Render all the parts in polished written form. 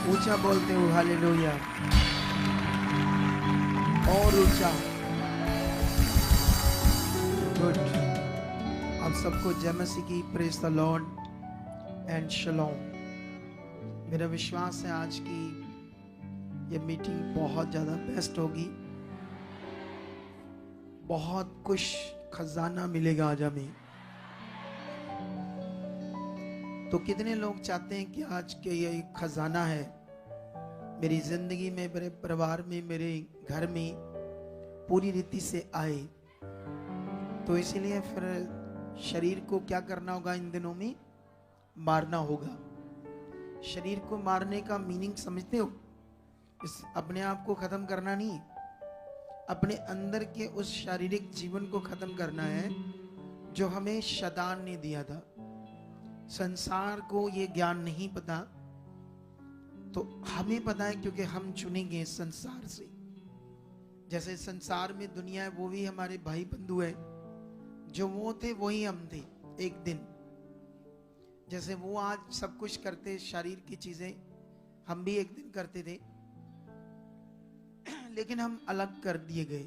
ऊंचा बोलते हो हालेलुया, और ऊंचा। गुड। आप सबको जय मसीह की, प्रेज द लॉर्ड एंड शलोम। मेरा विश्वास है आज की ये मीटिंग बहुत ज़्यादा बेस्ट होगी, बहुत कुछ खजाना मिलेगा आज हमें। तो कितने लोग चाहते हैं कि आज के ये खजाना है मेरी जिंदगी में, मेरे परिवार में, मेरे घर में पूरी रीति से आए। तो इसीलिए फिर शरीर को क्या करना होगा, इन दिनों में मारना होगा। शरीर को मारने का मीनिंग समझते हो? इस अपने आप को खत्म करना नहीं, अपने अंदर के उस शारीरिक जीवन को खत्म करना है जो हमें शैतान ने दिया था। संसार को ये ज्ञान नहीं पता, तो हमें पता है क्योंकि हम चुनेंगे इस संसार से। जैसे संसार में दुनिया है, वो भी हमारे भाई बंधु है, जो वो थे वही हम थे एक दिन। जैसे वो आज सब कुछ करते, शरीर की चीजें हम भी एक दिन करते थे, लेकिन हम अलग कर दिए गए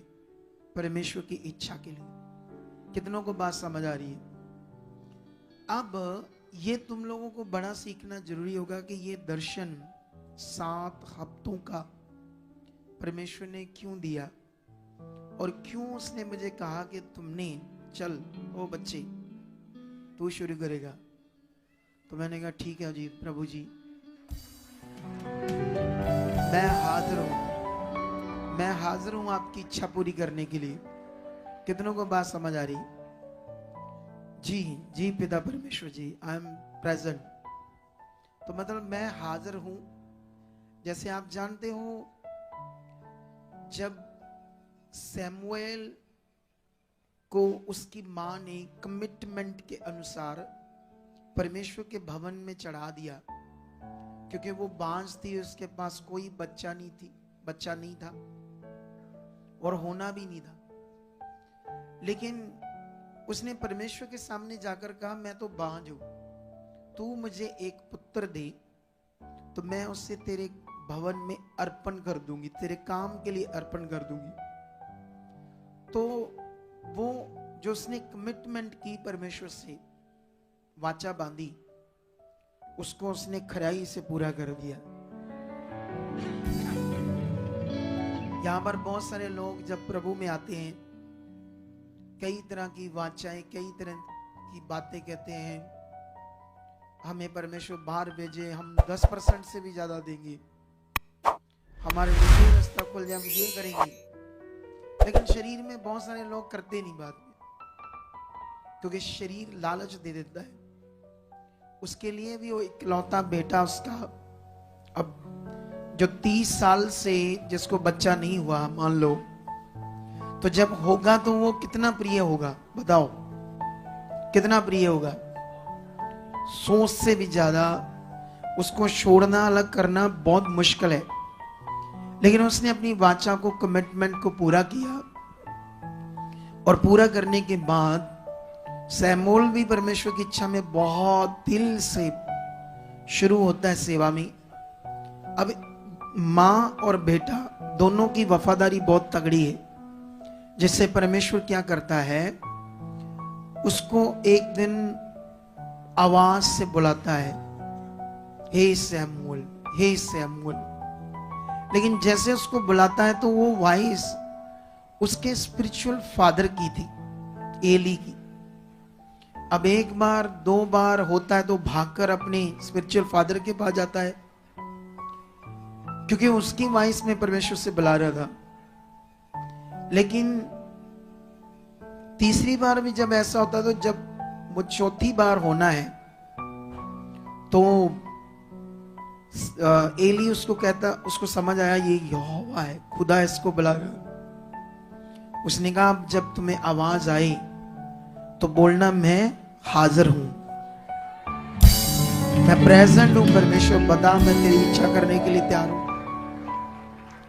परमेश्वर की इच्छा के लिए। कितनों को बात समझ आ रही है? अब ये तुम लोगों को बड़ा सीखना जरूरी होगा कि ये दर्शन 7 हफ्तों का परमेश्वर ने क्यों दिया, और क्यों उसने मुझे कहा कि तुमने चल ओ बच्चे तू शुरू करेगा। तो मैंने कहा ठीक है जी प्रभु जी, मैं हाजिर हूं आपकी इच्छा पूरी करने के लिए। कितनों को बात समझ आ रही? जी जी पिता परमेश्वर जी, आई एम प्रेजेंट। तो मतलब मैं हाजिर हूं। जैसे आप जानते हो, जब सैमुएल को उसकी मां ने कमिटमेंट के अनुसार परमेश्वर के भवन में चढ़ा दिया, क्योंकि वो बांझ थी, उसके पास कोई बच्चा नहीं था और होना भी नहीं था। लेकिन उसने परमेश्वर के सामने जाकर कहा, मैं तो बांझ हूं, तू मुझे एक पुत्र दे तो मैं उससे तेरे भवन में अर्पण कर दूंगी, तेरे काम के लिए अर्पण कर दूंगी। तो वो जो उसने कमिटमेंट की, परमेश्वर से वाचा बांधी, उसको उसने खराई से पूरा कर दिया। यहां पर बहुत सारे लोग जब प्रभु में आते हैं, कई तरह की वाचाएं, कई तरह की बातें कहते हैं, हमें परमेश्वर बाहर भेजे, हम 10% से भी ज्यादा देंगे, हमारे लिए रास्ता खुल जाए, हम ये करेंगे। लेकिन शरीर में बहुत सारे लोग करते नहीं बात में, क्योंकि शरीर लालच दे देता है। उसके लिए भी वो इकलौता बेटा उसका, अब जो 30 साल से जिसको बच्चा नहीं हुआ मान लो, तो जब होगा तो वो कितना प्रिय होगा, बताओ कितना प्रिय होगा? सोच से भी ज्यादा उसको छोड़ना, अलग करना बहुत मुश्किल है। लेकिन उसने अपनी वाचा को, कमिटमेंट को पूरा किया, और पूरा करने के बाद सैमुएल भी परमेश्वर की इच्छा में बहुत दिल से शुरू होता है सेवा में। अब मां और बेटा दोनों की वफादारी बहुत तगड़ी है, जिससे परमेश्वर क्या करता है, उसको एक दिन आवाज से बुलाता है, हे सैमुएल, हे सैमुएल। लेकिन जैसे उसको बुलाता है तो वो वॉइस उसके स्पिरिचुअल फादर की थी, एली की। अब एक बार 2 बार होता है तो भागकर अपने स्पिरिचुअल फादर के पास जाता है, क्योंकि उसकी वॉइस में परमेश्वर से बुला रहा था। लेकिन तीसरी बार भी जब ऐसा होता, तो जब वो चौथी बार होना है तो एली उसको कहता, उसको समझ आया ये यहोवा है, खुदा इसको बुला रहा। उसने कहा जब तुम्हें आवाज आई तो बोलना मैं हाजिर हूं, मैं प्रेजेंट हूं। परमेश्वर बता, मैं तेरी इच्छा करने के लिए तैयार हूं।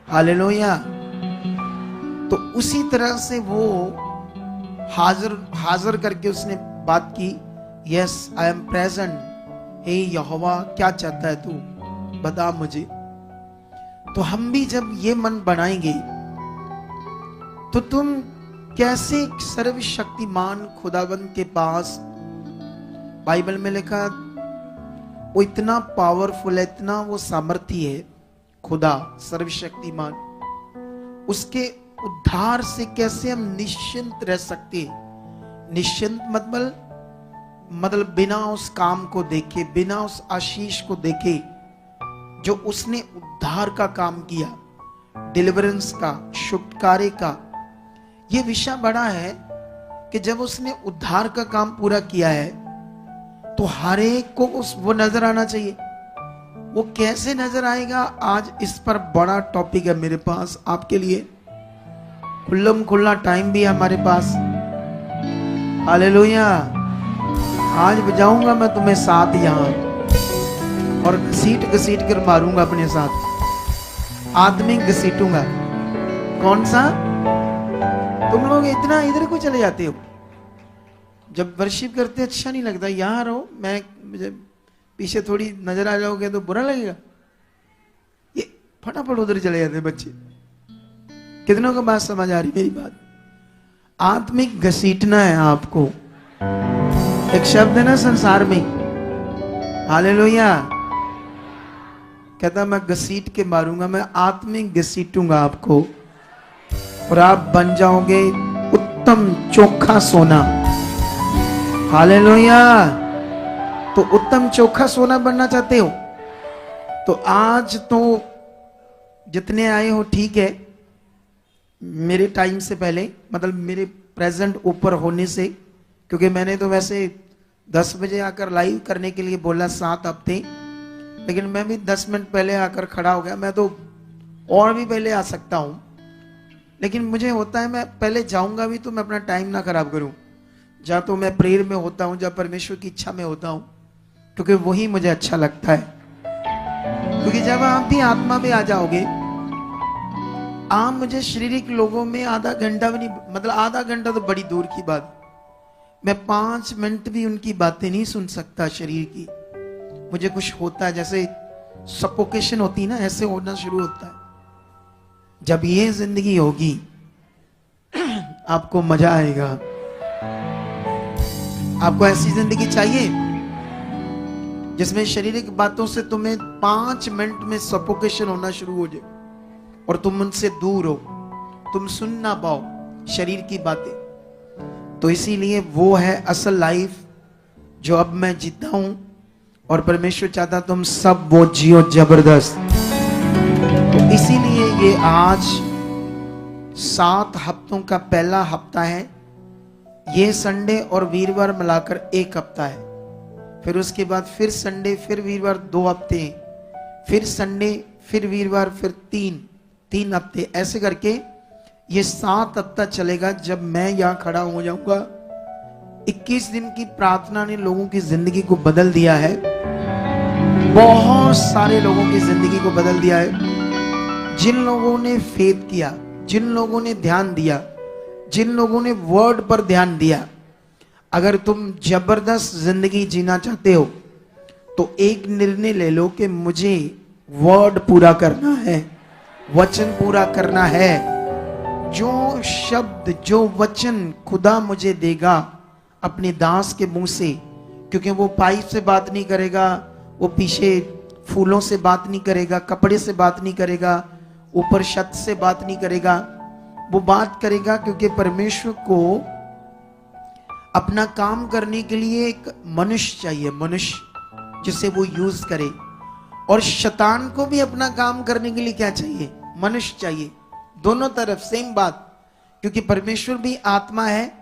हालेलुया। तो उसी तरह से वो हाजिर करके उसने बात की, यस आई एम प्रेजेंट, हे यहोवा क्या चाहता है तू, बता मुझे। तो हम भी जब ये मन बनाएंगे तो तुम कैसे सर्वशक्तिमान खुदाबंद के पास, बाइबल में लिखा वो इतना पावरफुल है, इतना वो सामर्थी है खुदा सर्वशक्तिमान, उसके उद्धार से कैसे हम निश्चिंत रह सकते हैं। निश्चिंत मतलब बिना उस काम को देखे, बिना उस आशीष को देखे जो उसने उद्धार का काम किया, डिलीवरेंस का, छुटकारे का। यह विषय बड़ा है कि जब उसने उद्धार का काम पूरा किया है तो हर एक को वो नजर आना चाहिए। वो कैसे नजर आएगा, आज इस पर बड़ा टॉपिक है मेरे पास आपके लिए। खुल्लम खुल्ला टाइम भी है हमारे पास। हालेलुया। आज बजाऊंगा मैं तुम्हें साथ यहां और घसीट घसीट कर मारूंगा अपने साथ, आत्मिक घसीटूंगा। कौन सा? तुम लोग इतना इधर को चले जाते हो, जब वर्शिप करते अच्छा नहीं लगता। यहां रहो, मैं मुझे पीछे थोड़ी नजर आ जाओगे तो बुरा लगेगा। ये फटाफट उधर चले जाते बच्चे। कितनों को बात समझ आ रही मेरी बात? आत्मिक घसीटना है आपको। एक शब्द है ना संसार में, हालेलुया, कहता मैं घसीट के मारूंगा, मैं आत्मिक घसीटूंगा आपको और आप बन जाओगे उत्तम चोखा सोना। हालेलुया। तो उत्तम चोखा सोना बनना चाहते हो तो आज तो जितने आए हो ठीक है, मेरे टाइम से पहले, मतलब मेरे प्रेजेंट ऊपर होने से, क्योंकि मैंने तो वैसे 10 बजे आकर लाइव करने के लिए बोला 7 हफ्ते, लेकिन मैं भी 10 मिनट पहले आकर खड़ा हो गया। मैं तो और भी पहले आ सकता हूं, लेकिन मुझे होता है मैं पहले जाऊंगा भी तो मैं अपना टाइम ना खराब करूं। जहाँ तो मैं प्रेयर में होता हूं, जहाँ परमेश्वर की इच्छा में होता हूं, क्योंकि वही मुझे अच्छा लगता है। क्योंकि जब आप भी आत्मा में आ जाओगे, आप मुझे शारीरिक लोगों में आधा घंटा भी नहीं, मतलब आधा घंटा तो बड़ी दूर की बात, मैं 5 मिनट भी उनकी बातें नहीं सुन सकता शरीर की। मुझे कुछ होता है, जैसे सफोकेशन होती है ना, ऐसे होना शुरू होता है। जब ये जिंदगी होगी आपको मजा आएगा। आपको ऐसी जिंदगी चाहिए जिसमें शारीरिक बातों से तुम्हें 5 मिनट में सफोकेशन होना शुरू हो जाए और तुम उनसे दूर हो, तुम सुन ना पाओ शरीर की बातें। तो इसीलिए वो है असल लाइफ जो अब मैं जीता हूं, और परमेश्वर चाहता तुम सब वो जियो जबरदस्त। तो इसीलिए ये आज 7 हफ्तों का पहला हफ्ता है। ये संडे और वीरवार मिलाकर 1 हफ्ता है। फिर उसके बाद फिर संडे, फिर वीरवार 2 हफ्ते, फिर संडे, फिर वीरवार, फिर 3 हफ्ते, ऐसे करके ये 7 हफ्ता चलेगा। जब मैं यहां खड़ा हो जाऊंगा, 21 दिन की प्रार्थना ने लोगों की जिंदगी को बदल दिया है। बहुत सारे लोगों की जिंदगी को बदल दिया है। जिन लोगों ने फेथ किया, जिन लोगों ने ध्यान दिया, जिन लोगों ने वर्ड पर ध्यान दिया। अगर तुम जबरदस्त जिंदगी जीना चाहते हो तो एक निर्णय ले लो कि मुझे वर्ड पूरा करना है, वचन पूरा करना है। जो शब्द, जो वचन खुदा मुझे देगा अपने दास के मुंह से, क्योंकि वो पाइप से बात नहीं करेगा, वो पीछे फूलों से बात नहीं करेगा, कपड़े से बात नहीं करेगा, ऊपर छत से बात नहीं करेगा। वो बात करेगा क्योंकि परमेश्वर को अपना काम करने के लिए एक मनुष्य चाहिए, मनुष्य जिसे वो यूज करे। और शैतान को भी अपना काम करने के लिए क्या चाहिए? मनुष्य चाहिए। दोनों तरफ सेम बात, क्योंकि परमेश्वर भी आत्मा है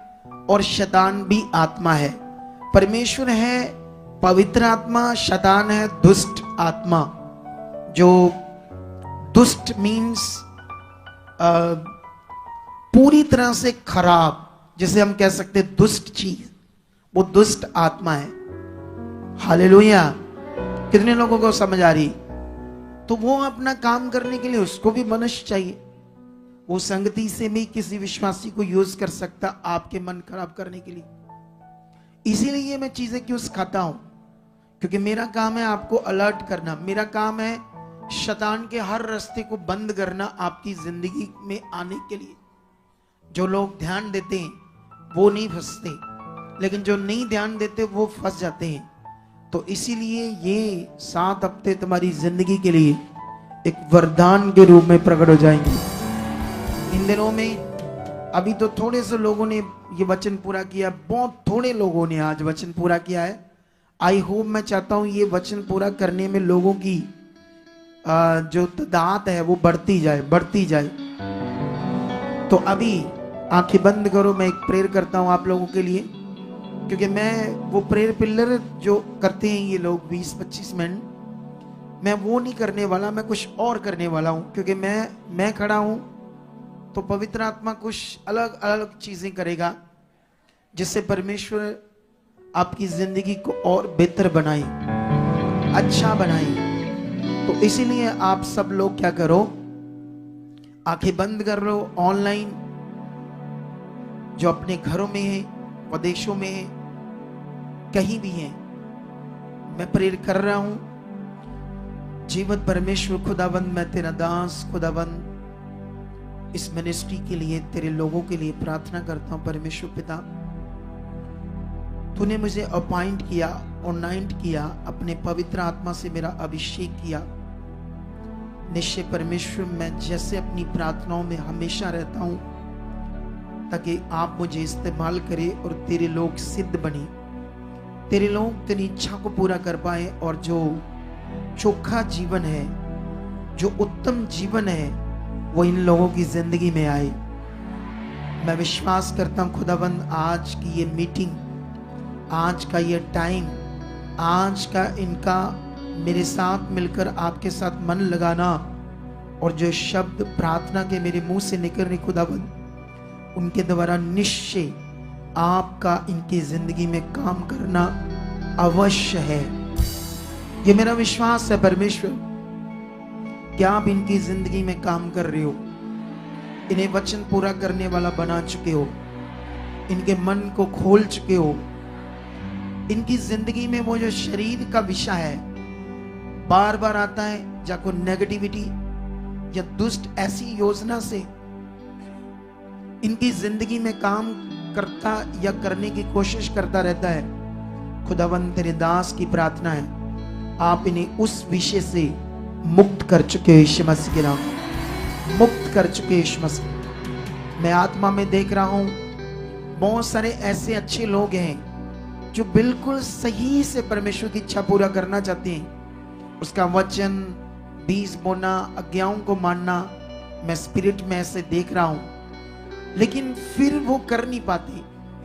और शैतान भी आत्मा है। परमेश्वर है पवित्र आत्मा, शैतान है दुष्ट आत्मा। जो दुष्ट मीन्स पूरी तरह से खराब, जिसे हम कह सकते हैं दुष्ट चीज, वो दुष्ट आत्मा है। हालेलुया। कितने लोगों को समझ आ रही? तो वो अपना काम करने के लिए उसको भी मनुष्य चाहिए। वो संगति से भी किसी विश्वासी को यूज कर सकता आपके मन खराब करने के लिए। इसीलिए मैं चीजें क्यों सिखाता हूं, क्योंकि मेरा काम है आपको अलर्ट करना। मेरा काम है शैतान के हर रास्ते को बंद करना आपकी जिंदगी में आने के लिए। जो लोग ध्यान देते हैं वो नहीं फंसते, लेकिन जो नहीं ध्यान देते वो फंस जाते हैं। तो इसीलिए ये 7 हफ्ते तुम्हारी जिंदगी के लिए एक वरदान के रूप में प्रकट हो जाएंगे। इन दिनों में अभी तो थोड़े से लोगों ने ये वचन पूरा किया, बहुत थोड़े लोगों ने आज वचन पूरा किया है। आई होप, मैं चाहता हूं ये वचन पूरा करने में लोगों की जो तादाद है वो बढ़ती जाए। तो अभी आंखें बंद करो, मैं एक प्रेयर करता हूं आप लोगों के लिए, क्योंकि मैं वो प्रेयर पिलर जो करते हैं ये लोग 20-25 मिनट, मैं वो नहीं करने वाला, मैं कुछ और करने वाला हूं। क्योंकि मैं खड़ा हूं तो पवित्र आत्मा कुछ अलग अलग चीजें करेगा, जिससे परमेश्वर आपकी जिंदगी को और बेहतर बनाए, अच्छा बनाए। तो इसीलिए आप सब लोग क्या करो, आंखें बंद कर लो। ऑनलाइन जो अपने घरों में है, विदेशों में है, कहीं भी है, मैं प्रेयर कर रहा हूं। जीवत परमेश्वर खुदाबंद, मैं तेरा दास खुदाबंद इस मिनिस्ट्री के लिए, तेरे लोगों के लिए प्रार्थना करता हूं। परमेश्वर पिता, तूने मुझे अपॉइंट किया, ऑनलाइन किया, अपने पवित्र आत्मा से मेरा अभिषेक किया। निश्चय परमेश्वर, मैं जैसे अपनी प्रार्थनाओं में हमेशा रहता हूं, ताकि आप मुझे इस्तेमाल करें और तेरे लोग सिद्ध बने, तेरे लोग तेरी इच्छा को पूरा कर पाए, और जो चोखा जीवन है, जो उत्तम जीवन है, वो इन लोगों की जिंदगी में आए। मैं विश्वास करता हूं खुदाबंद, आज की ये मीटिंग, आज का ये टाइम, आज का इनका मेरे साथ मिलकर आपके साथ मन लगाना, और जो शब्द प्रार्थना के मेरे मुंह से निकल रहे खुदाबंद, उनके द्वारा निश्चय आपका इनकी जिंदगी में काम करना अवश्य है। ये मेरा विश्वास है परमेश्वर कि आप इनकी जिंदगी में काम कर रहे हो, इन्हें वचन पूरा करने वाला बना चुके हो, इनके मन को खोल चुके हो। इनकी जिंदगी में वो जो शरीर का विषय है बार बार आता है, जाको नेगेटिविटी या दुष्ट ऐसी योजना से इनकी जिंदगी में काम करता या करने की कोशिश करता रहता है। खुदावंद तेरे दास की प्रार्थना है, आप इन्हें उस विषय से मुक्त कर चुके हो यीशु मसीह के नाम, मुक्त कर चुके हो यीशु मसीह। मैं आत्मा में देख रहा हूं बहुत सारे ऐसे अच्छे लोग हैं जो बिल्कुल सही से परमेश्वर की इच्छा पूरा करना चाहते हैं, उसका वचन, बीज बोना, आज्ञाओं को मानना, मैं स्पिरिट में ऐसे देख रहा हूं, लेकिन फिर वो कर नहीं पाते।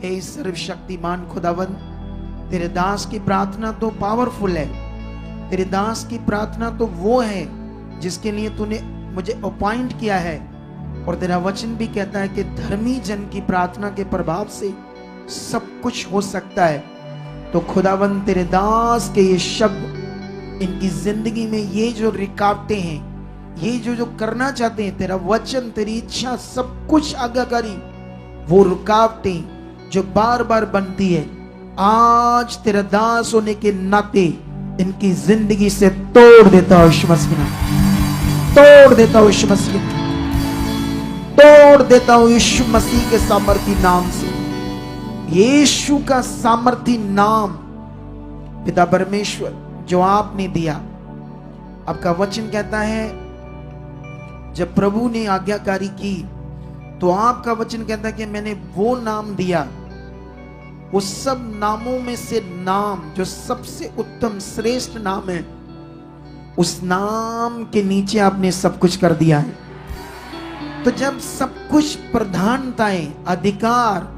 हे सर्वशक्तिमान खुदावंद, तेरे दास की प्रार्थना तो पावरफुल है, तेरे दास की प्रार्थना तो वो है जिसके लिए तूने मुझे अपॉइंट किया है, और तेरा वचन भी कहता है कि धर्मी जन की प्रार्थना के प्रभाव से सब कुछ हो सकता है। तो खुदावंद तेरे दास के ये शब्द, इनकी जिंदगी में ये जो रुकावटें हैं, ये जो करना चाहते हैं, तेरा वचन, तेरी इच्छा, सब कुछ आज्ञाकारी, वो रुकावटें जो बार बार बनती है, आज तेरा दास होने के नाते इनकी जिंदगी से तोड़ देता हूं यीशु मसीह के नाम, तोड़ देता हूं यीशु मसीह, तोड़ देता हूं यीशु मसीह के सामर्थी नाम से। यीशु का सामर्थी नाम पिता परमेश्वर जो आपने दिया, आपका वचन कहता है जब प्रभु ने आज्ञाकारी की तो आपका वचन कहता है कि मैंने वो नाम दिया, वो सब नामों में से नाम जो सबसे उत्तम श्रेष्ठ नाम है, उस नाम के नीचे आपने सब कुछ कर दिया है। तो जब सब कुछ, प्रधानताएं, अधिकार,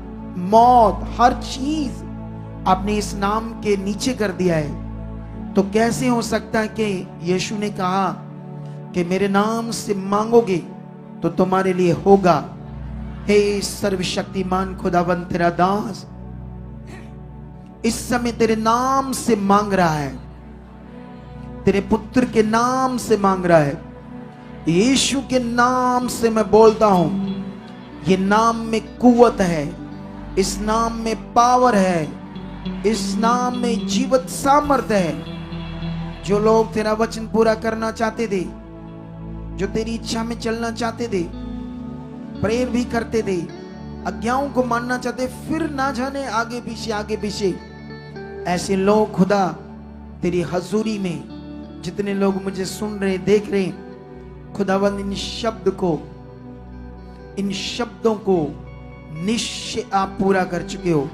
मौत, हर चीज आपने इस नाम के नीचे कर दिया है, तो कैसे हो सकता है कि यीशु ने कहा कि मेरे नाम से मांगोगे तो तुम्हारे लिए होगा। हे सर्वशक्तिमान खुदावंद, तेरा दास इस समय तेरे नाम से मांग रहा है, तेरे पुत्र के नाम से मांग रहा है। यीशु के नाम से मैं बोलता हूं, ये नाम में कुव्वत है, इस नाम में पावर है, इस नाम में जीवत सामर्थ है। जो लोग तेरा वचन पूरा करना चाहते थे, जो तेरी इच्छा में चलना चाहते थे, प्रेयर भी करते थे, आज्ञाओं को मानना चाहते, फिर ना जाने आगे पीछे, ऐसे लोग खुदा तेरी हजूरी में जितने लोग मुझे सुन रहे देख रहे, खुदावंद इन शब्दों को निश्चय आप पूरा कर चुके हो।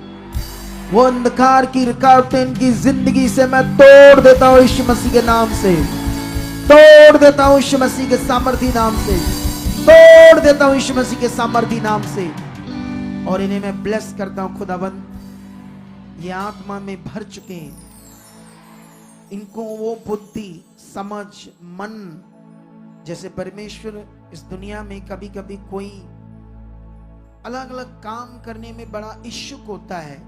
वो अंधकार की रुकावटें इनकी जिंदगी से मैं तोड़ देता हूं यीशु मसीह के नाम से, तोड़ देता हूं यीशु मसीह के सामर्थी नाम से, तोड़ देता हूं यीशु मसीह के सामर्थी नाम से। और इन्हें मैं ब्लेस करता हूं खुदाबंद, ये आत्मा में भर चुके हैं, इनको वो बुद्धि समझ मन, जैसे परमेश्वर इस दुनिया में कभी कभी कोई अलग अलग काम करने में बड़ा इच्छुक होता है।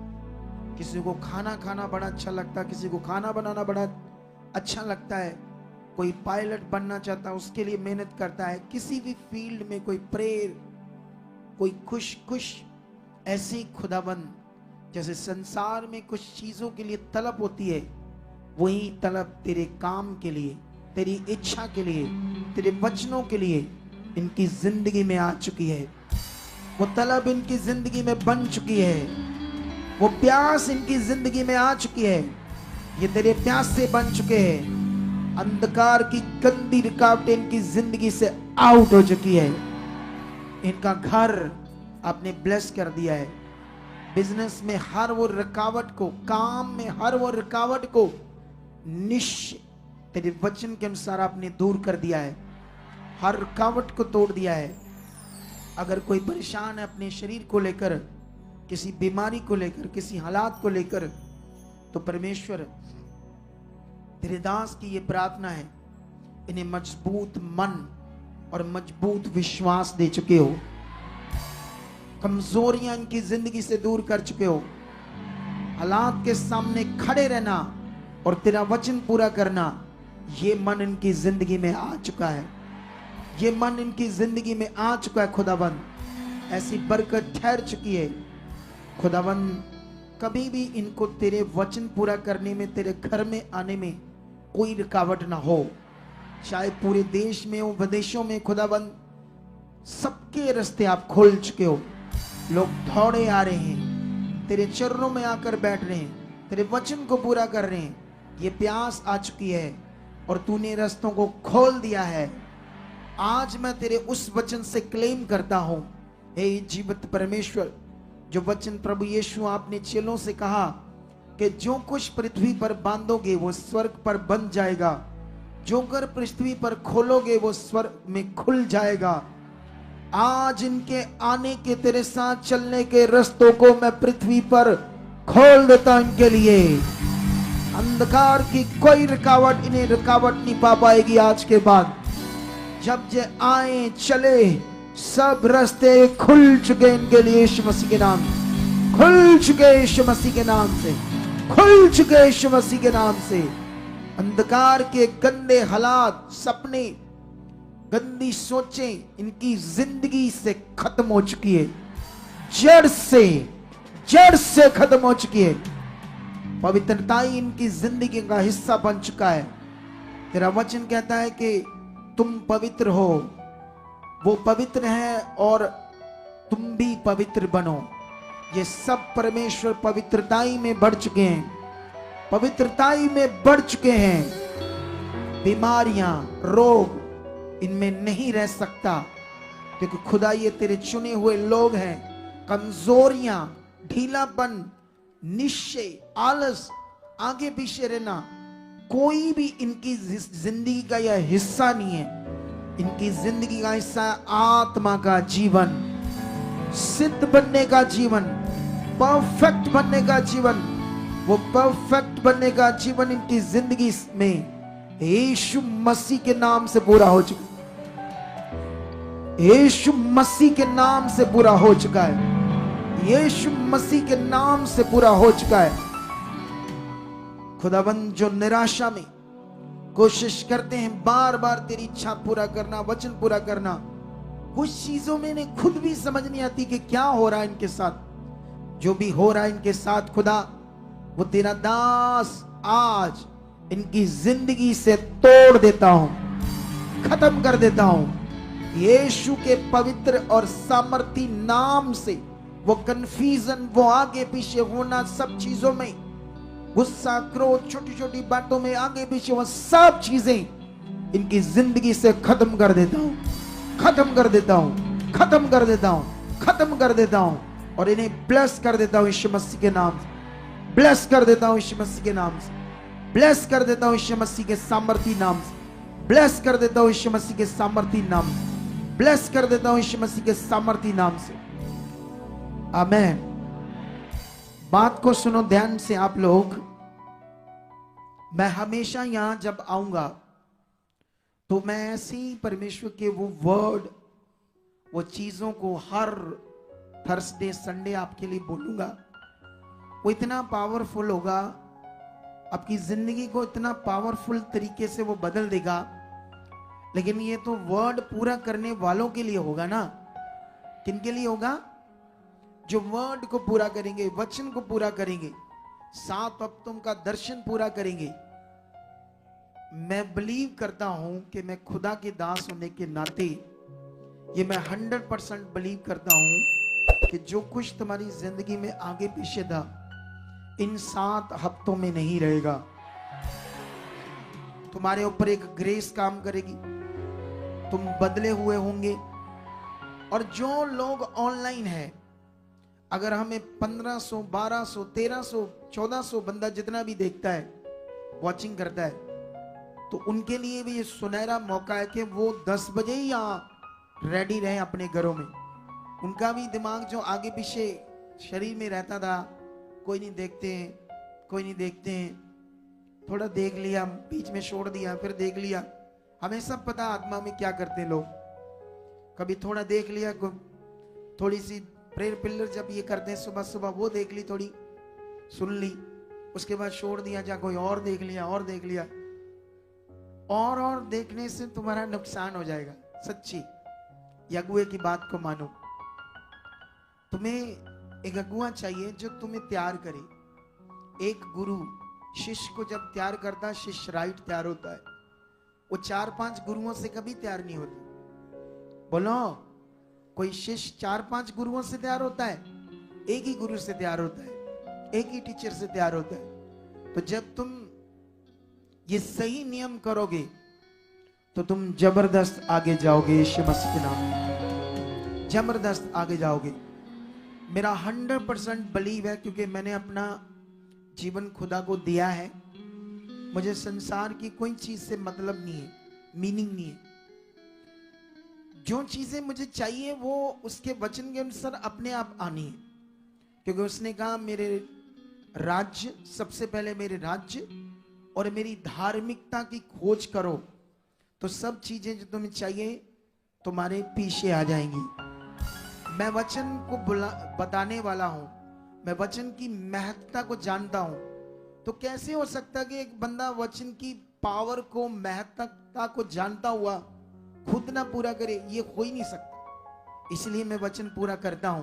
किसी को खाना खाना बड़ा अच्छा लगता है, किसी को खाना बनाना बड़ा अच्छा लगता है, कोई पायलट बनना चाहता है, उसके लिए मेहनत करता है, किसी भी फील्ड में कोई प्रेयर, कोई खुश ऐसे ही खुदाबंद जैसे संसार में कुछ चीजों के लिए तलब होती है, वही तलब तेरे काम के लिए, तेरी इच्छा के लिए, तेरे वचनों के लिए इनकी जिंदगी में आ चुकी है। वो तलब इनकी जिंदगी में बन चुकी है, वो प्यास इनकी जिंदगी में आ चुकी है, ये तेरे प्यास से बन चुके हैं। अंधकार की गंदी रुकावटें इनकी जिंदगी से आउट हो चुकी है। इनका घर आपने ब्लेस कर दिया है, बिजनेस में हर वो रुकावट को, काम में हर वो रुकावट को निश्चय तेरे वचन के अनुसार आपने दूर कर दिया है, हर रुकावट को तोड़ दिया है। अगर कोई परेशान है अपने शरीर को लेकर, किसी बीमारी को लेकर, किसी हालात को लेकर, तो परमेश्वर तेरे दास की ये प्रार्थना है, इन्हें मजबूत मन और मजबूत विश्वास दे चुके हो, कमजोरियां इनकी जिंदगी से दूर कर चुके हो। हालात के सामने खड़े रहना और तेरा वचन पूरा करना, ये मन इनकी जिंदगी में आ चुका है, ये मन इनकी जिंदगी में आ चुका है। खुदाबंद ऐसी बरकत ठहर चुकी है। खुदाबंद कभी भी इनको तेरे वचन पूरा करने में, तेरे घर में आने में कोई रुकावट ना हो। चाहे पूरे देश में हो, विदेशों में, खुदाबंद सबके रास्ते आप खोल चुके हो। लोग दौड़े आ रहे हैं, तेरे चरणों में आकर बैठ रहे हैं, तेरे वचन को पूरा कर रहे हैं। ये प्यास आ चुकी है और तूने रास्तों को खोल दिया है। आज मैं तेरे उस वचन से क्लेम करता हूं, हे जीवित परमेश्वर, जो वचन प्रभु यीशु आपने चेलों से कहा कि जो कुछ पृथ्वी पर बांधोगे वो स्वर्ग पर बंध जाएगा, जो कर पृथ्वी पर खोलोगे वो स्वर्ग में खुल जाएगा। आज इनके आने के, तेरे साथ चलने के रास्तों को मैं पृथ्वी पर खोल देता हूं इनके लिए। अंधकार की कोई रुकावट इन्हें रुकावट नहीं पा पाएगी आज के बाद। जब ये आए चले, सब रास्ते खुल चुके इनके लिए यीशु मसीह के नाम, खुल चुके यीशु मसीह के नाम से, खुल चुके यीशु मसीह के नाम से। अंधकार के गंदे हालात, सपने, गंदी सोचें इनकी जिंदगी से खत्म हो चुकी है, जड़ से खत्म हो चुकी है। पवित्रता ही इनकी जिंदगी का हिस्सा बन चुका है। तेरा वचन कहता है कि तुम पवित्र हो, वो पवित्र है और तुम भी पवित्र बनो। ये सब परमेश्वर पवित्रताई में बढ़ चुके हैं, पवित्रताई में बढ़ चुके हैं। बीमारियां, रोग इनमें नहीं रह सकता, क्योंकि खुदा ये तेरे चुने हुए लोग हैं। कमजोरियां, ढीलापन, निश्चय, आलस, आगे पीछे रहना, कोई भी इनकी जिंदगी का यह हिस्सा नहीं है। इनकी जिंदगी का हिस्सा है आत्मा का जीवन, सिद्ध बनने का जीवन, परफेक्ट बनने का जीवन। वो परफेक्ट बनने का जीवन इनकी जिंदगी में यीशु मसीह के नाम से पूरा हो चुका, यीशु मसीह के नाम से पूरा हो चुका है, यीशु मसीह के नाम से पूरा हो चुका है। खुदाबंद जो निराशा में कोशिश करते हैं बार बार तेरी इच्छा पूरा करना, वचन पूरा करना, कुछ चीजों में इन्हें खुद भी समझ नहीं आती कि क्या हो रहा है इनके साथ। जो भी हो रहा है इनके साथ खुदा, वो तेरा दास आज इनकी जिंदगी से तोड़ देता हूं, खत्म कर देता हूं यीशु के पवित्र और सामर्थी नाम से। वो कंफ्यूजन, वो आगे पीछे होना, सब चीजों में गुस्सा, क्रोध, छोटी छोटी बातों में आगे पीछे, वो सब चीजें इनकी जिंदगी से खत्म कर देता हूं, खत्म कर देता हूं, खत्म कर देता हूं, खत्म कर देता हूं, और इन्हें ब्लेस कर देता हूं यीशु मसीह के नाम से। ब्लेस कर देता हूं यीशु मसीह के नाम से। ब्लेस कर देता हूं यीशु मसीह के सामर्थी नाम से। ब्लेस कर देता हूं यीशु मसीह के सामर्थी नाम से। ब्लेस कर देता हूं यीशु मसीह के सामर्थी नाम से। आमेन। बात को सुनो ध्यान से आप लोग। मैं हमेशा यहां जब आऊंगा तो मैं ऐसे ही परमेश्वर के वो वर्ड, वो चीजों को हर थर्सडे संडे आपके लिए बोलूंगा। वो इतना पावरफुल होगा, आपकी जिंदगी को इतना पावरफुल तरीके से वो बदल देगा। लेकिन ये तो वर्ड पूरा करने वालों के लिए होगा ना। किन के लिए होगा? जो वर्ड को पूरा करेंगे, वचन को पूरा करेंगे, 7 हफ्तों का दर्शन पूरा करेंगे। मैं बिलीव करता हूं कि मैं खुदा के दास होने के नाते ये मैं 100% बिलीव करता हूं कि जो कुछ तुम्हारी जिंदगी में आगे पीछे था, इन 7 हफ्तों में नहीं रहेगा। तुम्हारे ऊपर एक ग्रेस काम करेगी, तुम बदले हुए होंगे। और जो लोग ऑनलाइन है, अगर हमें 1500, 1200, 1300, 1400 बंदा जितना भी देखता है, वॉचिंग करता है, तो उनके लिए भी ये सुनहरा मौका है कि वो 10 बजे ही यहाँ रेडी रहे अपने घरों में। उनका भी दिमाग जो आगे पीछे शरीर में रहता था, कोई नहीं देखते हैं, कोई नहीं देखते हैं, थोड़ा देख लिया, बीच में छोड़ दिया, फिर देख लिया। हमें सब पता आत्मा में क्या करते हैं लोग। कभी थोड़ा देख लिया, थोड़ी सी प्रेयर पिलर जब ये करते हैं सुबह सुबह, वो देख ली, थोड़ी सुन ली, उसके बाद छोड़ दिया, जा कोई और देख लिया, और देख लिया। और देखने से तुम्हारा नुकसान हो जाएगा। सच्ची अगुए की बात को मानो। तुम्हें एक अगुआ चाहिए जो तुम्हें तैयार करे। एक गुरु शिष्य को जब तैयार करता है, शिष्य राइट तैयार होता है। वो 4-5 गुरुओं से कभी तैयार नहीं होता। बोलो, कोई शिष्य 4-5 गुरुओं से तैयार होता है? एक ही गुरु से तैयार होता है, एक ही टीचर से तैयार होता है। तो जब तुम ये सही नियम करोगे तो तुम जबरदस्त आगे जाओगे। यीशु मसीह के नाम में जबरदस्त आगे जाओगे। मेरा 100% बिलीव है, क्योंकि मैंने अपना जीवन खुदा को दिया है। मुझे संसार की कोई चीज से मतलब नहीं है, मीनिंग नहीं है। जो चीजें मुझे चाहिए वो उसके वचन के अनुसार अपने आप आनी है। क्योंकि उसने कहा, मेरे राज्य, सबसे पहले मेरे राज्य और मेरी धार्मिकता की खोज करो, तो सब चीजें जो तुम्हें चाहिए तुम्हारे पीछे आ जाएंगी। मैं वचन को बताने वाला हूं, मैं वचन की महत्ता को जानता हूं। तो कैसे हो सकता है कि एक बंदा वचन की पावर को, महत्ता को जानता हुआ खुद ना पूरा करे? ये हो ही नहीं सकता। इसलिए मैं वचन पूरा करता हूं,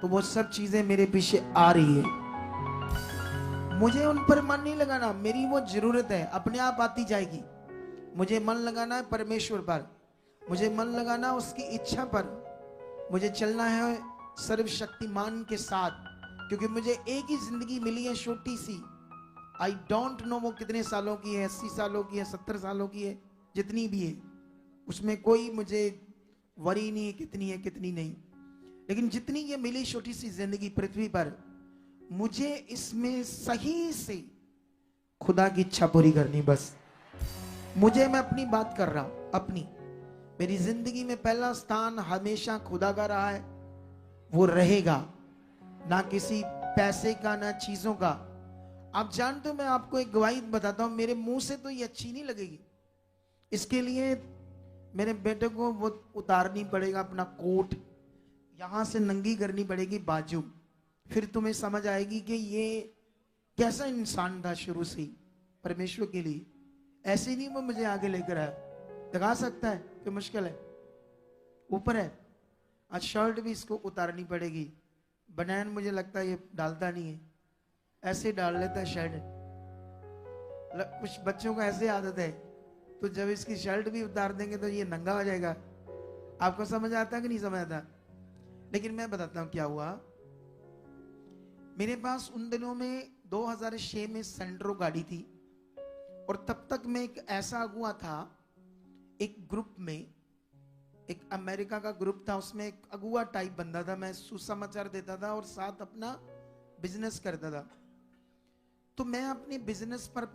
तो वो सब चीजें मेरे पीछे आ रही है। मुझे उन पर मन नहीं लगाना, मेरी वो जरूरत है, अपने आप आती जाएगी। मुझे मन लगाना है परमेश्वर पर, मुझे मन लगाना उसकी इच्छा पर। मुझे चलना है सर्वशक्तिमान के साथ, क्योंकि मुझे एक ही जिंदगी मिली है, छोटी सी। आई डोंट नो वो कितने सालों की है, 80 सालों की है, 70 सालों की है, जितनी भी है, उसमें कोई मुझे वरी नहीं है कितनी है कितनी नहीं। लेकिन जितनी ये मिली छोटी सी जिंदगी पृथ्वी पर, मुझे इसमें सही से खुदा की इच्छा पूरी करनी। बस मुझे, मैं अपनी बात कर रहा हूं, अपनी। मेरी जिंदगी में पहला स्थान हमेशा खुदा का रहा है, वो रहेगा। ना किसी पैसे का, ना चीजों का। आप जानते हो, मैं आपको एक गवाही बताता हूं, मेरे मुंह से तो ये अच्छी नहीं लगेगी। इसके लिए मेरे बेटे को वो उतारनी पड़ेगा अपना कोट, यहां से नंगी करनी पड़ेगी बाजू, फिर तुम्हें समझ आएगी कि ये कैसा इंसान था शुरू से ही परमेश्वर के लिए। ऐसे नहीं वो मुझे आगे लेकर आया। दिखा सकता है कि मुश्किल है, ऊपर है। आज शर्ट भी इसको उतारनी पड़ेगी। बनैन मुझे लगता है ये डालता नहीं है, ऐसे डाल लेता है शर्ट। कुछ बच्चों को ऐसे आदत है, तो जब इसकी शर्ट भी उतार देंगे तो ये नंगा हो जाएगा। आपको समझ आता कि नहीं समझ आता? लेकिन मैं बताता हूं क्या हुआ। मेरे पास उन दिनों में 2006 में सेंट्रो गाड़ी थी, और तब तक मैं एक ऐसा अगुआ था, एक ग्रुप में, एक अमेरिका का ग्रुप था, उसमें एक अगुआ टाइप बंदा था। मैं सुसमाचार देता था और साथ अपना बिजनेस करता था। तो मैं अपने बिजनेस पर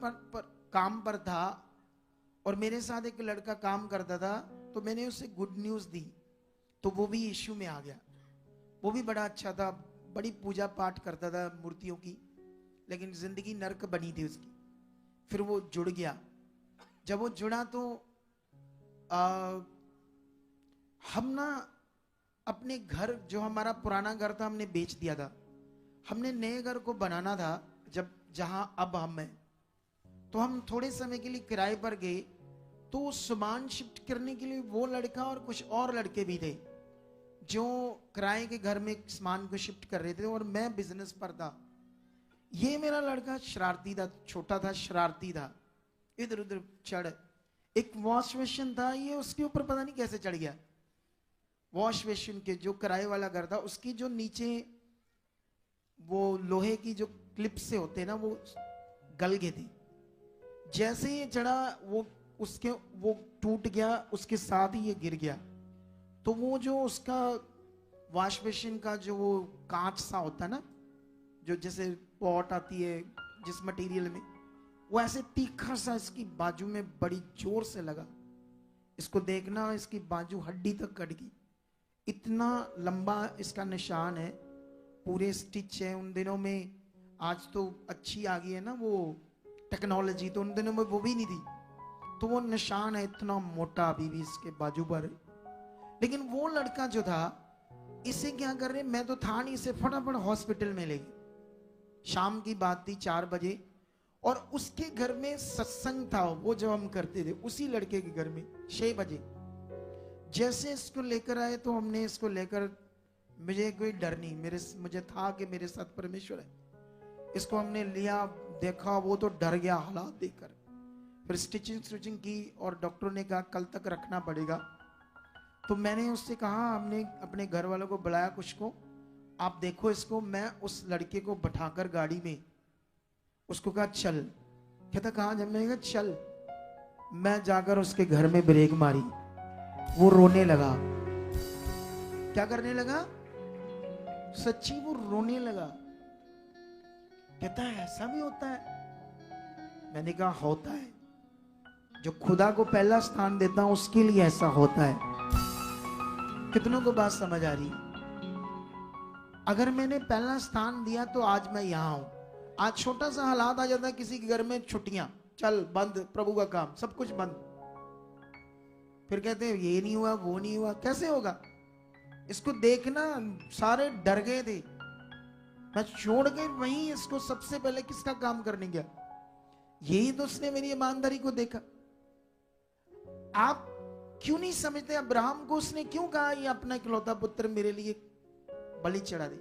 काम पर था, और मेरे साथ एक लड़का काम करता था। तो मैंने उसे गुड न्यूज दी, तो वो भी यीशु में आ गया। वो भी बड़ा अच्छा था, बड़ी पूजा पाठ करता था मूर्तियों की, लेकिन जिंदगी नरक बनी थी उसकी। फिर वो जुड़ गया। जब वो जुड़ा तो हम ना अपने घर, जो हमारा पुराना घर था, हमने बेच दिया था। हमने नए घर को बनाना था, जब जहां अब हम हैं। तो हम थोड़े समय के लिए किराए पर गए। तो सामान शिफ्ट करने के लिए वो लड़का और कुछ और लड़के भी थे, जो किराए के घर में सामान को शिफ्ट कर रहे थे, और मैं बिजनेस पर था। ये मेरा लड़का शरारती था, छोटा था, शरारती था, इधर उधर चढ़। एक वॉश बेसिन था, ये उसके ऊपर पता नहीं कैसे चढ़ गया। वॉश बेसिन के जो किराए वाला घर था, उसकी जो नीचे वो लोहे की जो क्लिप से होते हैं ना, वो गल गए थे। जैसे ही चढ़ा वो टूट गया, उसके साथ ही ये गिर गया। तो वो जो उसका वॉश बेसिन का जो वो कांच सा होता है ना, जो जैसे पॉट आती है जिस मटेरियल में, वो ऐसे तीखा सा इसकी बाजू में बड़ी जोर से लगा। इसको देखना, इसकी बाजू हड्डी तक कट गई। इतना लंबा इसका निशान है, पूरे स्टिच है। उन दिनों में, आज तो अच्छी आ गई है ना वो टेक्नोलॉजी, तो उन दिनों में वो भी नहीं थी। तो वो निशान है इतना मोटा अभी भी इसके बाजू पर। लेकिन वो लड़का जो था, इसे क्या कर रहे, मैं तो था नहीं, इसे फटाफट हॉस्पिटल में ले गए। शाम की बात थी, 4 बजे, और उसके घर में सत्संग था, वो जो हम करते थे, उसी लड़के के घर में 6 बजे। जैसे इसको लेकर आए, तो हमने इसको लेकर, मुझे कोई डर नहीं, मुझे था कि मेरे साथ परमेश्वर है। इसको हमने लिया, देखा, वो तो डर गया हालात देखकर। फिर स्टिचिंग की, और डॉक्टर ने कहा कल तक रखना पड़ेगा। तो मैंने उससे कहा, हमने अपने घर वालों को बुलाया कुछ को, आप देखो इसको। मैं उस लड़के को बैठाकर गाड़ी में उसको कहा चल। कहता कहाँ? जब मैंने कहा चल, मैं जाकर उसके घर में ब्रेक मारी, वो रोने लगा। क्या करने लगा? सच्ची वो रोने लगा। कहता है ऐसा भी होता है? मैंने कहा होता है, जो खुदा को पहला स्थान देता हूं उसके लिए ऐसा होता है। कितनों को बात समझ आ रही? अगर मैंने पहला स्थान दिया तो आज मैं यहां हूं। आज छोटा सा हालात आ जाता है किसी के घर में, छुट्टियां, चल बंद, प्रभु का काम, सब कुछ बंद। फिर कहते हैं ये नहीं हुआ, वो नहीं हुआ। कैसे होगा? इसको देखना, सारे डर गए थे। मैं छोड़ के वहीं इसको सबसे पहले किसका काम करने गया? यही तो उसने मेरी ईमानदारी को देखा। आप क्यों नहीं समझते? अब्राहम को उसने क्यों कहा ये अपना इकलौता पुत्र मेरे लिए बलि चढ़ा दे?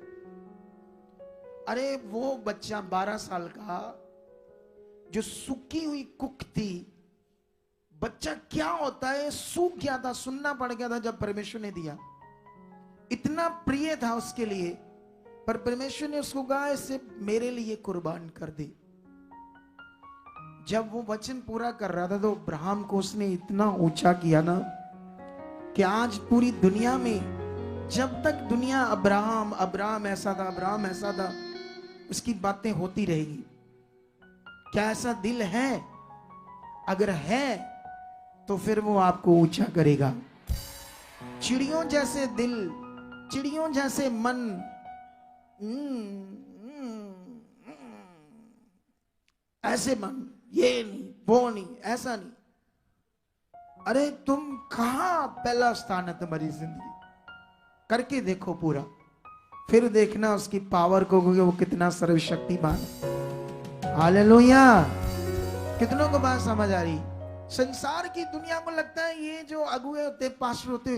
अरे वो बच्चा 12 साल का, जो सूखी हुई कुक थी, बच्चा क्या होता है, सूख गया था, सुनना पड़ गया था जब परमेश्वर ने दिया। इतना प्रिय था उसके लिए, पर परमेश्वर ने उसको कहा इसे मेरे लिए कुर्बान कर दे। जब वो वचन पूरा कर रहा था, तो अब्राहम को उसने इतना ऊंचा किया ना, कि आज पूरी दुनिया में, जब तक दुनिया अब्राहम अब्राहम ऐसा था, अब्राहम ऐसा था, उसकी बातें होती रहेगी। क्या ऐसा दिल है? अगर है तो फिर वो आपको ऊंचा करेगा। चिड़ियों जैसे दिल, चिड़ियों जैसे मन, ऐसे मन, ये नहीं, वो नहीं, ऐसा नहीं। अरे तुम कहां पहला स्थान है तुम्हारी जिंदगी? करके देखो पूरा, फिर देखना उसकी पावर को, वो कितना सर्वशक्तिमान है। हालेलुया! कितनों को बात समझ आ रही? संसार की दुनिया को लगता है ये जो अगुए होते, पास्टर होते,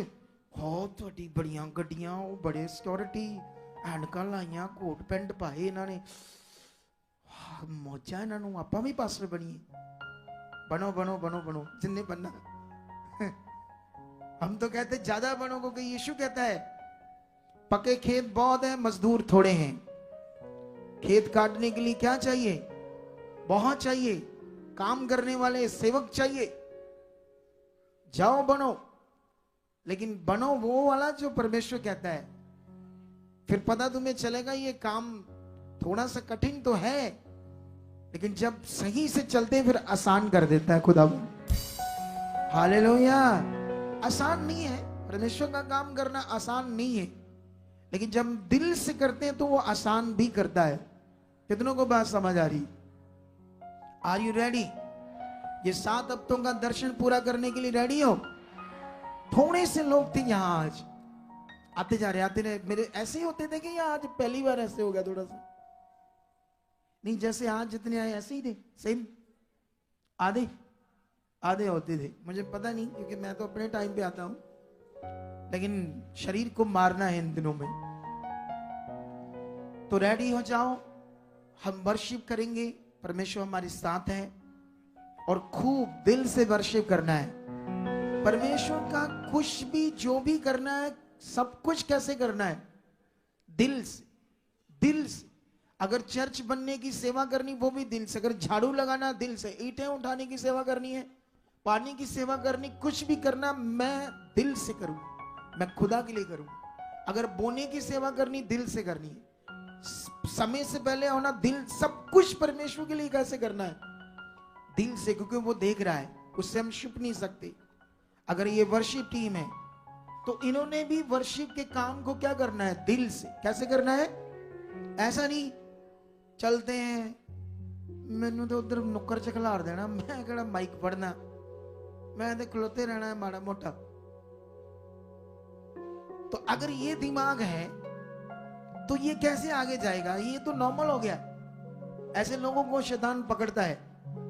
हो थोड़ी बड़ियां गड्डियां, बड़े सिक्योरिटी, ऐनका लाइया, कोट पैंट पाए इन्होंने, मौजा इन्हों आप भी पास्टर बनिए, बनो बनो बनो बनो जिन्ने बनना। हम तो कहते ज्यादा बनो, क्योंकि यीशु कहता है पके खेत बहुत है, मजदूर थोड़े हैं। खेत काटने के लिए क्या चाहिए? बहुत चाहिए, काम करने वाले सेवक चाहिए। जाओ बनो, लेकिन बनो वो वाला जो परमेश्वर कहता है। फिर पता तुम्हें चलेगा ये काम थोड़ा सा कठिन तो है, लेकिन जब सही से चलते हैं फिर आसान कर देता है खुदा। हालेलुया। आसान नहीं है, परमेश्वर का काम करना आसान नहीं है, लेकिन जब दिल से करते हैं तो वो आसान भी करता है। कितनों को बात समझ आ रही? Are you ready? ये 7 हफ्तों का दर्शन पूरा करने के लिए रेडी हो? थोड़े से लोग थे यहाँ आज, आते जा रहे आते रहे। मेरे ऐसे ही होते थे कि आज पहली बार ऐसे हो गया थोड़ा सा? नहीं, जैसे आज जितने आए ऐसे ही थे, सेम। आधे आधे होते थे, मुझे पता नहीं, क्योंकि मैं तो अपने टाइम पे आता हूं, लेकिन शरीर को मारना है इन दिनों में। तो रेडी हो जाओ, हम वर्शिप करेंगे। परमेश्वर हमारे साथ है और खूब दिल से वर्शिप करना है। परमेश्वर का कुछ भी जो भी करना है, सब कुछ कैसे करना है? दिल से। दिल से। अगर चर्च बनने की सेवा करनी वो भी दिल से, अगर झाड़ू लगाना दिल से, ईंटें उठाने की सेवा करनी है, पानी की सेवा करनी, कुछ भी करना मैं दिल से करूं, मैं खुदा के लिए करूं। अगर बोने की सेवा करनी दिल से करनी है, समय से पहले होना दिल, सब कुछ परमेश्वर के लिए कैसे करना है? दिल से, क्योंकि वो देख रहा है, उससे हम छुप नहीं सकते। अगर ये वर्शिप टीम है तो इन्होंने भी वर्शिप के काम को क्या करना है? दिल से। कैसे करना है? ऐसा नहीं चलते हैं, मैनू तो उधर नुक्कर च खिलार देना, मैं कहना माइक पढ़ना, मैं तो खलोते रहना है माड़ा मोटा। तो अगर ये दिमाग है तो ये कैसे आगे जाएगा? ये तो नॉर्मल हो गया। ऐसे लोगों को शैतान पकड़ता है,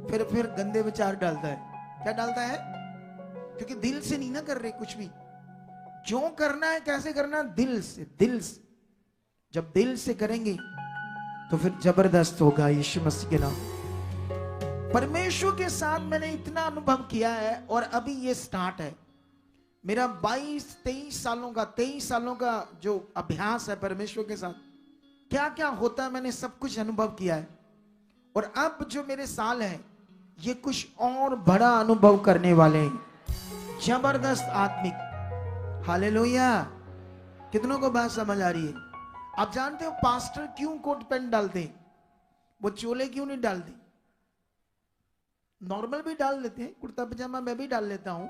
फिर गंदे विचार डालता है। क्या डालता है? क्योंकि दिल से नहीं ना कर रहे कुछ भी। जो करना है कैसे करना? दिल से। दिल से। जब दिल से करेंगे तो फिर जबरदस्त होगा। यीशु मसीह के नाम। परमेश्वर के साथ मैंने इतना अनुभव किया है, और अभी ये स्टार्ट है मेरा 23 सालों का जो अभ्यास है परमेश्वर के साथ। क्या क्या होता है मैंने सब कुछ अनुभव किया है, और अब जो मेरे साल है ये कुछ और बड़ा अनुभव करने वाले हैं, जबरदस्त आत्मिक। हालेलुया। कितनों को बात समझ आ रही है? आप जानते हो पास्टर क्यों कोट पैंट डालते हैं? वो चोले क्यों नहीं डालते? नॉर्मल भी डाल लेते हैं, कुर्ता पजामा मैं भी डाल लेता हूं,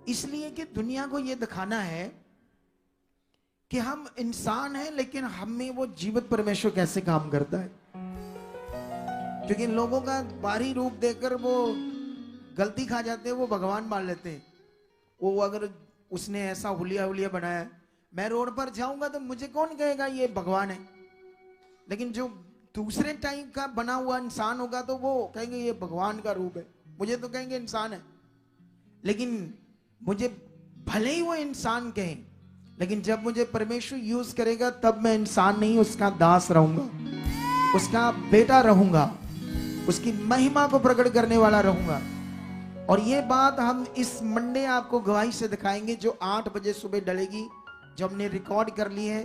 इसलिए कि दुनिया को यह दिखाना है कि हम इंसान हैं, लेकिन हम में वो जीवित परमेश्वर कैसे काम करता है। क्योंकि लोगों का बाहरी रूप देखकर वो गलती खा जाते हैं, वो भगवान मान लेते हैं। वो अगर उसने ऐसा हुलिया बनाया, मैं रोड पर जाऊंगा तो मुझे कौन कहेगा ये भगवान है, लेकिन जो दूसरे टाइप का बना हुआ इंसान होगा तो वो कहेंगे ये भगवान का रूप है, मुझे तो कहेंगे इंसान है। लेकिन मुझे भले ही वो इंसान कहें, लेकिन जब मुझे परमेश्वर यूज करेगा तब मैं इंसान नहीं, उसका दास रहूंगा, उसका बेटा रहूंगा, उसकी महिमा को प्रकट करने वाला रहूंगा। और ये बात हम इस मंडे आपको गवाही से दिखाएंगे, जो 8 बजे सुबह डलेगी, जो हमने रिकॉर्ड कर ली है।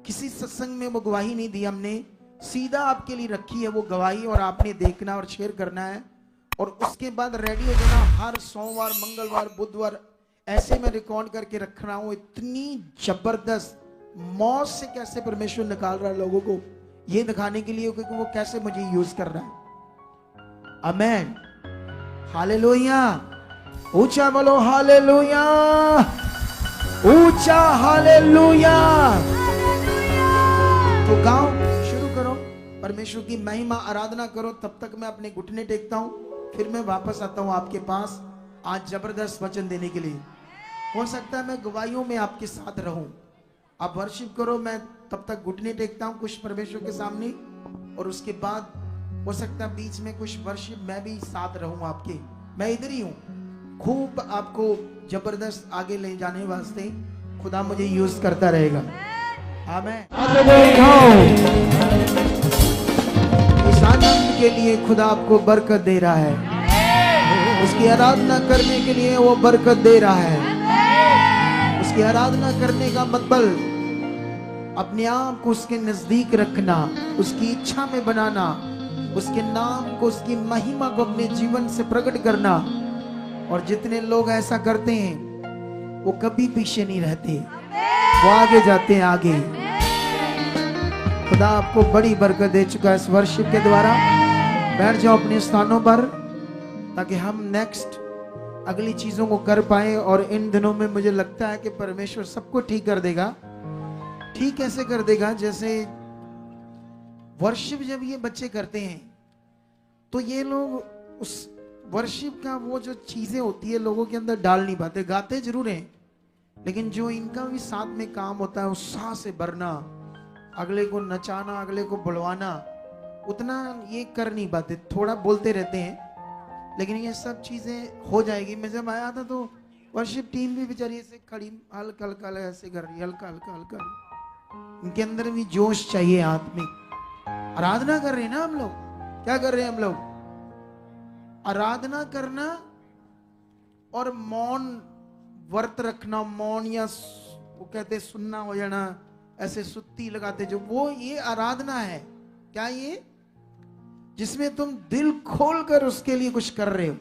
किसी सत्संग में वो गवाही नहीं दी हमने, सीधा आपके लिए रखी है वो गवाही, और आपने देखना और शेयर करना है। और उसके बाद रेडी हो जाना, हर सोमवार, मंगलवार, बुधवार ऐसे मैं रिकॉर्ड करके रख रहा हूं। इतनी जबरदस्त मौत से कैसे परमेश्वर निकाल रहा है लोगों को, ये दिखाने के लिए, क्योंकि वो कैसे मुझे यूज कर रहा है। आमेन। हालेलुया। ऊंचा बोलो हालेलुया, ऊंचा हालेलुया। तो गाओ, शुरू करो, परमेश्वर की महिमा आराधना करो। तब तक मैं अपने घुटने टेकता हूं, फिर मैं वापस आता हूं आपके पास आज जबरदस्त वचन देने के लिए। हो सकता है मैं गवाहियों में आपके साथ रहूं, आप वर्शिप करो, मैं तब तक घुटने टेकता हूं कुछ परमेश्वर के सामने, और उसके बाद हो सकता है बीच में कुछ वर्शिप मैं भी साथ रहूं आपके। मैं इधर ही हूं, खूब आपको जबरदस्त आगे ले जाने वास्ते खुदा मुझे यूज करता रहेगा। आमीन। के लिए खुदा आपको बरकत दे रहा है। उसकी आराधना करने के लिए वो बरकत दे रहा है। उसकी आराधना करने का मतलब अपने आप को उसके नजदीक रखना, उसकी इच्छा में बनाना, उसके नाम को, उसकी महिमा को अपने जीवन से प्रकट करना। और जितने लोग ऐसा करते हैं वो कभी पीछे नहीं रहते, वो आगे जाते हैं आगे। खुदा आपको बड़ी बरकत दे चुका है इस वर्शिप के द्वारा। बैठ जाओ अपने स्थानों पर ताकि हम नेक्स्ट अगली चीजों को कर पाए। और इन दिनों में मुझे लगता है कि परमेश्वर सबको ठीक कर देगा। ठीक कैसे कर देगा? जैसे वर्शिप जब ये बच्चे करते हैं तो ये लोग उस वर्शिप का वो जो चीजें होती है लोगों के अंदर डाल नहीं पाते। गाते जरूर हैं लेकिन जो इनका भी साथ में काम होता है उत्साह से भरना, अगले को नचाना, अगले को बुलवाना, उतना ये कर नहीं पाते। थोड़ा बोलते रहते हैं लेकिन ये सब चीजें हो जाएगी। मैं जब आया था तो वर्शिप टीम भी बेचारी ऐसे खड़ी हल्का हल्का ऐसे कर रही, हल्का हल्का हल्का। इनके अंदर भी जोश चाहिए आत्मिक। आराधना कर रहे हैं ना हम लोग। क्या कर रहे हैं हम लोग? आराधना करना और मौन व्रत रखना, मौन या वो कहते सुनना हो जाना, ऐसे सुत्ती लगाते जो, वो ये आराधना है। क्या ये? जिसमें तुम दिल खोलकर उसके लिए कुछ कर रहे हो,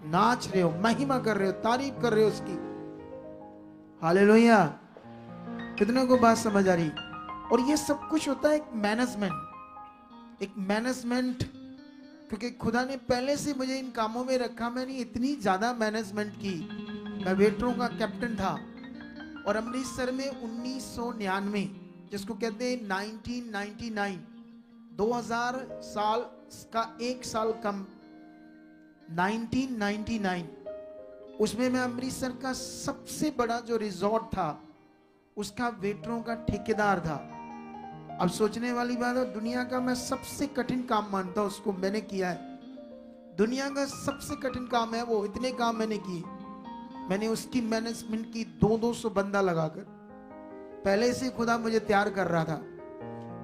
नाच रहे हो, महिमा कर रहे हो, तारीफ कर रहे हो उसकी। हालेलुया। कितने को बात समझ आ रही? और ये सब कुछ होता है एक मैनेजमेंट, एक मैनेजमेंट। क्योंकि खुदा ने पहले से मुझे इन कामों में रखा। मैंने इतनी ज्यादा मैनेजमेंट की। मैं वेटरों का कैप्टन था और अमृतसर में 1999, जिसको कहते हैं 1999, 2000 साल का एक साल कम, 1999, उसमें मैं अमृतसर का सबसे बड़ा जो रिजॉर्ट था उसका वेटरों का ठेकेदार था। अब सोचने वाली बात है, दुनिया का मैं सबसे कठिन काम मानता हूं उसको, मैंने किया है। दुनिया का सबसे कठिन काम है वो। इतने काम मैंने किए। मैंने उसकी मैनेजमेंट की 200 बंदा लगाकर। पहले से खुदा मुझे तैयार कर रहा था।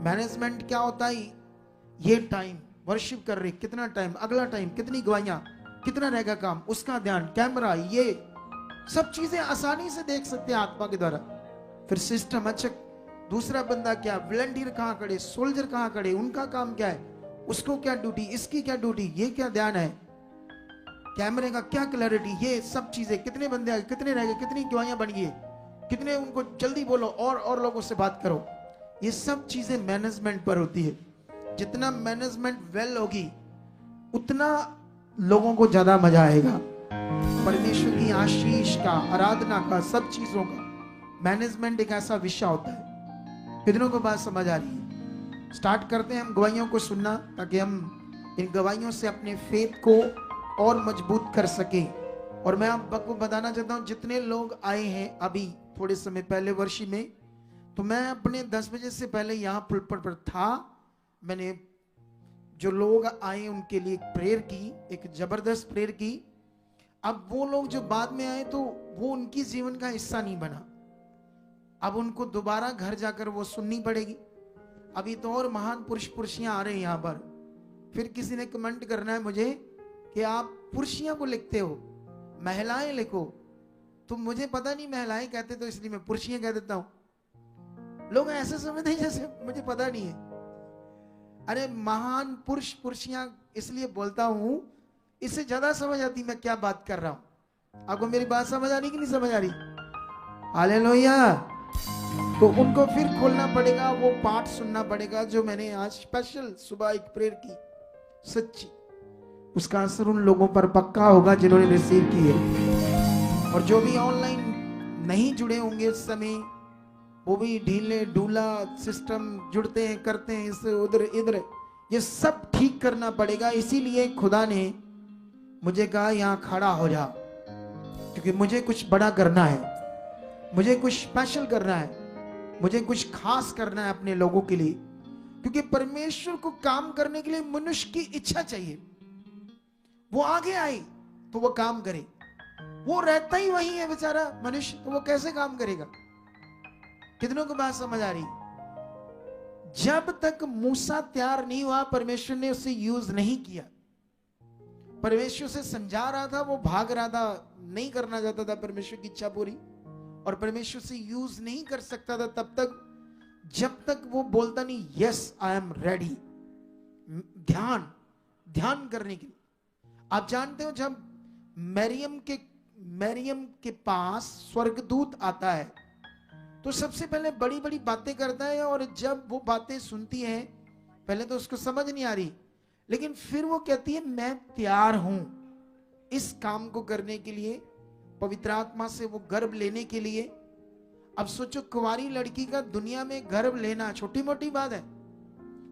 मैनेजमेंट क्या होता है? ये टाइम वर्शिप कर रहे, कितना टाइम, अगला टाइम, कितनी गवाहियां, कितना रहेगा काम, उसका ध्यान, कैमरा, ये सब चीजें आसानी से देख सकते हैं आत्मा के द्वारा। फिर सिस्टम, अच्छा दूसरा बंदा क्या, वॉलंटियर कहां खड़े, सोल्जर कहां खड़े, उनका काम क्या है, उसको क्या ड्यूटी, इसकी क्या ड्यूटी, ये क्या ध्यान है, कैमरे का क्या क्लैरिटी, ये सब चीजें, कितने बंदे आए, कितने रह गए, कितनी गवाहियां बन गई, कितने, उनको जल्दी बोलो और लोगों से बात करो। ये सब चीजें मैनेजमेंट पर होती है। जितना मैनेजमेंट वेल होगी उतना लोगों को ज्यादा मजा आएगा। परमेश्वर की आशीष का, आराधना का, सब चीजों का मैनेजमेंट एक ऐसा विषय होता है। कितनों को बात समझ आ रही है? स्टार्ट करते हैं हम गवाहियों को सुनना, ताकि हम इन गवाहियों से अपने फेथ को और मजबूत कर सके। और मैं आपको बताना चाहता हूं, जितने लोग आए हैं अभी थोड़े समय पहले वर्षी में, तो मैं अपने 10 बजे से पहले यहाँ पुलपट पर था। मैंने जो लोग आए उनके लिए प्रेयर की, एक जबरदस्त प्रेयर की। अब वो लोग जो बाद में आए तो वो उनकी जीवन का हिस्सा नहीं बना। अब उनको दोबारा घर जाकर वो सुननी पड़ेगी। अभी तो और महान पुरुष पुरुषियां आ रहे हैं यहाँ पर। फिर किसी ने कमेंट करना है मुझे कि आप पुरुषियां को लिखते हो, महिलाएं लिखो। तो मुझे पता नहीं महिलाएं कहते तो इसलिए मैं पुरुषियां कह देता हूं। लोग ऐसे समझते हैं जैसे मुझे पता नहीं है। अरे महान पुरुष पुरुषियां इसलिए बोलता हूं, इससे ज्यादा समझ आती मैं क्या बात कर रहा हूं। आपको मेरी बात समझ आ रही कि नहीं समझ आ रही? हालेलुया। तो उनको फिर खोलना पड़ेगा, वो पाठ सुनना पड़ेगा जो मैंने आज स्पेशल सुबह एक प्रेयर की। सच्ची उसका असर उन लोगों पर पक्का होगा जिन्होंने रिसीव की है। और जो भी ऑनलाइन नहीं जुड़े होंगे इस समय, वो भी ढीले ढूला सिस्टम जुड़ते हैं, करते हैं इससे उधर इधर, ये सब ठीक करना पड़ेगा। इसीलिए खुदा ने मुझे कहा यहाँ खड़ा हो जा, क्योंकि मुझे कुछ बड़ा करना है, मुझे कुछ स्पेशल करना है, मुझे कुछ खास करना है अपने लोगों के लिए। क्योंकि परमेश्वर को काम करने के लिए मनुष्य की इच्छा चाहिए। वो आगे आए तो वो काम करे। वो रहता ही वही है बेचारा मनुष्य, तो वो कैसे काम करेगा? कितनों को बात समझ आ रही? जब तक मूसा तैयार नहीं हुआ परमेश्वर ने उसे यूज नहीं किया। परमेश्वर से समझा रहा था, वो भाग रहा था, नहीं करना चाहता था परमेश्वर की इच्छा पूरी, और परमेश्वर से यूज नहीं कर सकता था तब तक जब तक वो बोलता नहीं यस आई एम रेडी। ध्यान करने के लिए आप जानते हो, जब मरियम के पास स्वर्गदूत आता है तो सबसे पहले बड़ी बड़ी बातें करता है, और जब वो बातें सुनती है पहले तो उसको समझ नहीं आ रही, लेकिन फिर वो कहती है मैं तैयार हूं इस काम को करने के लिए, पवित्र आत्मा से वो गर्भ लेने के लिए। अब सोचो, कुंवारी लड़की का दुनिया में गर्भ लेना छोटी मोटी बात है,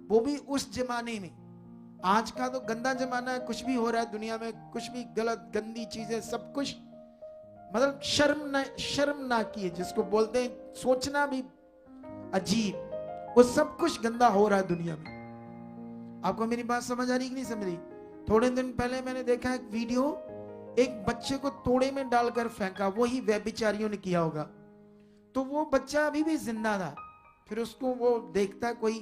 वो भी उस जमाने में। आज का तो गंदा जमाना है, कुछ भी हो रहा है दुनिया में, कुछ भी गलत गंदी चीजें, सब कुछ मतलब शर्मनाक है, जिसको बोलते हैं सोचना भी अजीब, वो सब कुछ गंदा हो रहा है दुनिया में। आपको मेरी बात समझ आ रही कि नहीं समझ रही? थोड़े दिन पहले मैंने देखा एक वीडियो, एक बच्चे को तोड़े में डालकर फेंका, वही व्यभिचारियों ने किया होगा। तो वो बच्चा अभी भी जिंदा था, फिर उसको वो देखता है कोई,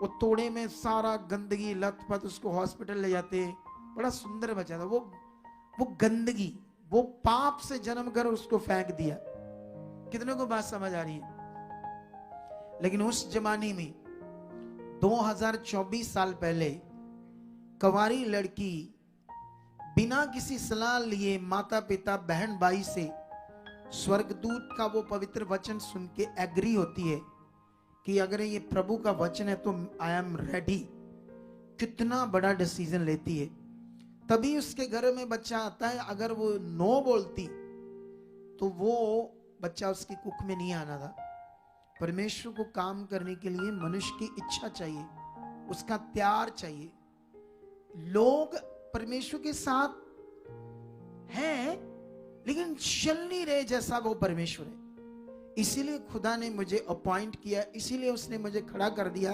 वो तोड़े में सारा गंदगी लथपथ, उसको हॉस्पिटल ले जाते हैं। बड़ा सुंदर बच्चा था, वो गंदगी, वो पाप से जन्म कर उसको फेंक दिया। कितने को बात समझ आ रही है? लेकिन उस जमाने में 2024 साल पहले कुंवारी लड़की बिना किसी सलाह लिए माता पिता बहन भाई से स्वर्गदूत का वो पवित्र वचन सुन के एग्री होती है कि अगर ये प्रभु का वचन है तो आई एम रेडी। कितना बड़ा डिसीजन लेती है, तभी उसके घर में बच्चा आता है। अगर वो नो बोलती तो वो बच्चा उसकी कुख में नहीं आना था। परमेश्वर को काम करने के लिए मनुष्य की इच्छा चाहिए, उसका त्याग चाहिए। लोग परमेश्वर के साथ हैं लेकिन चल नहीं रहे जैसा वो परमेश्वर है। इसीलिए खुदा ने मुझे अपॉइंट किया, इसीलिए उसने मुझे खड़ा कर दिया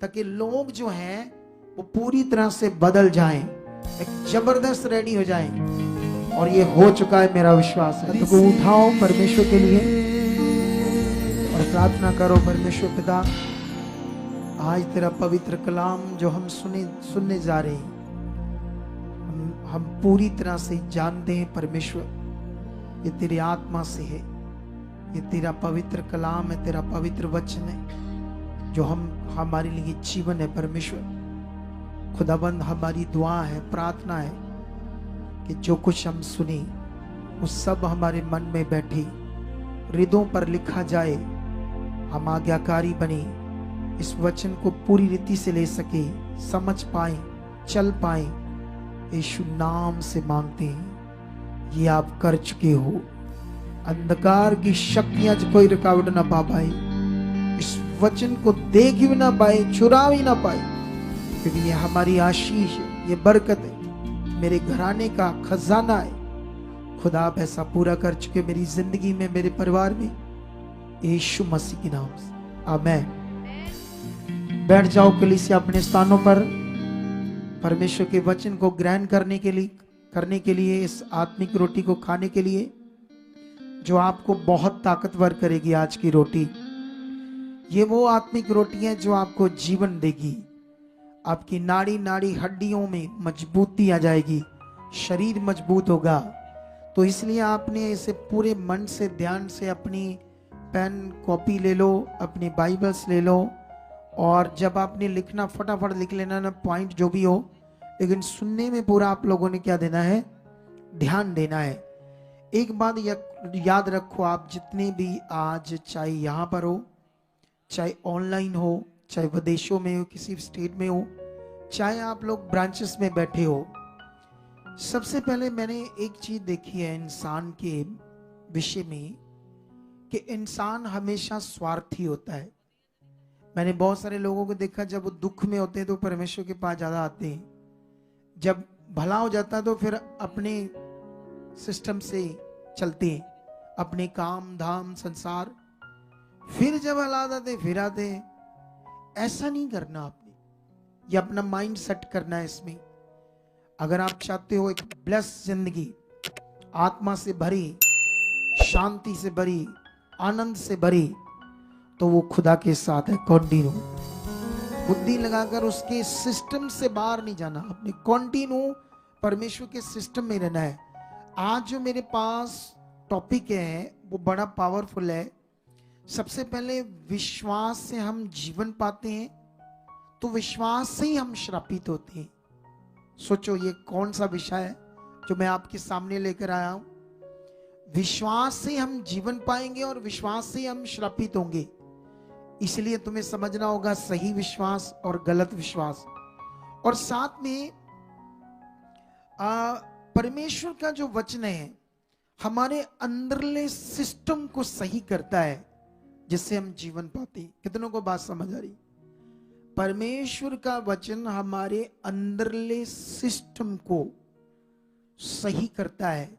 ताकि लोग जो हैं वो पूरी तरह से बदल जाएं, एक जबरदस्त रेडी हो जाएं। और ये हो चुका है, मेरा विश्वास है। तो उठाओ परमेश्वर के लिए और प्रार्थना करो, परमेश्वर पिता आज तेरा पवित्र कलाम जो हम सुनने जा रहे हैं, हम पूरी तरह से जानते हैं परमेश्वर ये तेरी आत्मा से है, ये तेरा पवित्र कलाम है, तेरा पवित्र वचन है जो हमारे लिए जीवन है। परमेश्वर खुदाबंद हमारी दुआ है, प्रार्थना है कि जो कुछ हम सुने वो सब हमारे मन में बैठे, हृदयों पर लिखा जाए, हम आज्ञाकारी बने, इस वचन को पूरी रीति से ले सके, समझ पाए, चल पाए। यीशु नाम से मांगते हैं, ये आप कर चुके हो। अंधकार की शक्तियां कोई रुकावट ना पा पाए, इस वचन को देख भी ना पाए, चुरा भी ना पाए, क्योंकि ये हमारी आशीष है, ये बरकत है, मेरे घराने का खजाना है। खुदा आप ऐसा पूरा कर चुके मेरी जिंदगी में, मेरे परिवार में, यीशु मसीह के नाम से आमीन। बैठ जाओ कलीसिया अपने स्थानों पर। परमेश्वर के वचन को ग्रहण करने के लिए इस आत्मिक रोटी को खाने के लिए जो आपको बहुत ताकतवर करेगी। आज की रोटी ये वो आत्मिक रोटी है जो आपको जीवन देगी, आपकी नाड़ी नाड़ी हड्डियों में मजबूती आ जाएगी, शरीर मजबूत होगा। तो इसलिए आपने इसे पूरे मन से ध्यान से अपनी पेन कॉपी ले लो, अपनी बाइबल्स ले लो, और जब आपने लिखना फटाफट लिख लेना ना, पॉइंट जो भी हो, लेकिन सुनने में पूरा आप लोगों ने क्या देना है, ध्यान देना है। एक बात याद रखो, आप जितने भी आज चाहे यहाँ पर हो, चाहे ऑनलाइन हो, चाहे विदेशों में हो, किसी स्टेट में हो, चाहे आप लोग ब्रांचेस में बैठे हो, सबसे पहले मैंने एक चीज देखी है इंसान के विषय में कि इंसान हमेशा स्वार्थी होता है। मैंने बहुत सारे लोगों को देखा, जब वो दुख में होते हैं तो परमेश्वर के पास ज्यादा आते हैं, जब भला हो जाता है तो फिर अपने सिस्टम से चलते हैं, अपने काम धाम संसार, फिर जब हालात आते फिर आते हैं। ऐसा नहीं करना आपने, ये अपना माइंड सेट करना है इसमें। अगर आप चाहते हो एक ब्लेस जिंदगी, आत्मा से भरी, शांति से भरी, आनंद से भरी, तो वो खुदा के साथ है। कंटिन्यू बुद्धि लगाकर उसके सिस्टम से बाहर नहीं जाना, अपने कॉन्टिन्यू परमेश्वर के सिस्टम में रहना है। आज जो मेरे पास टॉपिक है वो बड़ा पावरफुल है। सबसे पहले विश्वास से हम जीवन पाते हैं, तो विश्वास से ही हम श्रापित होते हैं। सोचो ये कौन सा विषय है जो मैं आपके सामने लेकर आया हूं। विश्वास से हम जीवन पाएंगे और विश्वास से हम श्रापित होंगे। इसलिए तुम्हें समझना होगा सही विश्वास और गलत विश्वास। और साथ में परमेश्वर का जो वचन है हमारे अंदरले सिस्टम को सही करता है, जिससे हम जीवन पाते हैं। कितनों को बात समझ आ रही? परमेश्वर का वचन हमारे अंदरले सिस्टम को सही करता है।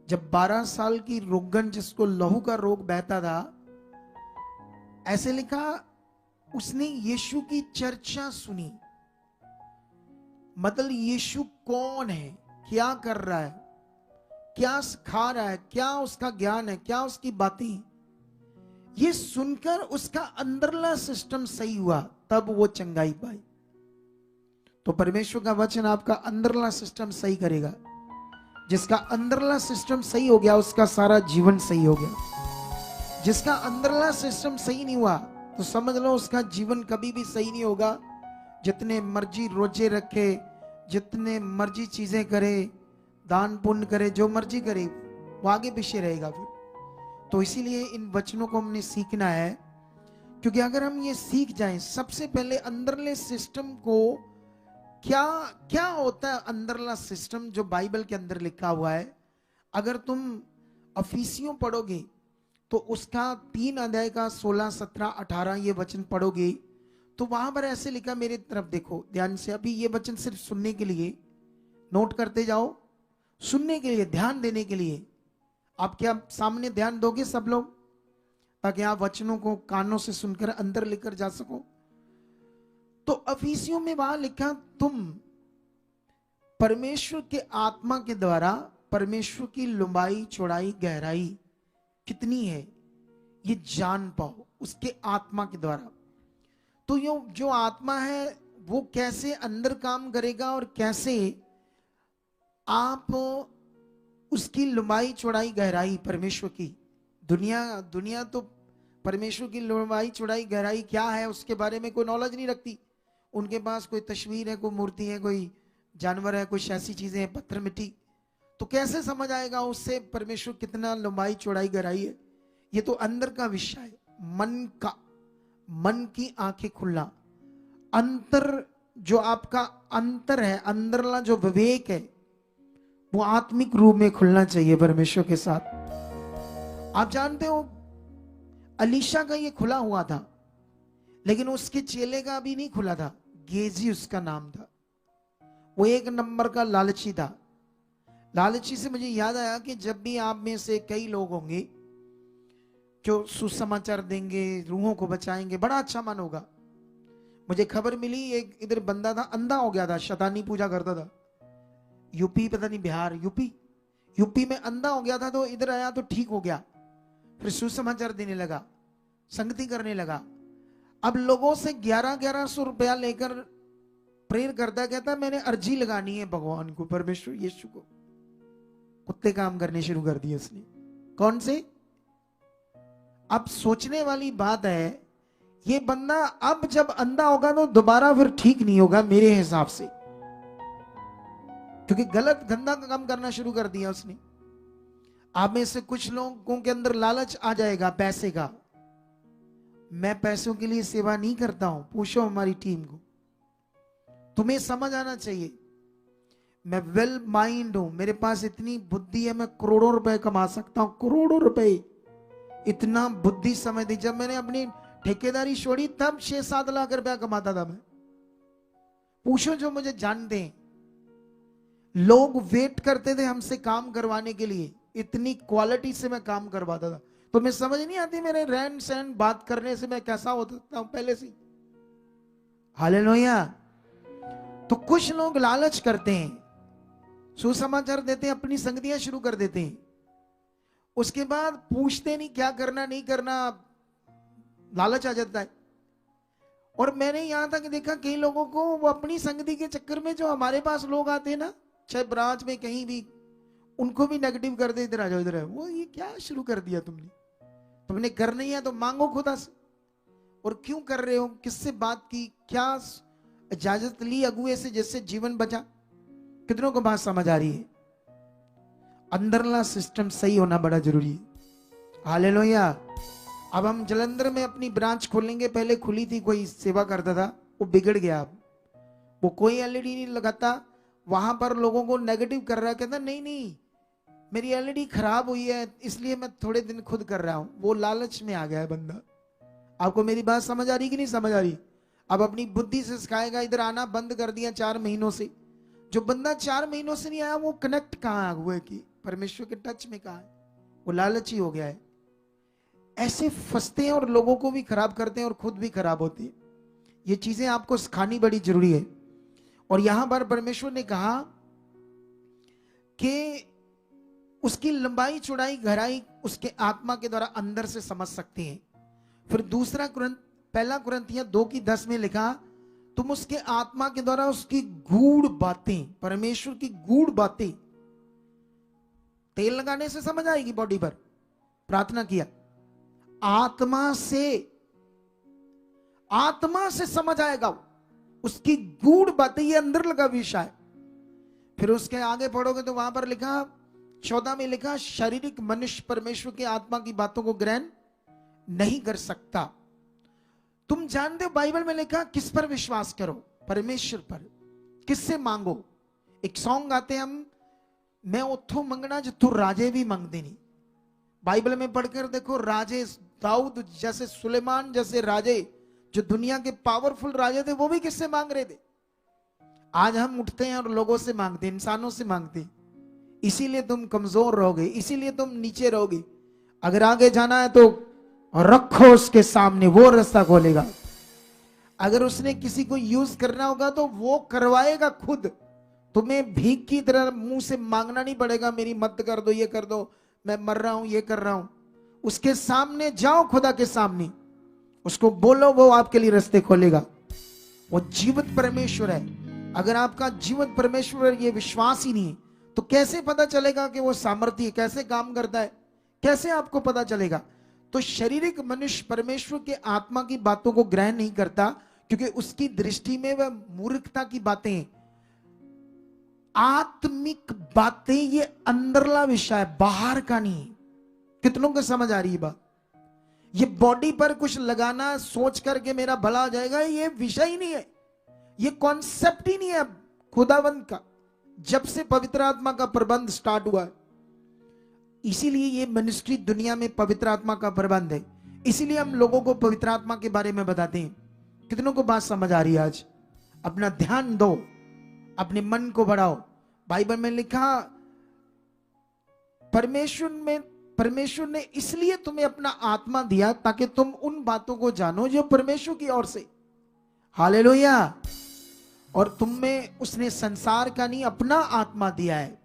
जब 12 साल की रोगन जिसको लहू का रोग बहता था, ऐसे लिखा, उसने यीशु की चर्चा सुनी। मतलब यीशु कौन है, क्या कर रहा है, क्या सिखा रहा है, क्या उसका ज्ञान है, क्या उसकी बातें, ये सुनकर उसका अंदरला सिस्टम सही हुआ, तब वो चंगाई पाई। तो परमेश्वर का वचन आपका अंदरला सिस्टम सही करेगा। जिसका अंदरला सिस्टम सही हो गया उसका सारा जीवन सही हो गया। जिसका अंदरला सिस्टम सही नहीं हुआ तो समझ लो उसका जीवन कभी भी सही नहीं होगा। जितने मर्जी रोजे रखे, जितने मर्जी चीजें करे, दान पुण्य करे, जो मर्जी करे, वो आगे पीछे रहेगा फिर। तो इसीलिए इन वचनों को हमने सीखना है, क्योंकि अगर हम ये सीख जाएं, सबसे पहले अंदरले सिस्टम को क्या क्या होता है। अंदरला सिस्टम जो बाइबल के अंदर लिखा हुआ है, अगर तुम अफिसियों पढ़ोगे तो उसका 3 अध्याय का 16, 17, 18 ये वचन पढ़ोगे तो वहां पर ऐसे लिखा, मेरी तरफ देखो ध्यान से। अभी ये वचन सिर्फ सुनने के लिए, नोट करते जाओ, सुनने के लिए, ध्यान देने के लिए। आप क्या सामने ध्यान दोगे सब लोग, ताकि आप वचनों को कानों से सुनकर अंदर लेकर जा सको। तो अफिसियों में वहां लिखा, तुम परमेश्वर के आत्मा के द्वारा परमेश्वर की लंबाई, चौड़ाई, गहराई कितनी है ये जान पाओ, उसके आत्मा के द्वारा। तो यो जो आत्मा है वो कैसे अंदर काम करेगा और कैसे आप उसकी लंबाई, चौड़ाई, गहराई परमेश्वर की। दुनिया तो परमेश्वर की लंबाई, चौड़ाई, गहराई क्या है उसके बारे में कोई नॉलेज नहीं रखती। उनके पास कोई तस्वीर है, कोई मूर्ति है, कोई जानवर है, कुछ ऐसी चीजें हैं, पत्थर मिट्टी, तो कैसे समझ आएगा उससे परमेश्वर कितना लंबाई, चौड़ाई, गहराई है। ये तो अंदर का विषय है, मन की आंखें खुलना। अंतर जो आपका अंतर है, अंदरला जो विवेक है, वो आत्मिक रूप में खुलना चाहिए परमेश्वर के साथ। आप जानते हो अलीशा का ये खुला हुआ था, लेकिन उसके चेले का अभी नहीं खुला था। गेजी उसका नाम था। वो 1 नंबर का लालची था। लालची से मुझे याद आया कि जब भी आप में से कई लोग होंगे जो सुसमाचार देंगे, रूहों को बचाएंगे, बड़ा अच्छा मन होगा। मुझे खबर मिली, एक इधर बंदा था, अंधा हो गया था, शैतानी पूजा करता था। यूपी, पता नहीं बिहार, यूपी में अंधा हो गया था, तो इधर आया तो ठीक हो गया। फिर सुसमाचार देने लगा, संगति करने लगा। अब लोगों से 1100 रुपया लेकर प्रेयर करता, कहता मैंने अर्जी लगानी है भगवान को, परमेश्वर यीशु को। कुत्ते काम करने शुरू कर दिए उसने। कौन से? अब सोचने वाली बात है, ये बंदा अब जब अंधा होगा तो दोबारा फिर ठीक नहीं होगा मेरे हिसाब से, क्योंकि गलत गंदा काम करना शुरू कर दिया उसने। आप में से कुछ लोगों के अंदर लालच आ जाएगा पैसे का। मैं पैसों के लिए सेवा नहीं करता हूं, पूछो हमारी टीम को। तुम्हें समझ आना चाहिए, मैं वेल माइंड हूं, मेरे पास इतनी बुद्धि है, मैं करोड़ों रुपए कमा सकता हूं, करोड़ों रुपए। इतना बुद्धि समझ दी। जब मैंने अपनी ठेकेदारी छोड़ी तब 6-7 लाख रुपया कमाता था मैं। पूछो जो मुझे जानते हैं। लोग वेट करते थे हमसे काम करवाने के लिए, इतनी क्वालिटी से मैं काम करवाता था। तो मैं समझ नहीं आती मेरे रहन सहन, बात करने से मैं कैसा हो सकता हूं पहले से। हालेलुया। तो कुछ लोग लालच करते हैं, सुसमाचार देते हैं, अपनी संगतियां शुरू कर देते हैं, उसके बाद पूछते नहीं क्या करना नहीं करना, लालच आ जाता है। और मैंने यहां तक देखा कई लोगों को वो अपनी संगति के चक्कर में जो हमारे पास लोग आते हैं ना, चाहे ब्रांच में कहीं भी, उनको भी नेगेटिव कर दे, इधर आ जाओ इधर है। वो ये क्या शुरू कर दिया तुमने? तुमने कर नहीं है तो मांगो खुदा से। और क्यों कर रहे हो? किससे बात की? क्या इजाजत ली अगुए से जिससे जीवन बचा? कितनों को बात समझ आ रही है? अंदरला सिस्टम सही होना बड़ा जरूरी है। हालेलुया। अब हम जलंधर में अपनी ब्रांच खोलेंगे, पहले खुली थी, कोई सेवा करता था, वो बिगड़ गया। अब वो कोई एलईडी नहीं लगाता, वहां पर लोगों को नेगेटिव कर रहा है, कहता नहीं नहीं मेरी एलईडी खराब हुई है इसलिए मैं थोड़े दिन खुद कर रहा हूं। वो लालच में आ गया है बंदा। आपको मेरी बात समझ आ रही कि नहीं समझ आ रही? अब अपनी बुद्धि से सिखाएगा, इधर आना बंद कर दिया 4 महीनों से। जो बंदा 4 महीनों से नहीं आया वो कनेक्ट कहां हुए कि परमेश्वर के टच में कहां है? वो लालची हो गया है। ऐसे फंसते हैं और लोगों को भी खराब करते हैं और खुद भी खराब होती है। ये चीजें आपको सिखानी बड़ी जरूरी है। और यहां पर परमेश्वर ने कहा कि उसकी लंबाई चौड़ाई गहराई उसके आत्मा के द्वारा अंदर से समझ सकते हैं। फिर पहला कुरिन्थियों 2:10 में लिखा, तुम उसके आत्मा के द्वारा उसकी गूढ़ बातें, परमेश्वर की गूढ़ बातें, तेल लगाने से समझ आएगी बॉडी पर, प्रार्थना किया, आत्मा से समझ आएगा उसकी गूढ़ बातें। ये अंदर लगा विषय है। फिर उसके आगे पढ़ोगे तो वहां पर लिखा 14 में लिखा, शारीरिक मनुष्य परमेश्वर के आत्मा की बातों को ग्रहण नहीं कर सकता। तुम जानते हो बाइबल में लिखा किस पर विश्वास करो? परमेश्वर पर। किससे मांगो? एक सॉन्ग गाते हम, मैं उथो मंगना जो तू राजे भी मंगते नहीं। बाइबल में पढ़कर देखो, राजे दाऊद जैसे, सुलेमान जैसे राजे, जो दुनिया के पावरफुल राजे थे, वो भी किससे मांग रहे थे? आज हम उठते हैं और लोगों से मांगते, इंसानों से मांगते। इसीलिए तुम कमजोर रहोगे, इसीलिए तुम नीचे रहोगे। अगर आगे जाना है तो रखो उसके सामने, वो रास्ता खोलेगा। अगर उसने किसी को यूज करना होगा तो वो करवाएगा खुद। तुम्हें भीख की तरह मुंह से मांगना नहीं पड़ेगा, मेरी मदद कर दो, ये कर दो, मैं मर रहा हूं, ये कर रहा हूं। उसके सामने जाओ, खुदा के सामने, उसको बोलो, वो आपके लिए रास्ते खोलेगा। वो जीवित परमेश्वर है। अगर आपका जीवित परमेश्वर ये विश्वास ही नहीं है तो कैसे पता चलेगा कि वो सामर्थ्य कैसे काम करता है? कैसे आपको पता चलेगा? तो शारीरिक मनुष्य परमेश्वर के आत्मा की बातों को ग्रहण नहीं करता, क्योंकि उसकी दृष्टि में वह मूर्खता की बातें हैं। आत्मिक बातें ये अंदरला विषय है, बाहर का नहीं। कितनों को समझ आ रही है बात? ये बॉडी पर कुछ लगाना सोच करके मेरा भला हो जाएगा, ये विषय ही नहीं है, ये कॉन्सेप्ट ही नहीं है खुदावंत का। जब से पवित्र आत्मा का प्रबंध स्टार्ट हुआ है, इसीलिए ये मिनिस्ट्री दुनिया में पवित्र आत्मा का प्रबंध है। इसीलिए हम लोगों को पवित्र आत्मा के बारे में बताते हैं। कितनों को बात समझ आ रही है आज? अपना ध्यान दो, अपने मन को बढ़ाओ। बाइबल में लिखा, परमेश्वर ने इसलिए तुम्हें अपना आत्मा दिया ताकि तुम उन बातों को जानो जो परमेश्वर की ओर से। हालेलुया। और तुम में उसने संसार का नहीं, अपना आत्मा दिया है,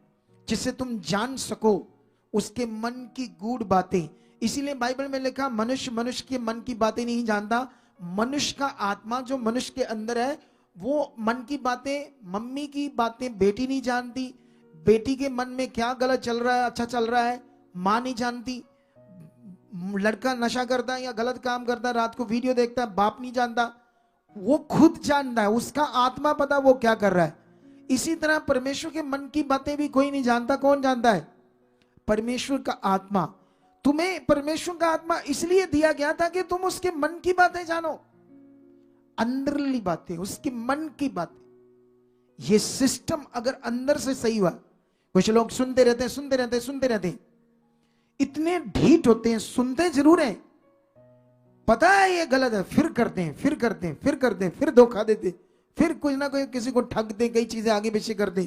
जिससे तुम जान सको उसके मन की गूढ़ बातें। इसीलिए बाइबल में लिखा, मनुष्य के मन की बातें नहीं जानता। मनुष्य का आत्मा जो मनुष्य के अंदर है, वो मन की बातें, मम्मी की बातें बेटी नहीं जानती। बेटी के मन में क्या गलत चल रहा है, अच्छा चल रहा है, मां नहीं जानती। लड़का नशा करता है या गलत काम करता है, रात को वीडियो देखता है, बाप नहीं जानता। वो खुद जानता है, उसका आत्मा पता वो क्या कर रहा है। इसी तरह परमेश्वर के मन की बातें भी कोई नहीं जानता। कौन जानता है? परमेश्वर का आत्मा। तुम्हें परमेश्वर का आत्मा इसलिए दिया गया था कि तुम उसके मन की बातें जानो, अंदरली बातें, उसके मन की बातें। ये सिस्टम अगर अंदर से सही हुआ, कुछ लोग सुनते रहते, इतने ढीठ होते हैं, सुनते जरूर हैं, पता है ये गलत है, फिर करते हैं, फिर धोखा देते, फिर कुछ ना कोई किसी को ठग दे, कई चीजें आगे पीछे कर दे।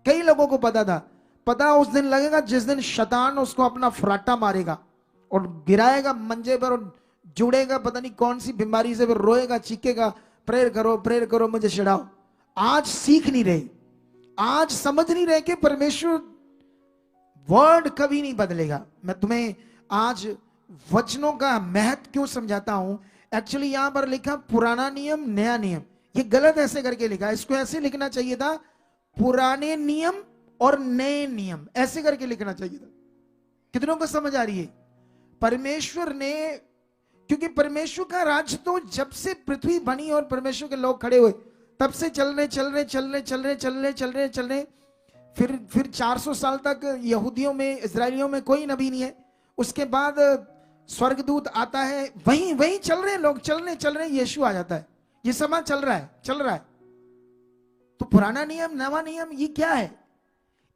कई लोगों को पता उस दिन लगेगा जिस दिन शैतान उसको अपना फराटा मारेगा और गिराएगा मंजे पर और जुड़ेगा पता नहीं कौन सी बीमारी से, फिर रोएगा, चीखेगा, प्रेयर करो मुझे छुड़ाओ। आज सीख नहीं रहे, आज समझ नहीं रहे कि परमेश्वर वर्ड कभी नहीं बदलेगा। मैं तुम्हें आज वचनों का महत्व क्यों समझाता हूं, एक्चुअली यहां पर लिखा पुराना नियम नया नियम, ये गलत ऐसे करके लिखा, इसको ऐसे लिखना चाहिए था पुराने नियम और नए नियम, ऐसे करके लिखना चाहिए था। कितनों को समझ आ रही है? परमेश्वर ने, क्योंकि परमेश्वर का राज तो जब से पृथ्वी बनी और परमेश्वर के लोग खड़े हुए तब से चल रहे, फिर 400 साल तक यहूदियों में, इजरायलियों में कोई नबी नहीं है। उसके बाद स्वर्गदूत आता है, वहीं चल रहे लोग, चल रहे, यीशु आ जाता है, ये समाज चल रहा है। तो पुराना नियम नवा नियम ये क्या है?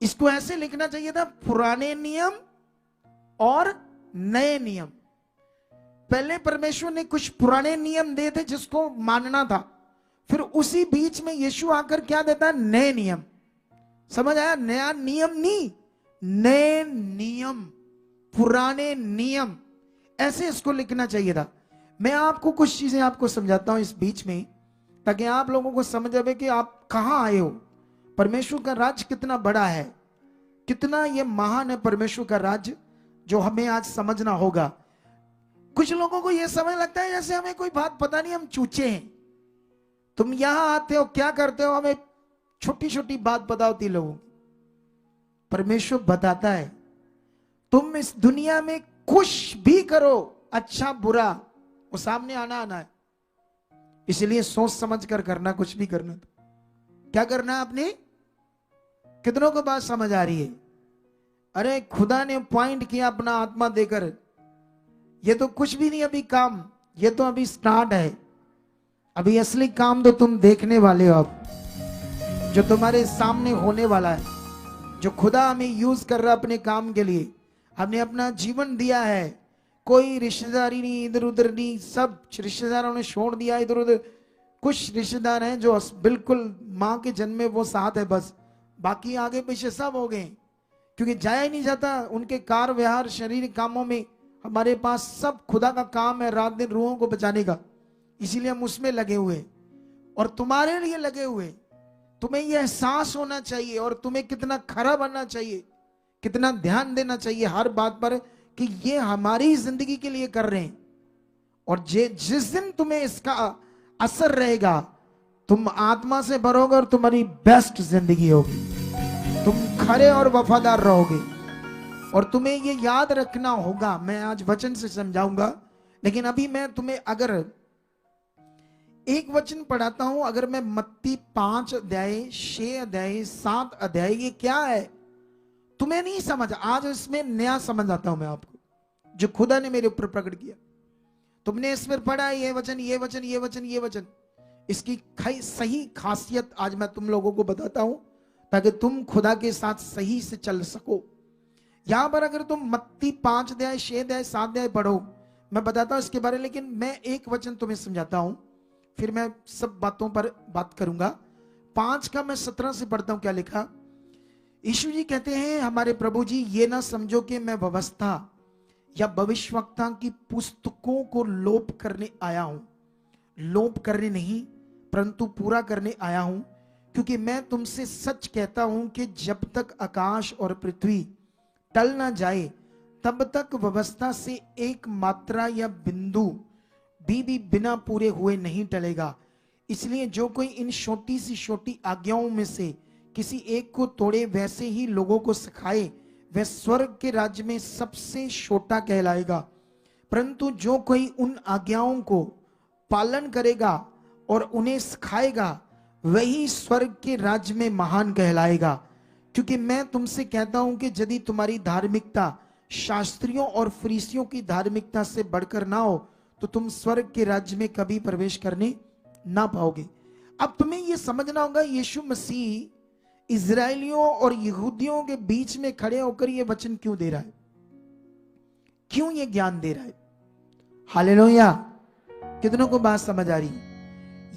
इसको ऐसे लिखना चाहिए था पुराने नियम और नए नियम। पहले परमेश्वर ने कुछ पुराने नियम दिए थे जिसको मानना था, फिर उसी बीच में यीशु आकर क्या देता है? नए नियम। समझ आया? नया नियम नहीं, नए नियम, पुराने नियम, ऐसे इसको लिखना चाहिए था। मैं आपको कुछ चीजें आपको समझाता हूं इस बीच में, ताकि आप लोगों को समझ आवे कि आप कहां आए हो, परमेश्वर का राज कितना बड़ा है, कितना ये महान है परमेश्वर का राज, जो हमें आज समझना होगा। कुछ लोगों को यह समझ लगता है जैसे हमें कोई बात पता नहीं, हम चूचे हैं। तुम यहां आते हो, क्या करते हो, हमें छोटी छोटी बात पता होती लोगों की। परमेश्वर बताता है तुम इस दुनिया में कुछ भी करो, अच्छा बुरा, वो सामने आना है। इसलिए सोच समझ कर करना, कुछ भी करना। तो क्या करना है आपने? कितनों को बात समझ आ रही है? अरे खुदा ने पॉइंट किया अपना आत्मा देकर, ये तो कुछ भी नहीं अभी काम, ये तो अभी स्टार्ट है। अभी असली काम तो तुम देखने वाले हो, अब जो तुम्हारे सामने होने वाला है, जो खुदा हमें यूज कर रहा है अपने काम के लिए। हमने अपना जीवन दिया है, कोई रिश्तेदारी नहीं, इधर उधर नहीं, सब रिश्तेदारों ने छोड़ दिया इधर उधर। कुछ रिश्तेदार हैं जो बिल्कुल माँ के जन्म में वो साथ है बस, बाकी आगे पीछे सब हो गए, क्योंकि जाया ही नहीं जाता उनके कार व्यवहार शरीर कामों में। हमारे पास सब खुदा का काम है, रात दिन रूहों को बचाने का, इसीलिए हम उसमें लगे हुए और तुम्हारे लिए लगे हुए। तुम्हें यह एहसास होना चाहिए और तुम्हें कितना खरा बनना चाहिए, कितना ध्यान देना चाहिए हर बात पर कि ये हमारी जिंदगी के लिए कर रहे हैं। और जिस दिन तुम्हें इसका असर रहेगा, तुम आत्मा से भरोगे और तुम्हारी बेस्ट जिंदगी होगी, तुम खरे और वफादार रहोगे। और तुम्हें ये याद रखना होगा, मैं आज वचन से समझाऊंगा, लेकिन अभी मैं तुम्हें अगर एक वचन पढ़ाता हूं, अगर मैं मत्ती 5 अध्याय 6 अध्याय 7 अध्याय, ये क्या है तुम्हें नहीं समझ, आज इसमें नया समझ आता हूं मैं आपको, जो खुदा ने मेरे ऊपर प्रकट किया। तुमने इसमें पढ़ा ये वचन, ये वचन, ये वचन, ये वचन, इसकी सही खासियत आज मैं तुम लोगों को बताता हूं, ताकि तुम खुदा के साथ सही से चल सको। यहां पर अगर तुम मत्ती 5 अध्याय 6 अध्याय 7 अध्याय पढ़ो, मैं बताता हूं इसके बारे में, लेकिन मैं एक वचन तुम्हें समझाता हूं, फिर मैं सब बातों पर बात करूंगा। 5 का मैं 17 से पढ़ता हूं। क्या लिखा? यीशु जी कहते हैं, हमारे प्रभु जी, ये ना समझो कि मैं व्यवस्था या भविष्यवक्ता की पुस्तकों को लोप करने आया हूं। लोप करने नहीं, परंतु पूरा करने आया हूं, क्योंकि मैं तुमसे सच कहता हूं कि जब तक आकाश और पृथ्वी टल ना जाए, तब तक व्यवस्था से एक मात्रा या बिंदु भी बिना पूरे हुए नहीं टलेगा। इसलिए जो कोई इन छोटी सी छोटी आज्ञाओं में से किसी एक को तोड़े, वैसे ही लोगों को सिखाए, वह स्वर्ग के राज्य में सबसे छोटा कहलाएगा। परंतु जो कोई उन आज्ञाओं को पालन करेगा और उन्हें सिखाएगा, वही स्वर्ग के राज्य में महान कहलाएगा। क्योंकि मैं तुमसे कहता हूं कि यदि तुम्हारी धार्मिकता शास्त्रियों और फरीसियों की धार्मिकता से बढ़कर ना हो, तो तुम स्वर्ग के राज्य में कभी प्रवेश करने ना पाओगे। अब तुम्हें यह समझना होगा, यीशु मसीह इजरायलियों और यहूदियों के बीच में खड़े होकर यह वचन क्यों दे रहा है, क्यों यह ज्ञान दे रहा है। हालेलुया! कितनों को बात समझ आ रही है?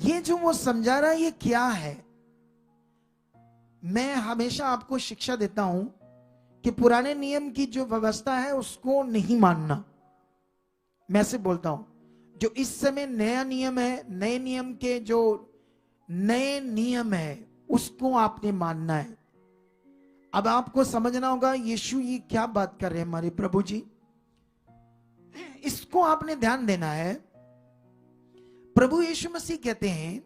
ये जो वो समझा रहा है, ये क्या है? मैं हमेशा आपको शिक्षा देता हूं कि पुराने नियम की जो व्यवस्था है उसको नहीं मानना। मैं से बोलता हूं, जो इस समय नया नियम है, नए नियम के जो नए नियम है उसको आपने मानना है। अब आपको समझना होगा यीशु ये क्या बात कर रहे हैं हमारे प्रभु जी, इसको आपने ध्यान देना है। प्रभु यीशु मसीह कहते हैं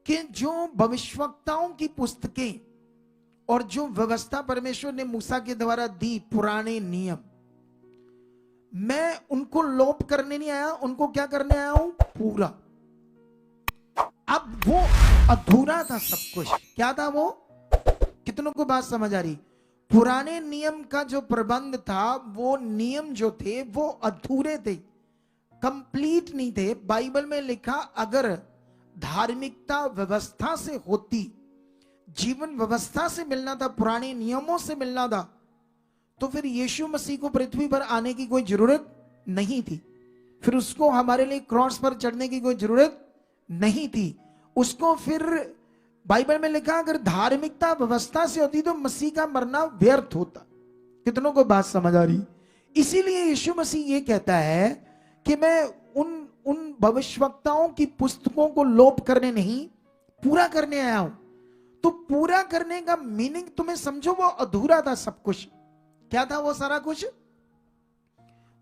कि जो भविष्यवक्ताओं की पुस्तकें और जो व्यवस्था परमेश्वर ने मूसा के द्वारा दी, पुराने नियम, मैं उनको लोप करने नहीं आया, उनको क्या करने आया हूं? पूरा। अब वो अधूरा था सब कुछ। क्या था वो? कितनों को बात समझ आ रही? पुराने नियम का जो प्रबंध था, वो नियम जो थे वो अधूरे थे, कंप्लीट नहीं थे। बाइबल में लिखा, अगर धार्मिकता व्यवस्था से होती, जीवन व्यवस्था से मिलना था, पुराने नियमों से मिलना था, तो फिर यीशु मसीह को पृथ्वी पर आने की कोई जरूरत नहीं थी। फिर उसको हमारे लिए क्रॉस पर चढ़ने की कोई जरूरत नहीं थी। उसको फिर बाइबल में लिखा, अगर धार्मिकता व्यवस्था से होती तो मसीह का मरना व्यर्थ होता। कितनों को बात समझ आ रही? इसीलिए यीशु मसीह ये कहता है कि मैं उन भविष्यवक्ताओं की पुस्तकों को लोप करने नहीं, पूरा करने आया हूं। तो पूरा करने का मीनिंग तुम्हें समझो, वो अधूरा था सब कुछ। क्या था वो? सारा कुछ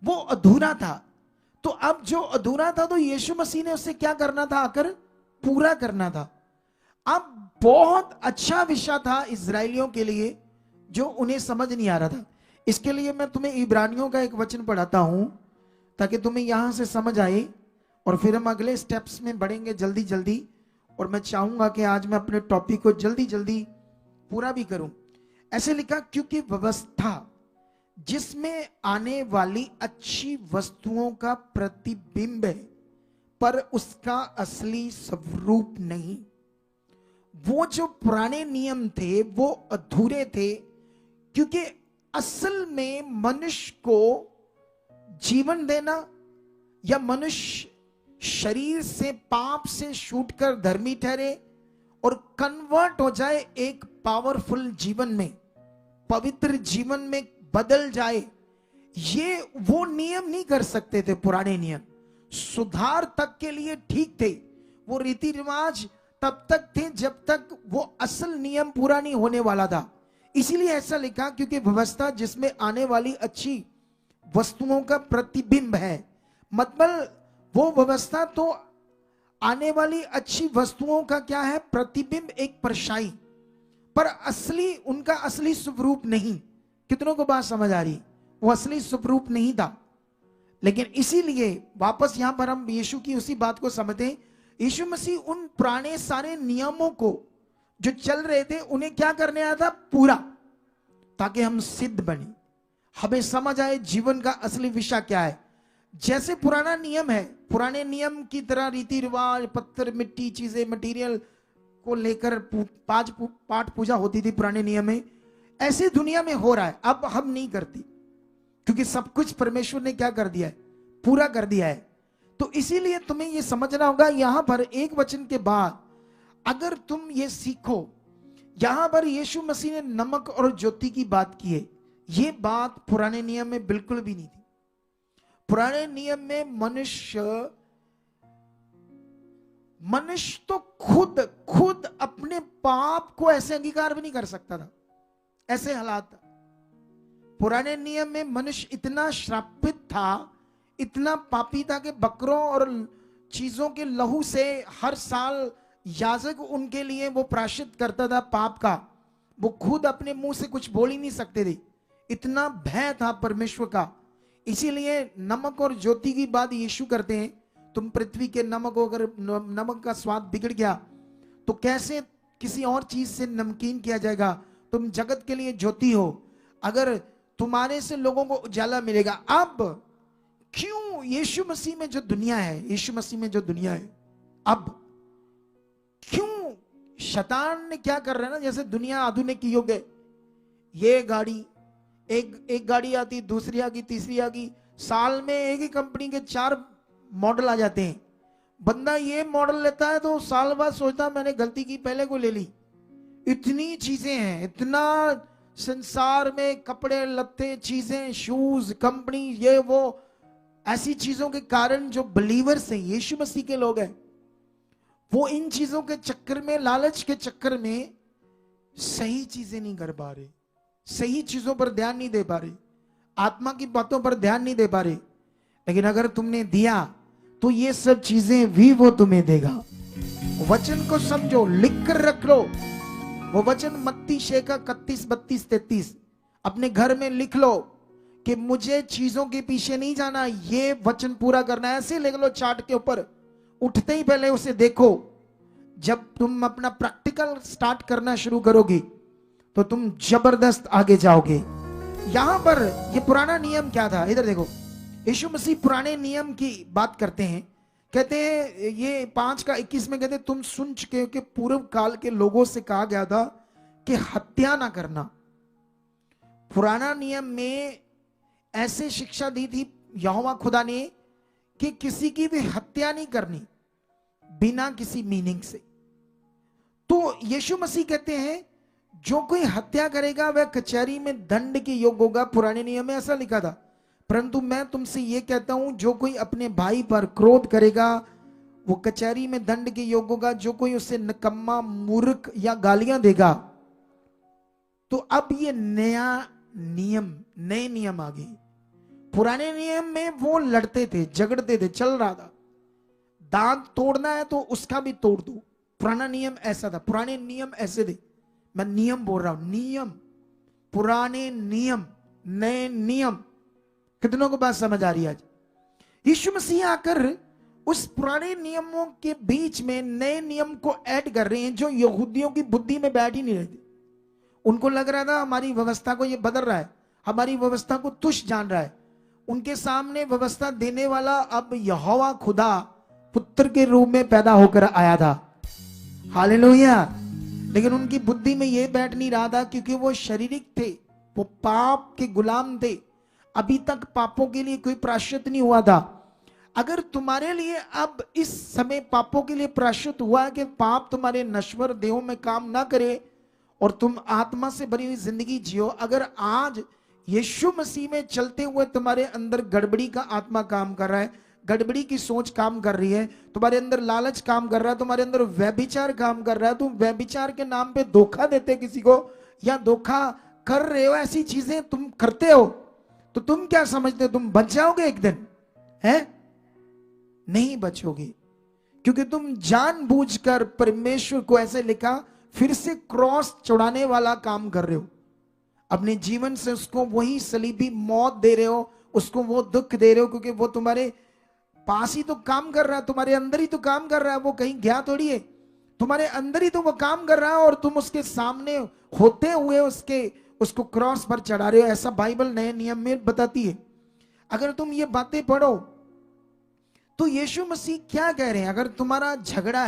वो अधूरा था। तो अब जो अधूरा था, तो यीशु मसीह ने उससे क्या करना था? आकर पूरा करना था। अब बहुत अच्छा विषय था इजरायलियों के लिए, जो उन्हें समझ नहीं आ रहा था। इसके लिए मैं तुम्हें इब्रानियों का एक वचन पढ़ाता हूं, ताकि तुम्हें यहां से समझ आए, और फिर हम अगले स्टेप्स में बढ़ेंगे जल्दी जल्दी। और मैं चाहूंगा कि आज मैं अपने टॉपिक को जल्दी जल्दी पूरा भी करूं। ऐसे लिखा, क्योंकि व्यवस्था जिसमें आने वाली अच्छी वस्तुओं का प्रतिबिंब है, पर उसका असली स्वरूप नहीं। वो जो पुराने नियम थे वो अधूरे थे, क्योंकि असल में मनुष्य को जीवन देना, या मनुष्य शरीर से पाप से छूटकर धर्मी ठहरे और कन्वर्ट हो जाए एक पावरफुल जीवन में, पवित्र जीवन में बदल जाए, ये वो नियम नहीं कर सकते थे। पुराने नियम सुधार तक के लिए ठीक थे, वो रीति रिवाज तब तक थे जब तक वो असल नियम पूरा नहीं होने वाला था। इसीलिए ऐसा लिखा, क्योंकि व्यवस्था जिसमें आने वाली अच्छी वस्तुओं का प्रतिबिंब है। मतलब वो व्यवस्था तो आने वाली अच्छी वस्तुओं का क्या है? प्रतिबिंब, एक परछाई, पर असली, उनका असली स्वरूप नहीं। कितनों को बात समझ आ रही? वो असली स्वरूप नहीं था। लेकिन इसीलिए वापस यहां पर हम यीशु की उसी बात को समझते। यीशु मसीह उन पुराने सारे नियमों को जो चल रहे थे, उन्हें क्या करने आया था? पूरा, ताकि हम सिद्ध बने, हमें समझ आए जीवन का असली विषय क्या है। जैसे पुराना नियम है, पुराने नियम की तरह रीति रिवाज, पत्थर, मिट्टी, चीजें, मटेरियल को लेकर पाठ पूजा होती थी पुराने नियम में, ऐसे दुनिया में हो रहा है। अब हम नहीं करती, क्योंकि सब कुछ परमेश्वर ने क्या कर दिया है? पूरा कर दिया है। तो इसीलिए तुम्हें यह समझना होगा, यहां पर एक वचन के बाद अगर तुम ये सीखो, यहां पर यीशु मसीह ने नमक और ज्योति की बात की है। ये बात पुराने नियम में बिल्कुल भी नहीं थी। पुराने नियम में मनुष्य तो खुद अपने पाप को ऐसे अंगीकार भी नहीं कर सकता था, ऐसे हालात था। पुराने नियम में मनुष्य इतना श्रापित था, इतना पापी था कि बकरों और चीजों के लहू से हर साल याजक उनके लिए वो प्रायश्चित करता था पाप का। वो खुद अपने मुंह से कुछ बोल ही नहीं सकते थे, इतना भय था परमेश्वर का। इसीलिए नमक और ज्योति की बात यीशु करते हैं। तुम पृथ्वी के नमक हो, अगर नमक का स्वाद बिगड़ गया तो कैसे किसी और चीज से नमकीन किया जाएगा? तुम जगत के लिए ज्योति हो, अगर तुम्हारे से लोगों को उजाला मिलेगा। अब क्यों यीशु मसीह में जो दुनिया है, यीशु मसीह में जो दुनिया है, अब क्यों शैतान ने क्या कर रहा है ना, जैसे दुनिया आधुनिक युग है, ये गाड़ी, एक गाड़ी आती, दूसरी आ गई, तीसरी आ गई, साल में एक ही कंपनी के 4 मॉडल आ जाते हैं। बंदा ये मॉडल लेता है तो साल बाद सोचता मैंने गलती की, पहले को ले ली। इतनी चीजें हैं, इतना संसार में कपड़े लत्ते, चीजें, शूज, कंपनी, ये वो, ऐसी चीजों के कारण जो बिलीवर्स हैं, यीशु मसीह के लोग हैं, वो इन चीजों के चक्कर में, लालच के चक्कर में सही चीजें नहीं कर पा रहे, सही चीजों पर ध्यान नहीं दे पा रहे, आत्मा की बातों पर ध्यान नहीं दे पा रहे। लेकिन अगर तुमने दिया तो ये सब चीजें भी वो तुम्हें देगा। वचन को समझो, लिख कर रख लो। वो वचन मत्ती 6 का 31, 32, 33 अपने घर में लिख लो कि मुझे चीजों के पीछे नहीं जाना, ये वचन पूरा करना है। ऐसे लिख लो चार्ट के ऊपर, उठते ही पहले उसे देखो। जब तुम अपना प्रैक्टिकल स्टार्ट करना शुरू करोगे तो तुम जबरदस्त आगे जाओगे। यहां पर ये पुराना नियम क्या था, इधर देखो। यीशु मसीह पुराने नियम की बात करते हैं, कहते हैं ये 5 का 21 में कहते हैं तुम सुन चुके हो कि पूर्व काल के लोगों से कहा गया था कि हत्या ना करना। पुराना नियम में ऐसे शिक्षा दी थी यहोवा खुदा ने कि किसी की भी हत्या नहीं करनी बिना किसी मीनिंग से। तो यीशु मसीह कहते हैं जो कोई हत्या करेगा वह कचहरी में दंड के योग्य होगा। पुराने नियम में ऐसा लिखा था। परंतु मैं तुमसे यह कहता हूं जो कोई अपने भाई पर क्रोध करेगा वो कचहरी में दंड के योग्य होगा। जो कोई उसे निकम्मा, मूर्ख या गालियां देगा। तो अब ये नया नियम, नए नियम आ गए। पुराने नियम में वो लड़ते थे, झगड़ते थे, चल रहा था। दांत तोड़ना है तो उसका भी तोड़ दो। पुराना नियम ऐसा था, पुराने नियम ऐसे थे। मैं नियम बोल रहा हूं, नियम, पुराने नियम, नए नियम। कितनों को बात समझ आ रही है आज? यीशु मसीह आकर उस पुराने नियमों के बीच में नए नियम को ऐड कर रहे हैं जो यहूदियों की बुद्धि में बैठ ही नहीं रहे थे। उनको लग रहा था हमारी व्यवस्था को ये बदल रहा है, हमारी व्यवस्था को तुच्छ जान रहा है। उनके सामने व्यवस्था देने वाला अब यहोवा खुदा पुत्र के रूप में पैदा होकर आया था। हालेलुया। लेकिन उनकी बुद्धि में यह बैठ नहीं रहा था क्योंकि वो शारीरिक थे, वो पाप के गुलाम थे। अभी तक पापों के लिए कोई प्रायश्चित नहीं हुआ था। अगर तुम्हारे लिए अब इस समय पापों के लिए प्रायश्चित हुआ है कि पाप तुम्हारे नश्वर देहों में काम ना करे और तुम आत्मा से भरी हुई जिंदगी जियो, अगर आज यीशु मसीह में चलते हुए तुम्हारे अंदर गड़बड़ी का आत्मा काम कर रहा है, गड़बड़ी की सोच काम कर रही है, तुम्हारे अंदर लालच काम कर रहा है, तुम्हारे अंदर व्यभिचार काम कर रहा है, तुम व्यभिचार के नाम पे धोखा देते किसी को या धोखा कर रहे हो, ऐसी चीजें तुम करते हो, तो तुम क्या समझते हो तुम बच जाओगे एक दिन? है नहीं बचोगे, क्योंकि तुम जानबूझकर परमेश्वर को ऐसे लिखा फिर से क्रॉस चढ़ाने वाला काम कर रहे हो। अपने जीवन से उसको वही सलीबी मौत दे रहे हो, उसको वो दुख दे रहे हो, क्योंकि वो तुम्हारे पास ही तो काम कर रहा है, तुम्हारे अंदर ही तो काम कर रहा है, वो कहीं गया थोड़ी है, तुम्हारे अंदर ही तो वो काम कर रहा है और तुम उसके सामने होते हुए उसको क्रॉस पर चढ़ा रहे हो। ऐसा बाइबल नए नियम में बताती है। अगर तुम ये बातें पढ़ो तो यीशु मसीह क्या कह रहे हैं? अगर तुम्हारा झगड़ा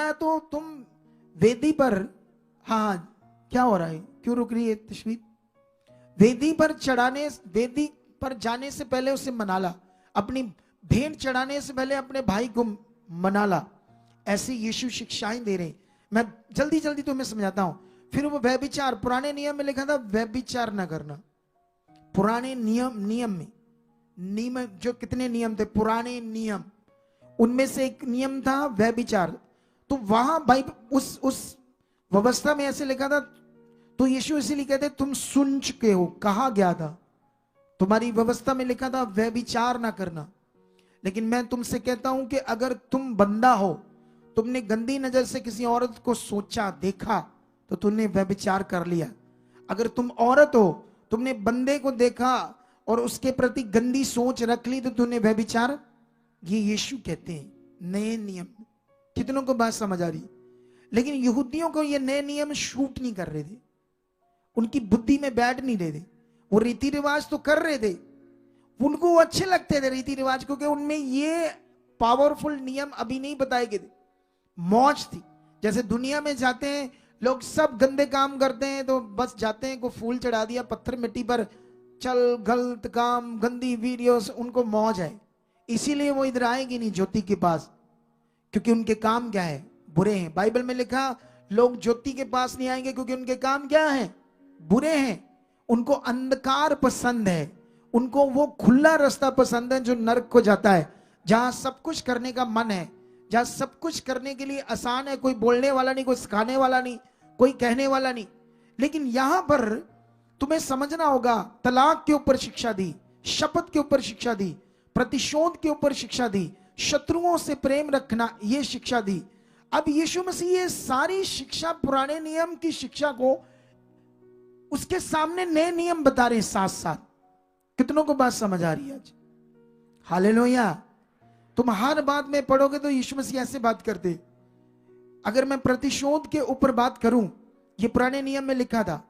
है, तो तुम वेदी पर, हाँ क्या हो रहा है, क्यों रुक रही है तस्वीर? वेदी पर जाने से पहले उसे मना ला, अपनी भेंट चढ़ाने से पहले अपने भाई को मना ला। ऐसी यीशु शिक्षाएं दे रहे हैं। मैं जल्दी जल्दी तुम्हें समझाता हूं। फिर वो व्यभिचार, पुराने नियम में लिखा था व्यभिचार ना करना। पुराने नियम में जो कितने नियम थे, पुराने नियम, उनमें से एक नियम था व्यभिचार। तो वहां भाई उस व्यवस्था में ऐसे लिखा था, तो यीशु इसीलिए कहते तुम सुन चुके हो, कहा गया था, तुम्हारी व्यवस्था में लिखा था व्यभिचार ना करना। लेकिन मैं तुमसे कहता हूं कि अगर तुम बंदा हो, तुमने गंदी नजर से किसी औरत को सोचा, देखा, तो तुमने व्यभिचार कर लिया। अगर तुम औरत हो, तुमने बंदे को देखा और उसके प्रति गंदी सोच रख ली, तो तुमने व्यभिचार। ये यीशु कहते हैं नए नियम। कितनों को बात समझ आ रही? लेकिन यहूदियों को ये नए नियम शूट नहीं कर रहे थे, उनकी बुद्धि में बैठ नहीं रहे थे। वो रीति रिवाज तो कर रहे थे, उनको वो अच्छे लगते थे रीति रिवाज, क्योंकि उनमें ये पावरफुल नियम अभी नहीं बताए गए थे। मौज थी। जैसे दुनिया में जाते हैं लोग, सब गंदे काम करते हैं तो बस जाते हैं, को फूल चढ़ा दिया पत्थर मिट्टी पर, चल गलत काम, गंदी वीडियोस, उनको मौज है। इसीलिए वो इधर आएंगे नहीं ज्योति के पास, क्योंकि उनके काम क्या है? बुरे हैं। बाइबल में लिखा लोग ज्योति के पास नहीं आएंगे क्योंकि उनके काम क्या है? बुरे हैं। उनको अंधकार पसंद है, उनको वो खुला रास्ता पसंद है जो नरक को जाता है, जहां सब कुछ करने का मन है, जहां सब कुछ करने के लिए आसान है, कोई बोलने वाला नहीं, कोई सिखाने वाला नहीं, कोई कहने वाला नहीं। लेकिन यहां पर तुम्हें समझना होगा, तलाक के ऊपर शिक्षा दी, शपथ के ऊपर शिक्षा दी, प्रतिशोध के ऊपर शिक्षा दी, शत्रुओं से प्रेम रखना ये शिक्षा दी। अब यीशु मसीह ये सारी शिक्षा, पुराने नियम की शिक्षा को उसके सामने नए नियम बता रहे साथ साथ। कितनों को बात समझ आ रही है आज? हालेलुया। तुम हर बात में पढ़ोगे तो यीशु मसीह ऐसे बात करते। अगर मैं प्रतिशोध के ऊपर बात करूं, ये पुराने नियम में लिखा था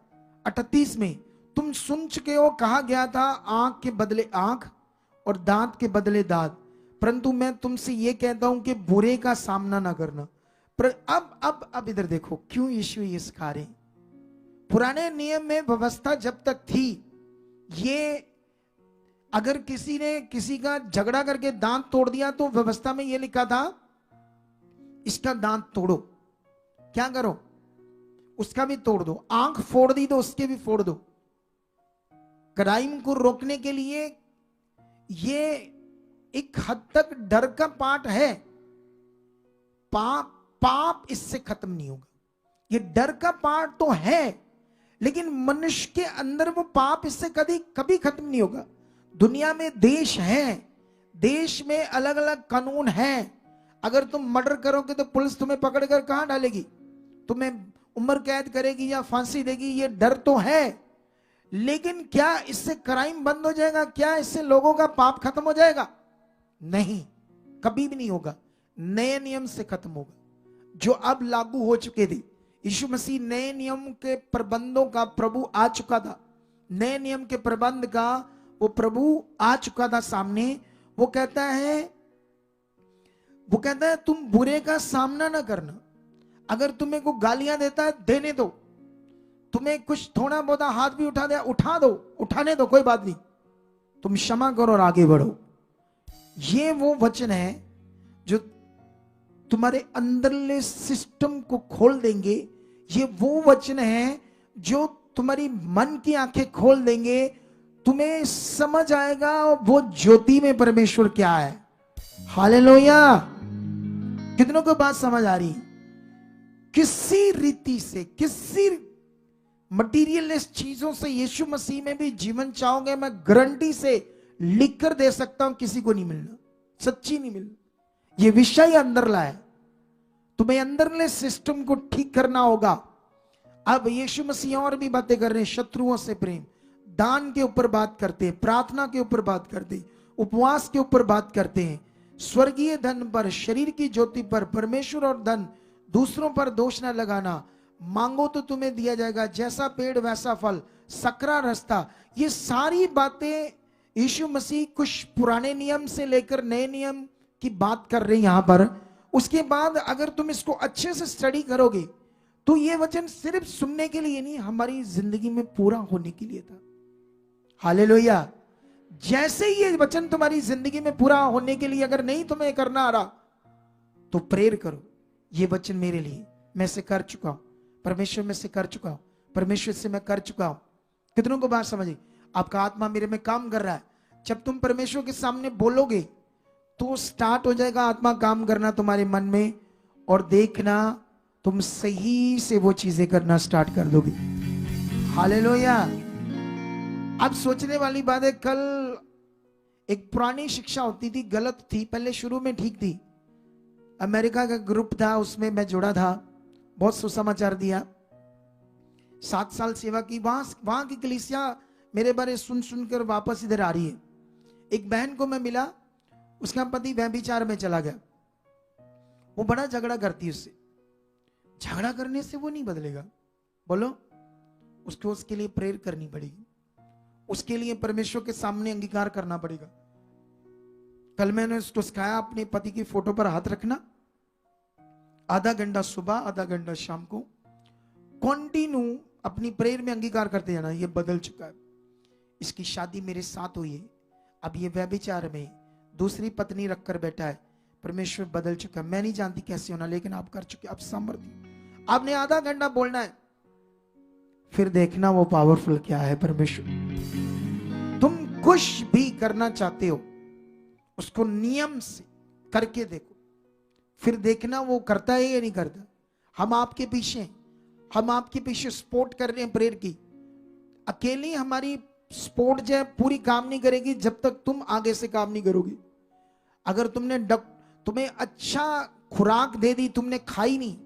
38 में, तुम सुन चुके हो, कहा गया था आंख के बदले आंख और दांत के बदले दांत, परंतु मैं तुमसे ये कहता हूं कि बुरे का सामना ना करना। पर अब इधर देखो क्यों यीशु ये सिखा रहे हैं। पुराने नियम में व्यवस्था जब तक थी, ये अगर किसी ने किसी का झगड़ा करके दांत तोड़ दिया तो व्यवस्था में यह लिखा था इसका दांत तोड़ो। क्या करो? उसका भी तोड़ दो। आंख फोड़ दी तो उसके भी फोड़ दो। क्राइम को रोकने के लिए ये एक हद तक डर का पाठ है। पाप इससे खत्म नहीं होगा, ये डर का पाठ तो है, लेकिन मनुष्य के अंदर वो पाप इससे कभी खत्म नहीं होगा। दुनिया में देश है, देश में अलग अलग कानून हैं। अगर तुम मर्डर करोगे तो पुलिस तुम्हें पकड़कर कहां डालेगी? तुम्हें उम्र कैद करेगी या फांसी देगी, ये डर तो है। लेकिन क्या इससे क्राइम बंद हो जाएगा? क्या इससे लोगों का पाप खत्म हो जाएगा? नहीं, कभी भी नहीं होगा। नए नियम से खत्म होगा जो अब लागू हो चुके थे। यीशु मसीह नए नियम के प्रबंधों का प्रभु आ चुका था। नए नियम के प्रबंध का वो प्रभु आ चुका था सामने। वो कहता है तुम बुरे का सामना ना करना। अगर तुम्हें को गालियां देता है देने दो, तुम्हें कुछ थोड़ा बहुत हाथ भी उठा दे उठा दो, उठाने दो, कोई बात नहीं, तुम क्षमा करो और आगे बढ़ो। ये वो वचन है जो तुम्हारे अंदरले सिस्टम को खोल देंगे। ये वो वचन है जो तुम्हारी मन की आंखें खोल देंगे। तुम्हें समझ आएगा वो ज्योति में परमेश्वर क्या है। हालेलुया। कितनों को बात समझ आ रही? किसी रीति से, किसी मटीरियलिस्ट चीजों से यीशु मसीह में भी जीवन चाहोगे, मैं गारंटी से लिख कर दे सकता हूं, किसी को नहीं मिलना, सच्ची नहीं मिलना। ये विषय अंदर लाए, तुम्हें अंदरले सिस्टम को ठीक करना होगा। अब यीशु मसीह और भी बातें कर रहे हैं। शत्रुओं से प्रेम, दान के ऊपर बात करते हैं, प्रार्थना के ऊपर बात करते हैं, उपवास के ऊपर बात करते हैं, स्वर्गीय धन पर, शरीर की ज्योति पर, परमेश्वर और धन, दूसरों पर दोष न लगाना, मांगो तो तुम्हें दिया जाएगा, जैसा पेड़ वैसा फल, सकरा रास्ता। ये सारी बातें यीशु मसीह कुछ पुराने नियम से लेकर नए नियम की बात कर रहे हैं यहां पर। उसके बाद अगर तुम इसको अच्छे से स्टडी करोगे तो ये वचन सिर्फ सुनने के लिए नहीं, हमारी जिंदगी में पूरा होने के लिए था। हालेलुया। जैसे ये वचन तुम्हारी जिंदगी में पूरा होने के लिए अगर नहीं तुम्हें करना आ रहा तो प्रेयर करो, ये वचन मेरे लिए, मैं से कर चुका हूं, परमेश्वर में से कर चुका हूं, परमेश्वर से मैं कर चुका हूं। कितनों को बात समझी? आपका आत्मा मेरे में काम कर रहा है। जब तुम परमेश्वर के सामने बोलोगे तो स्टार्ट हो जाएगा आत्मा काम करना तुम्हारे मन में, और देखना तुम सही से वो चीजें करना स्टार्ट कर दोगे। हालेलुया। अब सोचने वाली बात है, कल एक पुरानी शिक्षा होती थी, गलत थी, पहले शुरू में ठीक थी। अमेरिका का ग्रुप था, उसमें मैं जुड़ा था, बहुत सुसमाचार दिया, 7 साल सेवा की। वहां की कलीसिया मेरे बारे सुन सुनकर वापस इधर आ रही है। एक बहन को मैं मिला, उसका पति व्यभिचार में चला गया। वो बड़ा झगड़ा करती है उससे। झगड़ा करने से वो नहीं बदलेगा, बोलो, उसको उसके लिए प्रेयर करनी पड़ेगी, उसके लिए परमेश्वर के सामने अंगीकार करना पड़ेगा। कल मैंने उसको सिखाया अपने पति की फोटो पर हाथ रखना, आधा घंटा सुबह आधा घंटा शाम को कंटिन्यू अपनी प्रेयर में अंगीकार करते जाना। ये बदल चुका है, इसकी शादी मेरे साथ हुई है, अब ये व्यभिचार में दूसरी पत्नी रखकर बैठा है। परमेश्वर बदल चुका है, मैं नहीं जानती कैसे होना, लेकिन आप कर चुके, आप सामर्थ्य। आपने आधा घंटा बोलना है, फिर देखना वो पावरफुल क्या है परमेश्वर। तुम कुछ भी करना चाहते हो उसको नियम से करके देखो, फिर देखना वो करता है या नहीं करता। हम आपके पीछे सपोर्ट कर रहे हैं प्रेयर की। अकेली हमारी स्पोर्ट जो है पूरी काम नहीं करेगी जब तक तुम आगे से काम नहीं करोगे। अगर तुम्हें अच्छा खुराक दे दी, तुमने खाई नहीं,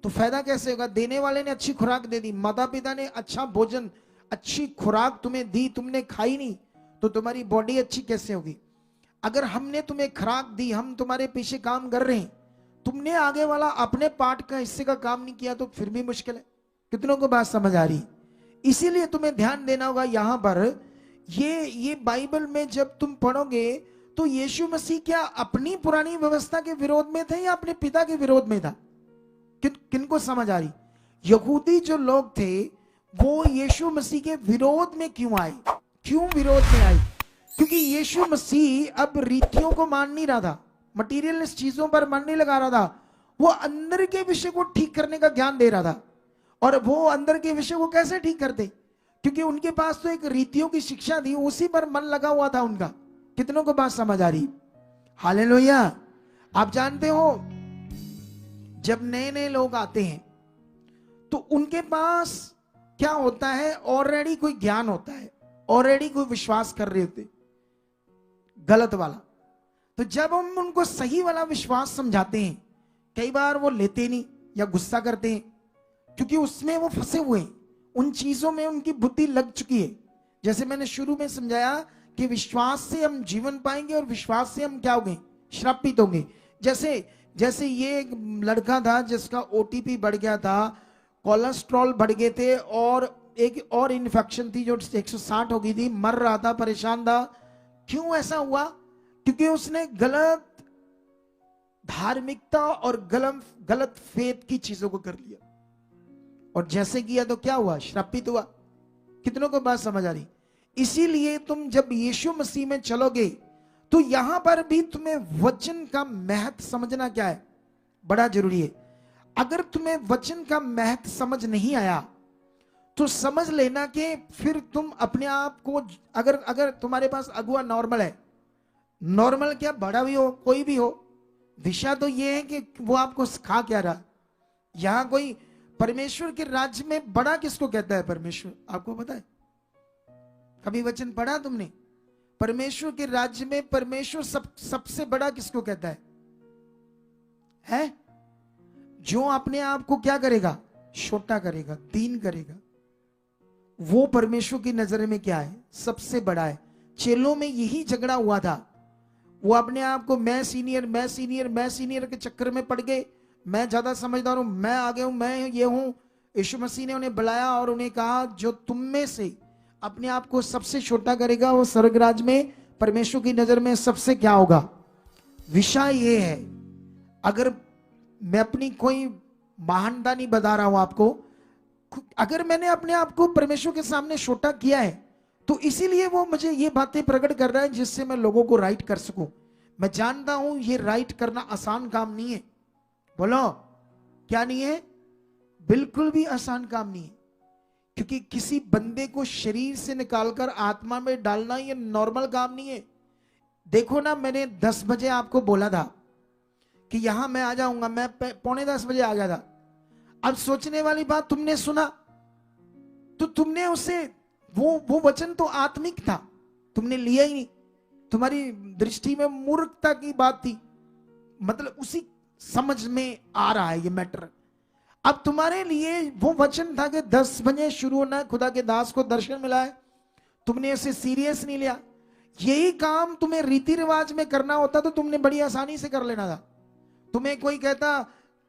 तो फायदा कैसे होगा? देने वाले ने अच्छी खुराक दे दी, माता पिता ने अच्छा भोजन, अच्छी खुराक तुम्हें दी, तुमने खाई नहीं, तो तुम्हारी बॉडी अच्छी कैसे होगी? अगर हमने तुम्हें खुराक दी, हम तुम्हारे पीछे काम कर रहे हैं, तुमने आगे वाला अपने पार्ट का हिस्से का काम नहीं किया, तो फिर भी मुश्किल है। कितनों को बात समझ आ रही? इसीलिए तुम्हें ध्यान देना होगा यहां पर, ये बाइबल में जब तुम पढ़ोगे तो यीशु मसीह क्या अपनी पुरानी व्यवस्था के विरोध में थे या अपने पिता के विरोध में था? किनको समझ आ रही? यहूदी जो लोग थे वो यीशु मसीह के विरोध में क्यों आए? क्यों विरोध में आए? क्योंकि यीशु मसीह अब रीतियों को मान नहीं रहा था, मटीरियलिस्ट चीजों पर मन नहीं लगा रहा था, वो अंदर के विषय को ठीक करने का ज्ञान दे रहा था। और वो अंदर के विषय को कैसे ठीक करते? क्योंकि उनके पास तो एक रीतियों की शिक्षा थी, उसी पर मन लगा हुआ था उनका। कितनों को बात समझ आ रही? हालेलुया। आप जानते हो जब नए नए लोग आते हैं तो उनके पास क्या होता है? ऑलरेडी कोई ज्ञान होता है, ऑलरेडी कोई विश्वास कर रहे होते, गलत वाला। तो जब हम उनको सही वाला विश्वास समझाते हैं, कई बार वो लेते नहीं या गुस्सा करते हैं, क्योंकि उसमें वो फंसे हुए हैं, उन चीजों में उनकी बुद्धि लग चुकी है। जैसे मैंने शुरू में समझाया कि विश्वास से हम जीवन पाएंगे और विश्वास से हम क्या होंगे? श्रापित होंगे। जैसे ये एक लड़का था जिसका ओटीपी बढ़ गया था, कोलेस्ट्रॉल बढ़ गए थे, और एक और इन्फेक्शन थी जो 160 हो गई थी, मर रहा था, परेशान था। क्यों ऐसा हुआ? क्योंकि उसने गलत धार्मिकता और गलत फेथ की चीजों को कर लिया, और जैसे किया तो क्या हुआ? श्रापित हुआ। कितनों को बात समझ आ रही? इसीलिए तुम जब यीशु मसीह में चलोगे तो यहां पर भी तुम्हें वचन का महत्व समझना क्या है? बड़ा जरूरी है। अगर तुम्हें वचन का महत्व समझ नहीं आया तो समझ लेना कि फिर तुम अपने आप को, अगर तुम्हारे पास अगुआ नॉर्मल है, नॉर्मल क्या, बड़ा भी हो कोई भी हो, विषय तो ये है कि वो आपको सिखा क्या रहा। यहां कोई परमेश्वर के राज्य में बड़ा किसको कहता है? परमेश्वर। आपको पता है? कभी वचन पढ़ा तुमने? परमेश्वर के राज्य में परमेश्वर सबसे बड़ा किसको कहता है? जो अपने आप को क्या करेगा? छोटा करेगा, दीन करेगा, वो परमेश्वर की नजर में क्या है? सबसे बड़ा है। चेलों में यही झगड़ा हुआ था। वो अपने आप को मैं सीनियर के चक्कर में पड़ गए, मैं ज्यादा समझदार हूं, मैं आगे हूं, मैं ये हूं। यीशु मसीह ने उन्हें बुलाया और उन्हें कहा, जो तुम में से अपने आप को सबसे छोटा करेगा वो स्वर्ग राज्य में परमेश्वर की नजर में सबसे क्या होगा? विषय ये है, अगर मैं अपनी कोई महानता नहीं बता रहा हूं आपको, अगर मैंने अपने आप को परमेश्वर के सामने छोटा किया है तो इसीलिए वो मुझे ये बातें प्रकट कर रहा है जिससे मैं लोगों को राइट कर सकूं। मैं जानता हूं ये राइट करना आसान काम नहीं है। बोलो, क्या नहीं है? बिल्कुल भी आसान काम नहीं है, क्योंकि किसी बंदे को शरीर से निकालकर आत्मा में डालना ये नॉर्मल काम नहीं है। देखो ना, मैंने 10 बजे आपको बोला था कि यहां मैं आ जाऊंगा, मैं 9:45 बजे आ गया था। अब सोचने वाली बात, तुमने सुना तो तुमने उसे, वो वचन तो आत्मिक था, तुमने लिया ही नहीं। तुम्हारी दृष्टि में मूर्खता की बात थी, मतलब उसी समझ में आ रहा है ये मैटर। अब तुम्हारे लिए वो वचन था कि 10 बजे शुरू होना, खुदा के दास को दर्शन मिला है, तुमने इसे सीरियस नहीं लिया। यही काम तुम्हें रीति रिवाज में करना होता तो तुमने बड़ी आसानी से कर लेना था। तुम्हें कोई कहता,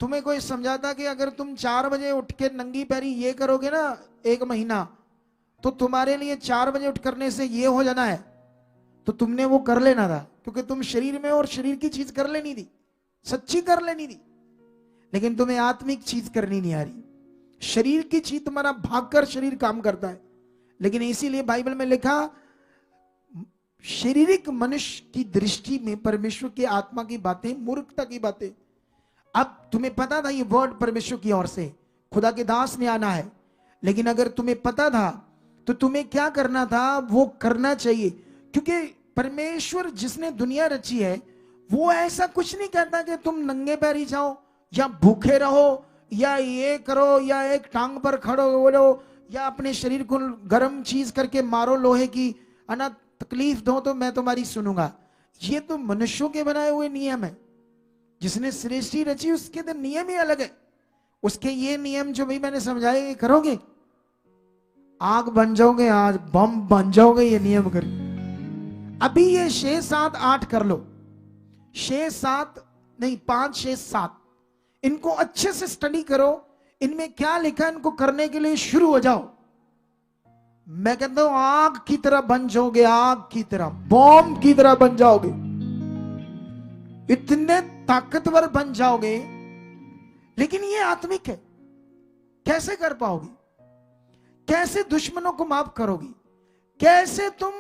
तुम्हें कोई समझाता कि अगर तुम 4 बजे उठ के नंगी पैरी ये करोगे ना 1 महीना, तो तुम्हारे लिए 4 बजे उठ करने से ये हो जाना है, तो तुमने वो कर लेना था, क्योंकि तुम शरीर में और शरीर की चीज कर लेनी थी, सच्ची कर लेनी थी। लेकिन तुम्हें आत्मिक चीज करनी नहीं आ रही। शरीर की चीज तुम्हारा भागकर शरीर काम करता है। लेकिन इसीलिए बाइबल में लिखा, शारीरिक मनुष्य की दृष्टि में परमेश्वर की आत्मा की बातें मूर्खता की बातें। अब तुम्हें पता था ये वर्ड परमेश्वर की ओर से, खुदा के दास ने आना है, लेकिन अगर तुम्हें पता था तो तुम्हें क्या करना था? वो करना चाहिए, क्योंकि परमेश्वर जिसने दुनिया रची है वो ऐसा कुछ नहीं कहता कि तुम नंगे पैरी जाओ या भूखे रहो या ये करो या एक टांग पर खड़ो बोलो या अपने शरीर को गर्म चीज करके मारो लोहे की, है ना, तकलीफ दो तो मैं तुम्हारी सुनूंगा। ये तो मनुष्यों के बनाए हुए नियम है। जिसने सृष्टि रची उसके तो नियम ही अलग है। उसके ये नियम जो भी मैंने समझाए ये करोगे, आग बन जाओगे, आज बम बन जाओगे ये नियम कर। अभी ये 6, 7, 8 कर लो, 6, 7 नहीं 5, 6, 7, इनको अच्छे से स्टडी करो। इनमें क्या लिखा है इनको करने के लिए शुरू हो जाओ। मैं कहता हूं आग की तरह बन जाओगे, आग की तरह, बॉम्ब की तरह बन जाओगे, इतने ताकतवर बन जाओगे। लेकिन ये आत्मिक है। कैसे कर पाओगे? कैसे दुश्मनों को माफ करोगी? कैसे तुम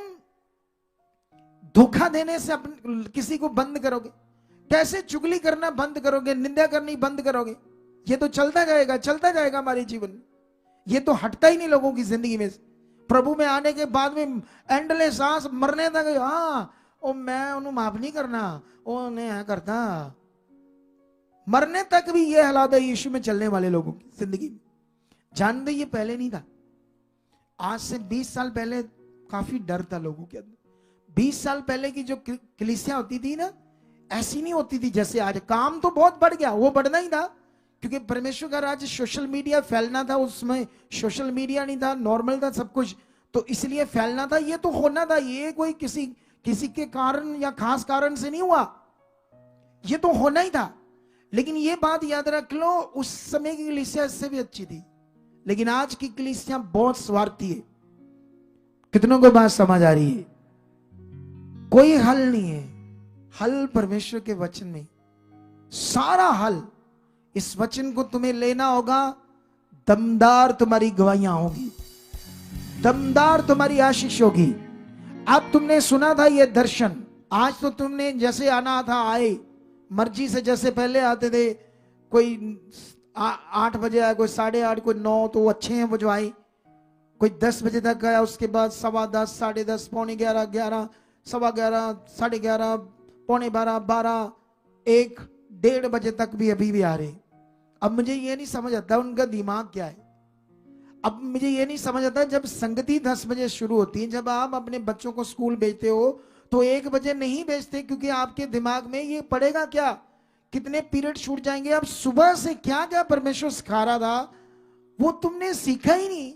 धोखा देने से किसी को बंद करोगे? कैसे चुगली करना बंद करोगे? निंदा करनी बंद करोगे? ये तो चलता जाएगा हमारे जीवन में। ये तो हटता ही नहीं लोगों की जिंदगी में। प्रभु में आने के बाद में एंडले सांस मरने तक, हाँ ओ मैं उन्हें माफ नहीं करना, ओ उन्हें करता, मरने तक भी ये हालात है यीशु में चलने वाले लोगों की जिंदगी में। जानते ये पहले नहीं था। आज से 20 साल पहले काफी डर था लोगों के अंदर। 20 साल पहले की जो कलीसिया होती थी ना, ऐसी नहीं होती थी जैसे आज। काम तो बहुत बढ़ गया, वो बढ़ना ही था क्योंकि परमेश्वर का राज्य, सोशल मीडिया फैलना था। उसमें सोशल मीडिया नहीं था, नॉर्मल था सब कुछ, तो इसलिए फैलना था। ये तो होना था, ये कोई किसी के कारण या खास कारण से नहीं हुआ, ये तो होना ही था। लेकिन ये बात याद रख लो, उस समय की कलीसिया इससे भी अच्छी थी। लेकिन आज की कलीसिया बहुत स्वार्थी है। कितनों को बात समझ आ रही है? कोई हल नहीं है। हल परमेश्वर के वचन में, सारा हल। इस वचन को तुम्हें लेना होगा। दमदार तुम्हारी गवाहियां होगी, दमदार तुम्हारी आशीष होगी। अब तुमने सुना था ये दर्शन, आज तो तुमने जैसे आना था आए, मर्जी से जैसे पहले आते थे। कोई 8 बजे आया, कोई 8:30, कोई 9, तो अच्छे हैं वो जो आए। कोई 10 बजे तक आया, उसके बाद 10:15, 10:30, 11:45, 11, 11:15, 11:30, 11:45, 12, 1, 1:30 बजे तक भी अभी भी आ रहे। अब मुझे ये नहीं समझ आता उनका दिमाग क्या है। अब मुझे ये नहीं समझ आता, जब संगति 10 बजे शुरू होती है, जब आप अपने बच्चों को स्कूल भेजते हो तो 1 बजे नहीं भेजते, क्योंकि आपके दिमाग में ये पड़ेगा क्या, कितने पीरियड छूट जाएंगे। अब सुबह से क्या क्या परमेश्वर सिखा रहा था वो तुमने सीखा ही नहीं।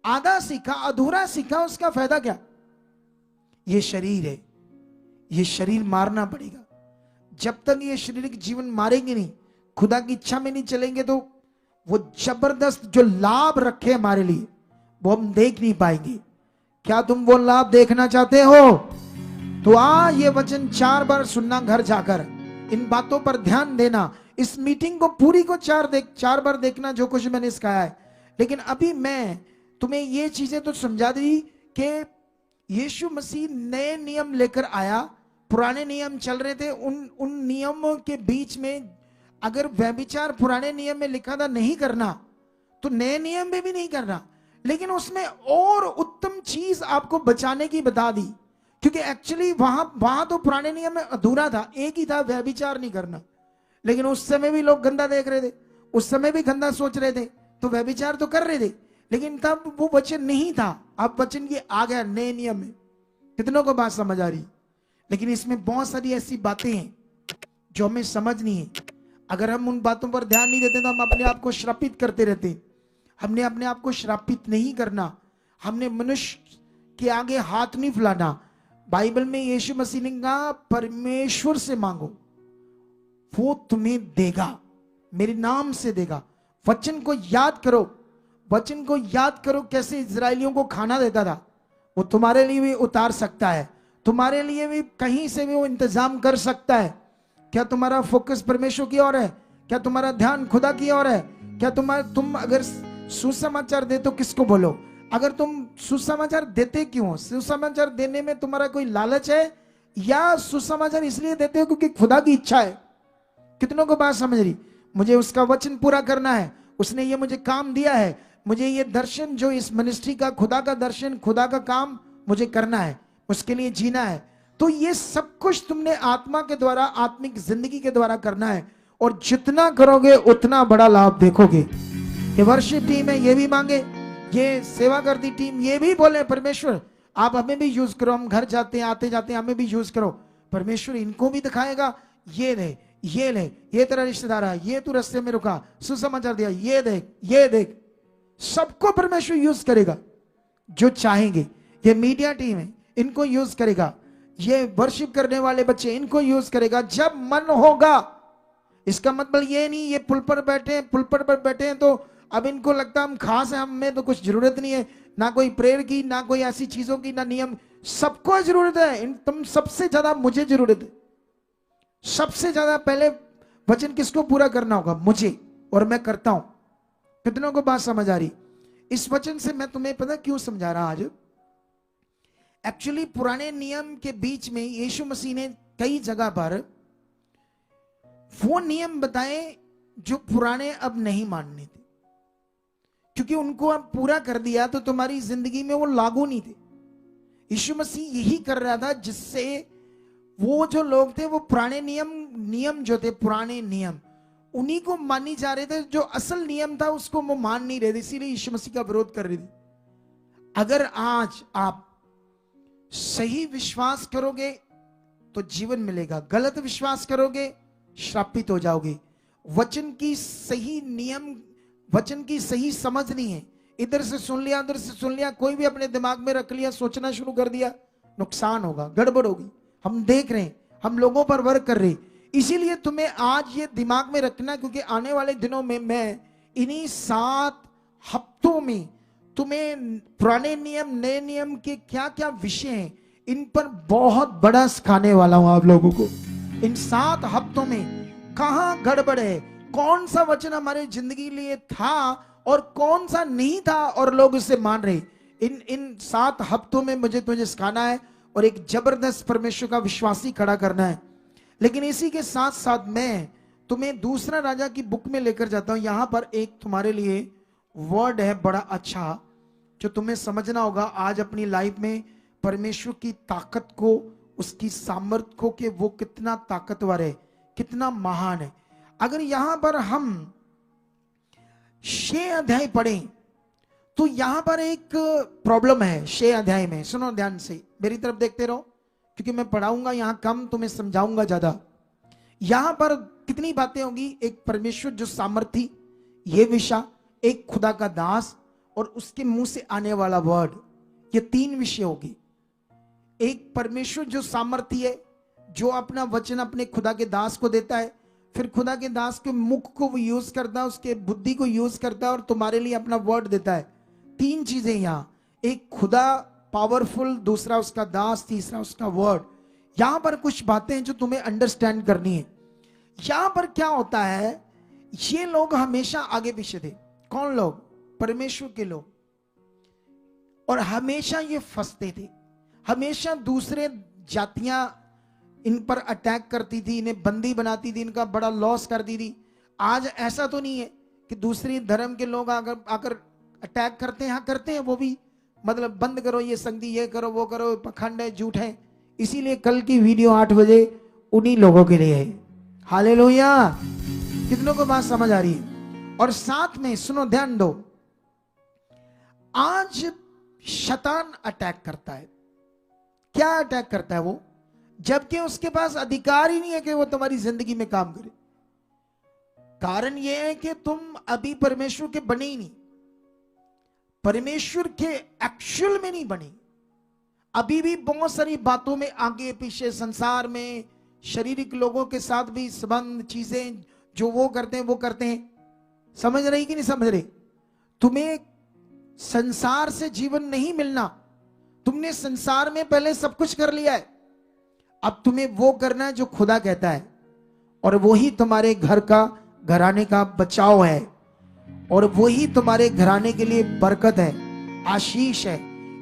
आधा सीखा, अधूरा सीखा, उसका फायदा क्या? ये शरीर है, ये शरीर मारना पड़ेगा। जब तक ये शारीरिक जीवन मारेंगे नहीं, खुदा की इच्छा में नहीं चलेंगे, तो वो जबरदस्त जो लाभ रखे हमारे लिए वो हम देख नहीं पाएंगे। क्या तुम वो लाभ देखना चाहते हो? तो ये वचन 4 बार सुनना, घर जाकर इन बातों पर ध्यान देना। इस मीटिंग को पूरी को 4 बार देखना, जो कुछ मैंने सिखाया है। लेकिन अभी मैं तुम्हें ये चीजें तो समझा दी कि यीशु मसीह नए नियम लेकर आया। पुराने नियम चल रहे थे, उन नियमों के बीच में अगर व्यभिचार पुराने नियम में लिखा था नहीं करना, तो नए नियम में भी नहीं करना। लेकिन उसमें और उत्तम चीज आपको बचाने की बता दी, क्योंकि एक्चुअली वहां तो पुराने नियम में अधूरा था, एक ही था, व्यभिचार नहीं करना। लेकिन उस समय भी लोग गंदा देख रहे थे, उस समय भी गंदा सोच रहे थे, तो व्यभिचार तो कर रहे थे। लेकिन तब वो वचन नहीं था। अब वचन ये आ गया नए नियम में। कितनों को बात समझ आ रही? लेकिन इसमें बहुत सारी ऐसी बातें हैं जो हमें समझनी है। अगर हम उन बातों पर ध्यान नहीं देते तो हम अपने आप को श्रापित करते रहते। हमने अपने आप को श्रापित नहीं करना, हमने मनुष्य के आगे हाथ नहीं फैलाना। बाइबल में यीशु मसीह ने कहा परमेश्वर से मांगो, वो तुम्हें देगा, मेरे नाम से देगा। वचन को याद करो, वचन को याद करो। कैसे इजरायलियों को खाना देता था, वो तुम्हारे लिए भी उतार सकता है, तुम्हारे लिए भी कहीं से भी वो इंतजाम कर सकता है। क्या तुम्हारा फोकस परमेश्वर की ओर है? क्या तुम्हारा ध्यान खुदा की ओर है? क्या तुम अगर सुसमाचार दे तो किसको बोलो? अगर तुम सुसमाचार देते क्यों? सुसमाचार देने में तुम्हारा कोई लालच है, या सुसमाचार इसलिए देते हो क्योंकि खुदा की इच्छा है? कितनों को बात समझ रही? मुझे उसका वचन पूरा करना है, उसने ये मुझे काम दिया है, मुझे ये दर्शन जो इस मिनिस्ट्री का, खुदा का दर्शन, खुदा का काम मुझे करना है, उसके लिए जीना है। तो ये सब कुछ तुमने आत्मा के द्वारा, आत्मिक जिंदगी के द्वारा करना है। और जितना करोगे उतना बड़ा लाभ देखोगे। ये वर्शिप टीम है, ये भी मांगे, ये सेवा करती टीम ये भी बोले परमेश्वर आप हमें भी यूज करो, हम घर जाते हैं आते जाते हैं हमें भी यूज करो। परमेश्वर इनको भी दिखाएगा, ये ले ये ले, ये तेरा रिश्तेदार है, ये तू रास्ते में रुका सुसमाचार दिया, ये देख, सबको परमेश्वर यूज करेगा जो चाहेंगे। ये मीडिया टीम है इनको यूज करेगा, ये वर्शिप करने वाले बच्चे इनको यूज करेगा जब मन होगा। इसका मतलब ये नहीं ये पुल पर बैठे हैं तो अब इनको लगता हम खास है, हमें तो कुछ जरूरत नहीं है, ना कोई प्रेयर की ना कोई ऐसी चीजों की ना नियम। सबको जरूरत है, तुम सबसे ज्यादा मुझे जरूरत है। सबसे ज्यादा पहले वचन किसको पूरा करना होगा? मुझे, और मैं करता हूं। कितनों को बात समझ आ रही? इस वचन से मैं तुम्हें पता क्यों समझा रहा आज। एक्चुअली पुराने नियम के बीच में यीशु मसीह ने कई जगह पर वो नियम बताए जो पुराने अब नहीं मानने थे, क्योंकि उनको अब पूरा कर दिया तो तुम्हारी जिंदगी में वो लागू नहीं थे। यीशु मसीह यही कर रहा था जिससे वो जो लोग थे वो पुराने नियम जो थे पुराने नियम उन्हीं को मानी जा रहे थे, जो असल नियम था उसको वो मान नहीं रहे थे, इसीलिए यीशु मसीह का विरोध कर रहे थे। अगर आज आप सही विश्वास करोगे तो जीवन मिलेगा, गलत विश्वास करोगे श्रापित हो जाओगे। वचन की सही नियम, वचन की सही समझ नहीं है, इधर से सुन लिया उधर से सुन लिया, कोई भी अपने दिमाग में रख लिया, सोचना शुरू कर दिया, नुकसान होगा, गड़बड़ होगी। हम देख रहे हैं, हम लोगों पर वर्क कर रहे, इसीलिए तुम्हें आज ये दिमाग में रखना, क्योंकि आने वाले दिनों में मैं इन्हीं 7 हफ्तों में तुम्हें पुराने नियम नए नियम के क्या क्या विषय हैं इन पर बहुत बड़ा सिखाने वाला हूं आप लोगों को। इन 7 हफ्तों में कहां गड़बड़ है, कौन सा वचन हमारे जिंदगी लिए था और कौन सा नहीं था और लोग उसे मान रहे, इन 7 हफ्तों में मुझे तुझे सिखाना है और एक जबरदस्त परमेश्वर का विश्वासी खड़ा करना है। लेकिन इसी के साथ साथ मैं तुम्हें दूसरा राजा की बुक में लेकर जाता हूं। यहां पर एक तुम्हारे लिए वर्ड है बड़ा अच्छा जो तुम्हें समझना होगा आज अपनी लाइफ में, परमेश्वर की ताकत को, उसकी सामर्थ्य को, कि वो कितना ताकतवर है, कितना महान है। अगर यहां पर हम 6 अध्याय पढ़ें तो यहां पर एक प्रॉब्लम है 6 अध्याय में। सुनो ध्यान से, मेरी तरफ देखते रहो, क्योंकि मैं पढ़ाऊंगा यहां कम, तुम्हें समझाऊंगा ज्यादा। यहां पर कितनी बातें होगी? एक परमेश्वर जो सामर्थी, ये विषय, एक खुदा का दास और उसके मुंह से आने वाला वर्ड, ये 3 विषय होगी। एक परमेश्वर जो सामर्थी है, जो अपना वचन अपने खुदा के दास को देता है, फिर खुदा के दास के मुख को वो यूज करता है, उसके बुद्धि को यूज करता है और तुम्हारे लिए अपना वर्ड देता है। 3 चीजें यहां, एक खुदा पावरफुल, दूसरा उसका दास, तीसरा उसका वर्ड। यहां पर कुछ बातें जो तुम्हें अंडरस्टैंड करनी है। यहां पर क्या होता है, ये लोग हमेशा आगे पीछे थे। कौन लोग? परमेश्वर के लोग। और हमेशा ये फंसते थे, हमेशा दूसरे जातियां इन पर अटैक करती थी, इन्हें बंदी बनाती थी, इनका बड़ा लॉस करती थी। आज ऐसा तो नहीं है कि दूसरी धर्म के लोग आकर अटैक करते हैं, हाँ करते हैं वो भी, मतलब बंद करो ये संगति, ये करो वो करो, पखंड है, झूठ है। इसीलिए कल की वीडियो 8 बजे उन्हीं लोगों के लिए है। हालेलुया! कितनों को बात समझ आ रही है? और साथ में सुनो, ध्यान दो, आज शैतान अटैक करता है। क्या अटैक करता है वो? जबकि उसके पास अधिकार ही नहीं है कि वो तुम्हारी जिंदगी में काम करे। कारण यह है कि तुम अभी परमेश्वर के बने ही नहीं, परमेश्वर के एक्चुअल में नहीं बने। अभी भी बहुत सारी बातों में आगे पीछे, संसार में शारीरिक लोगों के साथ भी संबंध, चीजें जो वो करते हैं। समझ रही कि नहीं समझ रही? तुम्हें संसार से जीवन नहीं मिलना, तुमने संसार में पहले सब कुछ कर लिया है, अब तुम्हें वो करना है जो खुदा कहता है, और वही तुम्हारे घर का, घराने का बचाव है, और वही तुम्हारे घराने के लिए बरकत है, आशीष है।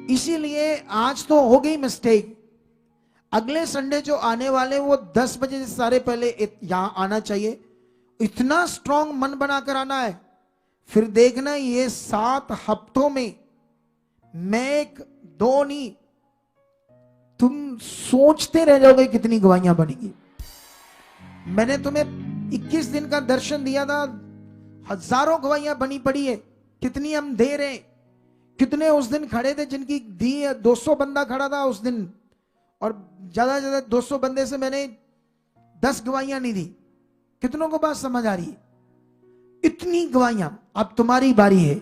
इसीलिए आज तो हो गई मिस्टेक, अगले संडे जो आने वाले वो 10 बजे से सारे पहले यहां आना चाहिए। इतना स्ट्रांग मन बनाकर आना है। फिर देखना ये 7 हफ्तों में मैं 2 नहीं, तुम सोचते रह जाओगे कितनी गवाहियां बनेगी। मैंने तुम्हें 21 दिन का दर्शन दिया था, हजारों गवाहियां बनी पड़ी है, कितनी हम दे रहे हैं। कितने उस दिन खड़े थे जिनकी दी 200 बंदा खड़ा था उस दिन, और ज्यादा से ज्यादा 200 बंदे से मैंने 10 गवाहियां नहीं दी। कितनों को बात समझ आ रही है? इतनी गवाहियां। अब तुम्हारी बारी है।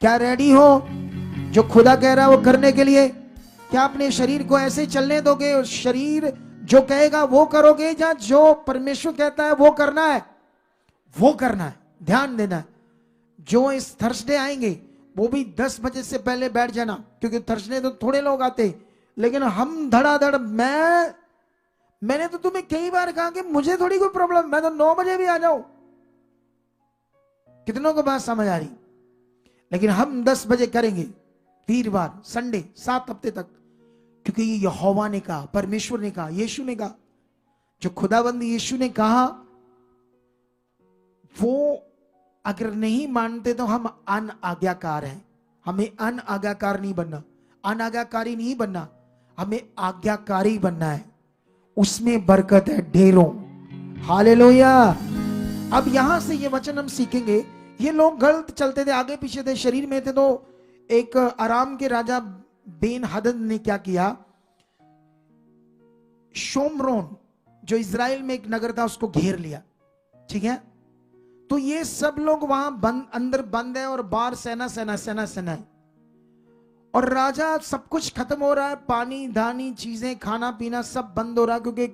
क्या रेडी हो जो खुदा कह रहा है वो करने के लिए? क्या अपने शरीर को ऐसे चलने दोगे? शरीर जो कहेगा वो करोगे, या जो परमेश्वर कहता है वो करना है? वो करना है। ध्यान देना है। जो इस थर्सडे आएंगे वो भी 10 बजे से पहले बैठ जाना, क्योंकि थर्सडे तो थोड़े लोग आते, लेकिन हम धड़ाधड़। मैंने तो तुम्हें कई बार कहा कि मुझे थोड़ी कोई प्रॉब्लम, मैं तो 9 बजे भी आ जाऊं। कितनों को बात समझ आ रही? लेकिन हम 10 बजे करेंगे, वीरवार, संडे, 7 हफ्ते तक, क्योंकि ये यहोवा ने कहा, परमेश्वर ने कहा, यीशु ने कहा। जो खुदाबंद यीशु ने कहा वो अगर नहीं मानते तो हम अनाज्ञाकार हैं। हमें अनाज्ञाकार नहीं बनना, अनाज्ञाकारी नहीं बनना, हमें आज्ञाकारी बनना है। उसमें बरकत है ढेरों। हालेलुया। अब यहां से ये वचन हम सीखेंगे। ये लोग गलत चलते थे, आगे पीछे थे, शरीर में थे। तो एक आराम के राजा बेन हदद ने क्या किया, शोमरोन जो इजराइल में एक नगर था उसको घेर लिया। ठीक है, तो ये सब लोग वहां अंदर बंद है और बाहर सेना सेना सेना सेना है। और राजा, सब कुछ खत्म हो रहा है, पानी धानी चीजें, खाना पीना सब बंद हो रहा है, क्योंकि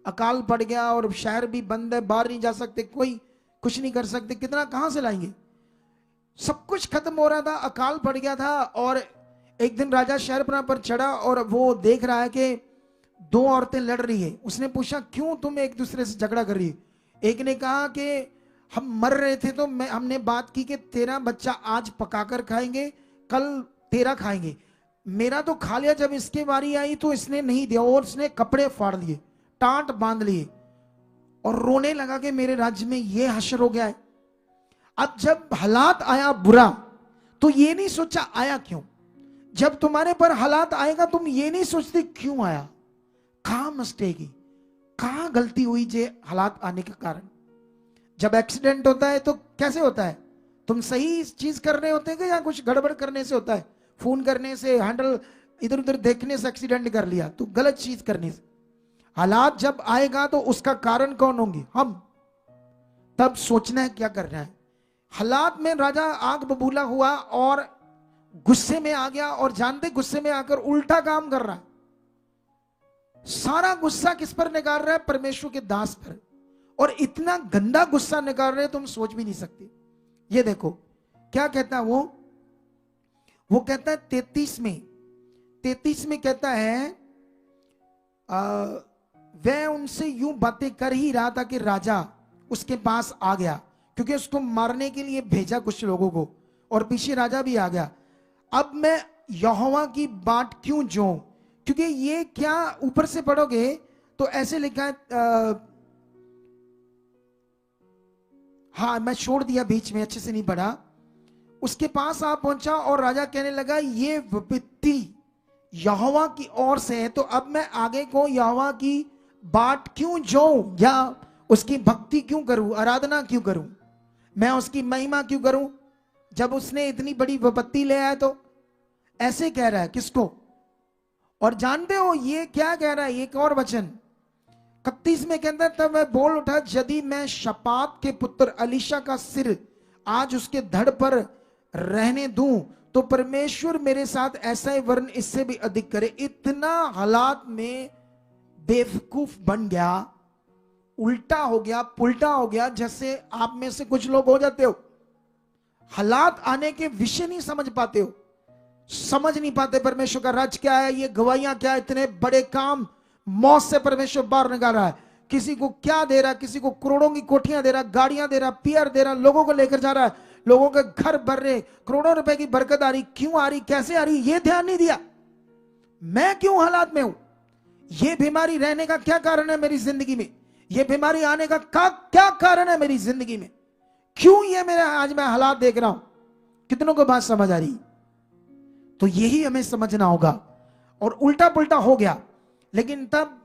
अकाल पड़ गया और शहर भी बंद है, बाहर नहीं जा सकते, कोई कुछ नहीं कर सकते, कितना कहां से लाएंगे? सब कुछ खत्म हो रहा था, अकाल पड़ गया था। और एक दिन राजा शहर पर चढ़ा और वो देख रहा है कि 2 औरतें लड़ रही है। उसने पूछा, क्यों तुम एक दूसरे से झगड़ा कर रही है? एक ने कहा कि हम मर रहे थे तो हमने बात की कि तेरा बच्चा आज पकाकर खाएंगे, कल तेरा खाएंगे। मेरा तो खा लिया, जब इसके बारी आई तो इसने नहीं दिया और इसने कपड़े फाड़ लिए, टाट बांध लिए और रोने लगा कि मेरे राज्य में ये हश्र हो गया है। अब जब हालात आया बुरा तो ये नहीं सोचा आया क्यों। जब तुम्हारे पर हालात आएगा तुम ये नहीं सोचते क्यों आया, कहां मिस्टेक है, कहां गलती हुई जे हालात आने के कारण। जब एक्सीडेंट होता है तो कैसे होता है? तुम सही चीज कर रहे होते हैं या कुछ गड़बड़ करने से होता है? फोन करने से, हैंडल इधर उधर देखने से एक्सीडेंट कर लिया, तो गलत चीज करने से। हालात जब आएगा तो उसका कारण कौन होंगे? हम। तब सोचना है क्या करना है। हालात में राजा आग बबूला हुआ और गुस्से में आ गया, और जानते गुस्से में आकर उल्टा काम कर रहा है। सारा गुस्सा किस पर निकाल रहा है? परमेश्वर के दास पर। और इतना गंदा गुस्सा निकाल रहे तुम सोच भी नहीं सकते। ये देखो क्या कहता है वो कहता है 33 में कहता है, वह उनसे यूं बातें कर ही रहा था कि राजा उसके पास आ गया, क्योंकि उसको मारने के लिए भेजा कुछ लोगों को, और पीछे राजा भी आ गया। अब मैं यहोवा की बाट क्यों जो, क्योंकि ये क्या, ऊपर से पढ़ोगे तो ऐसे लिखा है, हाँ मैं छोड़ दिया बीच में, अच्छे से नहीं पढ़ा। उसके पास आ पहुंचा और राजा कहने लगा, ये विपत्ति यहोवा की ओर से है, तो अब मैं आगे को यहोवा की बाट क्यों जाऊं, या उसकी भक्ति क्यों करूं, आराधना क्यों करूं, मैं उसकी महिमा क्यों करूं, जब उसने इतनी बड़ी विपत्ति ले आया। तो ऐसे कह रहा है किसको? और जानते हो ये क्या कह रहा है? एक और वचन 31 में कहता है, तब मैं बोल उठा, यदि मैं शपात के पुत्र अलीशा का सिर आज उसके धड़ पर रहने दूं तो परमेश्वर मेरे साथ ऐसा ही वरन इससे भी अधिक करे। इतना हालात में बेवकूफ बन गया, उल्टा हो गया, पुल्टा हो गया, जैसे आप में से कुछ लोग हो जाते हो। हालात आने के विषय नहीं समझ पाते हो, समझ नहीं पाते परमेश्वर का राज क्या है, ये गवाहियां क्या है, इतने बड़े काम मौत से परमेश्वर बाहर निकाल रहा है। किसी को क्या दे रहा है, किसी को करोड़ों की कोठियां दे रहा, गाड़ियां दे रहा, पियर दे रहा, लोगों को लेकर जा रहा है, लोगों के घर भर रहे, करोड़ों रुपए की बरकत आ रही। क्यों आ रही, कैसे आ रही, ये ध्यान नहीं दिया। मैं क्यों हालात में हूं, ये बीमारी रहने का क्या कारण है मेरी जिंदगी में, ये बीमारी आने का क्या कारण है मेरी जिंदगी में, क्यों ये मेरे आज मैं हालात देख रहा हूं। कितनों को बात समझ आ रही? तो यही हमें समझना होगा। और उल्टा पुल्टा हो गया। लेकिन तब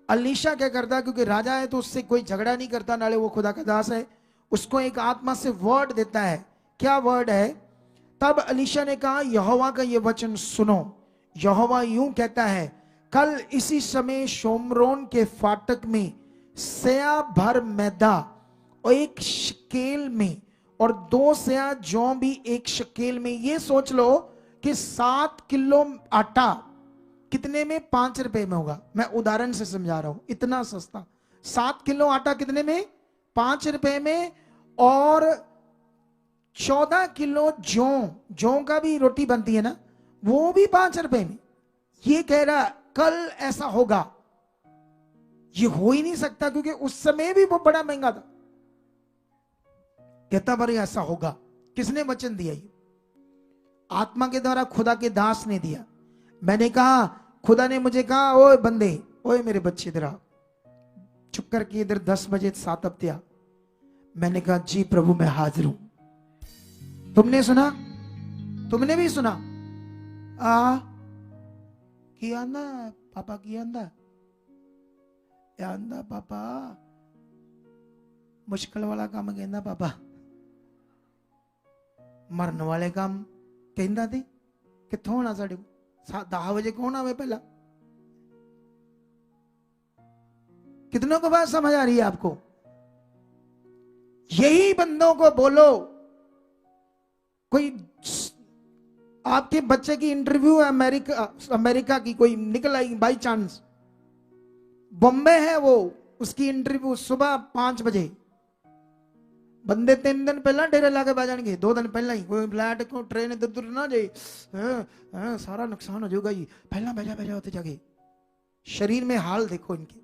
अलीशा क्या करता, क्योंकि राजा है तो उससे कोई झगड़ा नहीं करता, नाले वो खुदा का दास है, उसको एक आत्मा से वर्ड देता है। क्या वर्ड है? तब अलीशा ने कहा, यहोवा का ये वचन सुनो, यहोवा यूं कहता है, कल इसी समय शोमरोन के फाटक में सया भर मैदा और 1 शकेल में और 2 सया जौ भी 1 शकेल में। ये सोच लो कि 7 किलो आटा कितने में? 5 रुपए में होगा। मैं उदाहरण से समझा रहा हूं, इतना सस्ता। 7 किलो आटा कितने में? 5 रुपए में। और 14 किलो जौ का भी रोटी बनती है ना, वो भी 5 रुपए में। ये कह रहा कल ऐसा होगा। ये हो ही नहीं सकता क्योंकि उस समय भी वो बड़ा महंगा था। कहता पर ऐसा होगा। किसने वचन दिया? ये आत्मा के द्वारा खुदा के दास ने दिया। मैंने कहा, खुदा ने मुझे कहा, ओए बंदे, ओए मेरे बच्चे, इधर आ। चुप करके इधर 10 बजे 7 हफ्ते आ। मैंने कहा, जी प्रभु मैं हाजिर हूं। तुमने सुना? तुमने भी सुना? की आंदा पापा, की आंदा आंदा पापा, मुश्किल वाला काम कहना पापा, मरन वाले काम कहता थी। कितों होना साढ़े 10 बजे कौन आवे? पहला कितनों को बात समझ आ रही है आपको? यही बंदों को बोलो, कोई आपके बच्चे की इंटरव्यू है अमेरिका की, कोई निकल आई बाई चांस, बॉम्बे है वो, उसकी इंटरव्यू सुबह 5 बजे। बंदे 3 दिन पहला डेरे लाके बह जाएंगे, 2 दिन पहला ही। कोई फ्लाइट को ट्रेन इधर उधर ना जाए, सारा नुकसान हो जाएगा। पहला भेजा होते जाके। शरीर में हाल देखो इनके,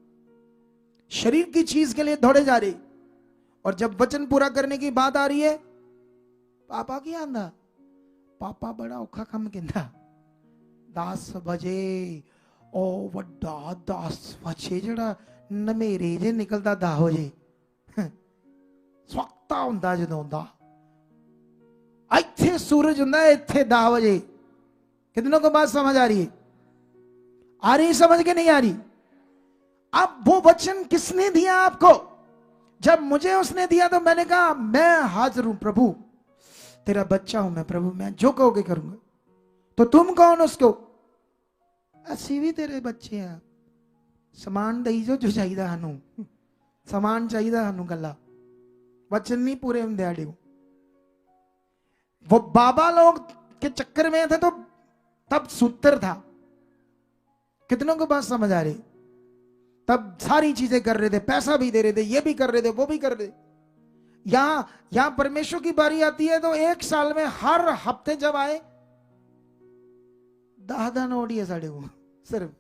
शरीर की चीज के लिए दौड़े जा रहे, और जब वचन पूरा करने की बात आ रही है, पापा की आंदा पापा बड़ा औखा काम कहता। 10 बजे ओ वड्डा 10 बजे जड़ा नमेरे जे निकलता 10 बजे स्वक्ता हुंदा जदों दा, इत्थे सूरज हुंदा इत्थे 10 बजे। कितनों को बात समझ आ रही है? आ रही समझ के नहीं आ रही? अब वो वचन किसने दिया आपको? जब मुझे उसने दिया तो मैंने कहा, मैं हाजिर हूं प्रभु, तेरा बच्चा हूं मैं प्रभु, मैं जो कहोगे करूंगा। तो तुम कौन उसको? असी भी तेरे बच्चे हैं, समान दई जो चाहिए सानू, समान चाहिए सानू, गला वचन नहीं पूरे होंगे आड़े। वो बाबा लोग के चक्कर में थे तो तब सूत्र था। कितनों को बात समझ आ रही? तब सारी चीजें कर रहे थे, पैसा भी दे रहे थे, ये भी कर रहे थे, वो भी कर रहे थे। यहां परमेश्वर की बारी आती है तो 1 साल में हर हफ्ते जब आए 10 नोट ही है साढ़े को सिर्फ,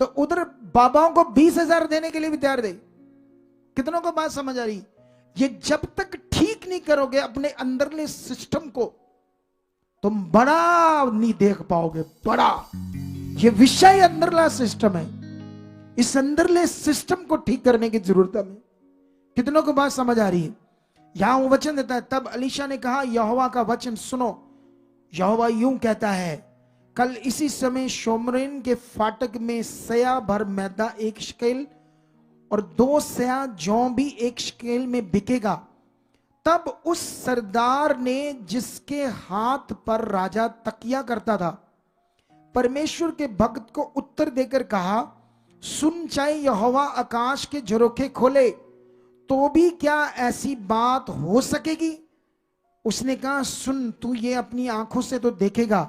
तो उधर बाबाओं को 20,000 देने के लिए भी तैयार थे। कितनों को बात समझ आ रही? ये जब तक ठीक नहीं करोगे अपने अंदरले सिस्टम को, तुम बड़ा नहीं देख पाओगे। बड़ा ये विषय अंदरला सिस्टम है, इस अंदरले सिस्टम को ठीक करने की जरूरत है। कितनों को बात समझ आ रही है? यहां वो वचन देता है, तब अलीशा ने कहा, यहोवा का वचन सुनो, यहोवा यूं कहता है, कल इसी समय शोमरोन के फाटक में सया भर मैदा 1 शकेल और 2 सया जौ भी 1 शकेल में बिकेगा। तब उस सरदार ने, जिसके हाथ पर राजा तकिया करता था, परमेश्वर के भक्त को उत्तर देकर कहा, सुन, चाहे यहोवा आकाश के झरोखे खोले तो भी क्या ऐसी बात हो सकेगी? उसने कहा, सुन, तू ये अपनी आंखों से तो देखेगा,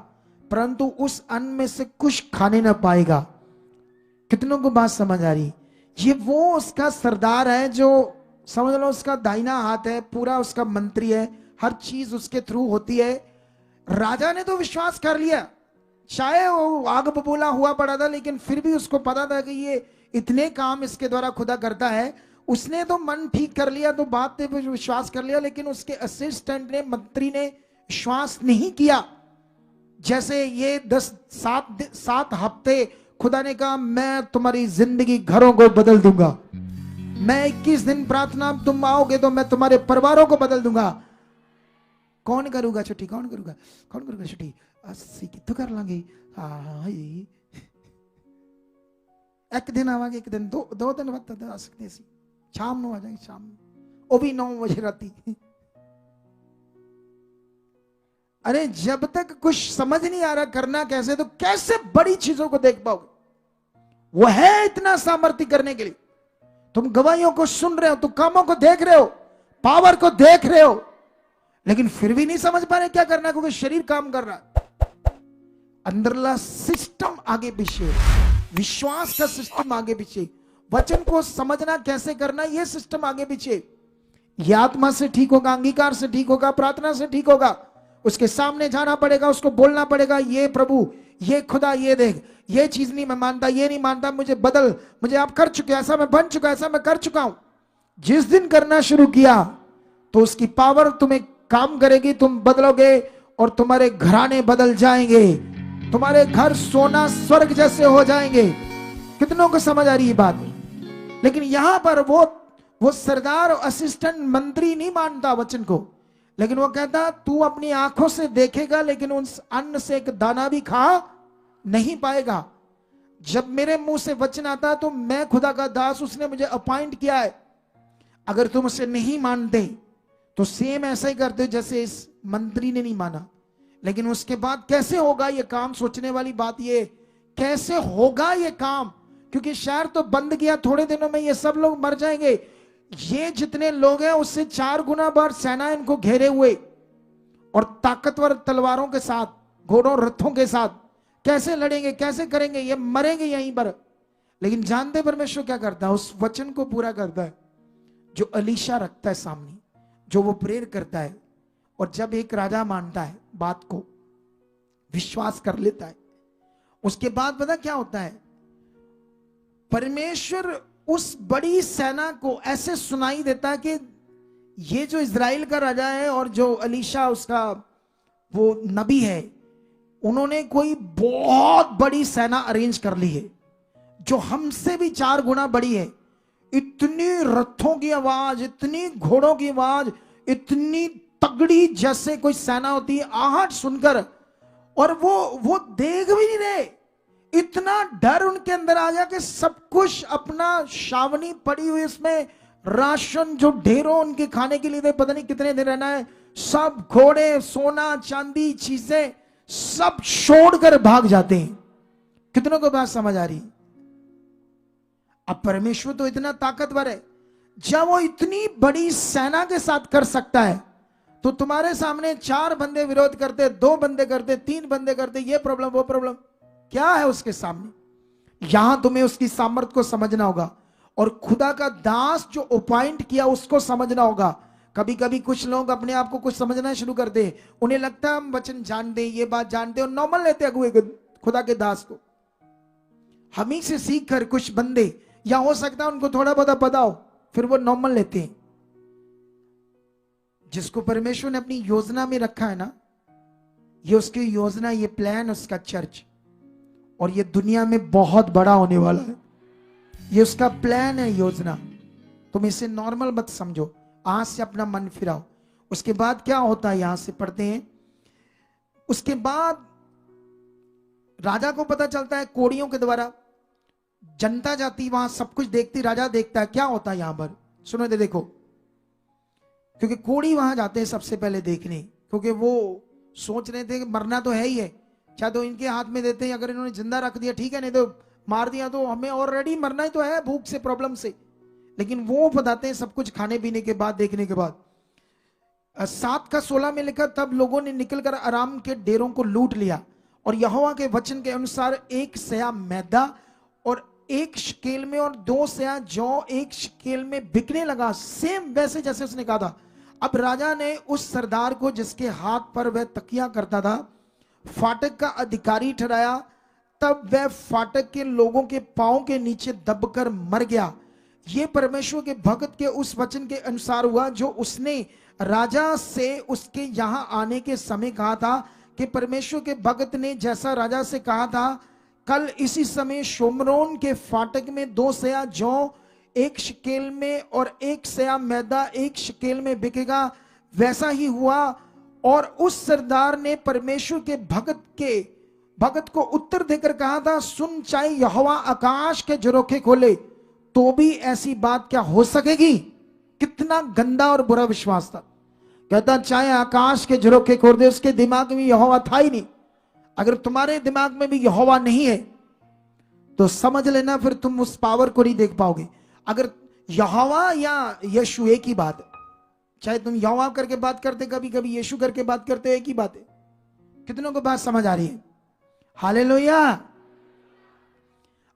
परंतु उस अन्न में से कुछ खाने ना पाएगा। कितनों को बात समझ आ रही? ये वो उसका सरदार है जो, समझ लो, उसका दाहिना हाथ है, पूरा उसका मंत्री है, हर चीज उसके थ्रू होती है। राजा ने तो विश्वास कर लिया, चाहे वो आग बबूला हुआ पड़ा था, लेकिन फिर भी उसको पता था कि ये इतने काम इसके द्वारा खुदा करता है। उसने तो मन ठीक कर लिया, तो बात पे विश्वास कर लिया, लेकिन उसके असिस्टेंट ने, मंत्री ने विश्वास नहीं किया। जैसे ये 7 हफ्ते खुदा ने कहा, मैं तुम्हारी जिंदगी घरों को बदल दूंगा, मैं 21 दिन प्रार्थना, तुम आओगे तो मैं तुम्हारे परिवारों को बदल दूंगा। कौन करूंगा छुट्टी? कौन करूंगा छुट्टी? ਅਸੀਂ कितों कर लांगे? हाँ, एक दिन आवांगे, एक दिन, दो दिन बाद आ सकते सी, शाम ਨੂੰ आ जाएंगे, शाम ਨੂੰ, वो भी 9 बजे राती। अरे जब तक कुछ समझ नहीं आ रहा करना कैसे, तो कैसे बड़ी चीजों को देख पाओगे? वो है इतना सामर्थ्य करने के लिए। तुम गवाहियों को सुन रहे हो, तुम कामों को देख रहे हो, पावर को देख रहे हो, लेकिन फिर भी नहीं समझ पा रहे क्या करना है, क्योंकि शरीर काम कर रहा है। अंदरला सिस्टम आगे पीछे, विश्वास का सिस्टम आगे पीछे, वचन को समझना कैसे करना ये सिस्टम आगे पीछे। ये आत्मा से ठीक होगा, अंगीकार से ठीक होगा, प्रार्थना से ठीक होगा। उसके सामने जाना पड़ेगा, उसको बोलना पड़ेगा, ये प्रभु, ये खुदा, ये देख, ये चीज नहीं मैं मानता, ये नहीं मानता, मुझे बदल, मुझे आप कर चुके, ऐसा मैं बन चुका, ऐसा मैं कर चुका हूं। जिस दिन करना शुरू किया तो उसकी पावर तुम्हें काम करेगी, तुम बदलोगे और तुम्हारे घराने बदल जाएंगे, तुम्हारे घर सोना स्वर्ग जैसे हो जाएंगे। कितनों को समझ आ रही है बात? लेकिन यहां पर वो सरदार असिस्टेंट मंत्री नहीं मानता वचन को, लेकिन वो कहता तू अपनी आंखों से देखेगा लेकिन उस अन्न से एक दाना भी खा नहीं पाएगा। जब मेरे मुंह से वचन आता तो मैं खुदा का दास, उसने मुझे अपॉइंट किया है। अगर तुम उसे नहीं मानते तो सेम ऐसा ही करते जैसे इस मंत्री ने नहीं माना। लेकिन उसके बाद कैसे होगा ये काम, सोचने वाली बात ये, कैसे होगा ये काम, क्योंकि शहर तो बंद किया, थोड़े दिनों में ये सब लोग मर जाएंगे। ये जितने लोग हैं उससे 4 गुना बार सेना इनको घेरे हुए और ताकतवर तलवारों के साथ, घोड़ों रथों के साथ, कैसे लड़ेंगे, कैसे करेंगे, ये मरेंगे यहीं पर। लेकिन जानते परमेश्वर क्या करता है? उस वचन को पूरा करता है जो अलीशा रखता है सामने, जो वो प्रेयर करता है। और जब एक राजा मानता है बात को, विश्वास कर लेता है, उसके बाद पता क्या होता है? परमेश्वर उस बड़ी सेना को ऐसे सुनाई देता है कि ये जो इजराइल का राजा है और जो अलीशा उसका वो नबी है, उन्होंने कोई बहुत बड़ी सेना अरेंज कर ली है जो हमसे भी 4 गुना बड़ी है। इतनी रथों की आवाज, इतनी घोड़ों की आवाज, इतनी तगड़ी जैसे कोई सेना होती है, आहट सुनकर, और वो देख भी नहीं रहे। इतना डर उनके अंदर आ गया कि सब कुछ अपना छावनी पड़ी हुई, इसमें राशन जो ढेरों उनके खाने के लिए थे, पता नहीं कितने दिन रहना है, सब घोड़े, सोना चांदी, चीजें सब छोड़कर भाग जाते हैं। कितनों को बात समझ आ रही? अब परमेश्वर तो इतना ताकतवर है, जब वो इतनी बड़ी सेना के साथ कर सकता है तो तुम्हारे सामने 4 बंदे विरोध करते, 2 बंदे करते, 3 बंदे करते, ये प्रॉब्लम वो प्रॉब्लम, क्या है उसके सामने? यहां तुम्हें उसकी सामर्थ को समझना होगा और खुदा का दास जो अपॉइंट किया उसको समझना होगा। कभी कभी कुछ लोग अपने आप को कुछ समझना शुरू करते हैं, उन्हें लगता है हम वचन जानते, ये बात जानते, और नॉर्मल लेते अगुए खुदा के दास को। हम ही से सीख कर कुछ बंदे, या हो सकता है उनको थोड़ा बहुत पता हो, फिर वो नॉर्मल लेते हैं। जिसको परमेश्वर ने अपनी योजना में रखा है ना, ये उसकी योजना, ये प्लान उसका चर्च, और ये दुनिया में बहुत बड़ा होने वाला है। ये उसका प्लान है, योजना। तुम इसे नॉर्मल मत समझो, आज से अपना मन फिराओ। उसके बाद क्या होता है, यहां से पढ़ते हैं। उसके बाद राजा को पता चलता है कोड़ियों के द्वारा, जनता जाती वहां, सब कुछ देखती, राजा देखता है क्या होता है यहां पर। सुनो दे, देखो, क्योंकि कोड़ी वहां जाते हैं सबसे पहले देखने, क्योंकि वो सोच रहे थे कि मरना तो है ही है, चाहे तो इनके हाथ में देते हैं, अगर इन्होंने जिंदा रख दिया ठीक है, नहीं तो मार दिया तो हमें ऑलरेडी मरना ही तो है, भूख से, प्रॉब्लम से। लेकिन वो बताते हैं सब कुछ खाने पीने के बाद, देखने के बाद। 7:16 में लिखा, तब लोगों ने निकलकर आराम के डेरों को लूट लिया और यहोवा के वचन के अनुसार 1 सेया मैदा और 1 शकेल में और 2 सेया जौ 1 शकेल में बिकने लगा, सेम वैसे जैसे उसने कहा था। अब राजा ने उस सरदार को जिसके हाथ पर वह तकिया करता था फाटक का अधिकारी ठहराया, तब वह फाटक के लोगों के पांव के नीचे दबकर मर गया। यह परमेश्वर के भक्त के उस वचन के अनुसार हुआ जो उसने राजा से उसके यहां आने के समय कहा था, कि परमेश्वर के भक्त ने जैसा राजा से कहा था, कल इसी समय शोमरोन के फाटक में 2 सेया जौ 1 शकेल में और 1 सेया मैदा 1 शकेल में बिकेगा, वैसा ही हुआ। और उस सरदार ने परमेश्वर के भगत को उत्तर देकर कहा था, सुन, चाहे यहोवा आकाश के झरोखे खोले तो भी ऐसी बात क्या हो सकेगी। कितना गंदा और बुरा विश्वास था। कहता चाहे आकाश के झरोखे खोल दे, उसके दिमाग में यहोवा था ही नहीं। अगर तुम्हारे दिमाग में भी यहोवा नहीं है तो समझ लेना फिर तुम उस पावर को नहीं देख पाओगे। अगर यहोवा या यीशु एक ही बात है, चाहे तुम यहोवा करके बात करते, कभी कभी यीशु करके बात करते, एक ही बात है। कितनों को बात समझ आ रही है? हालेलुया।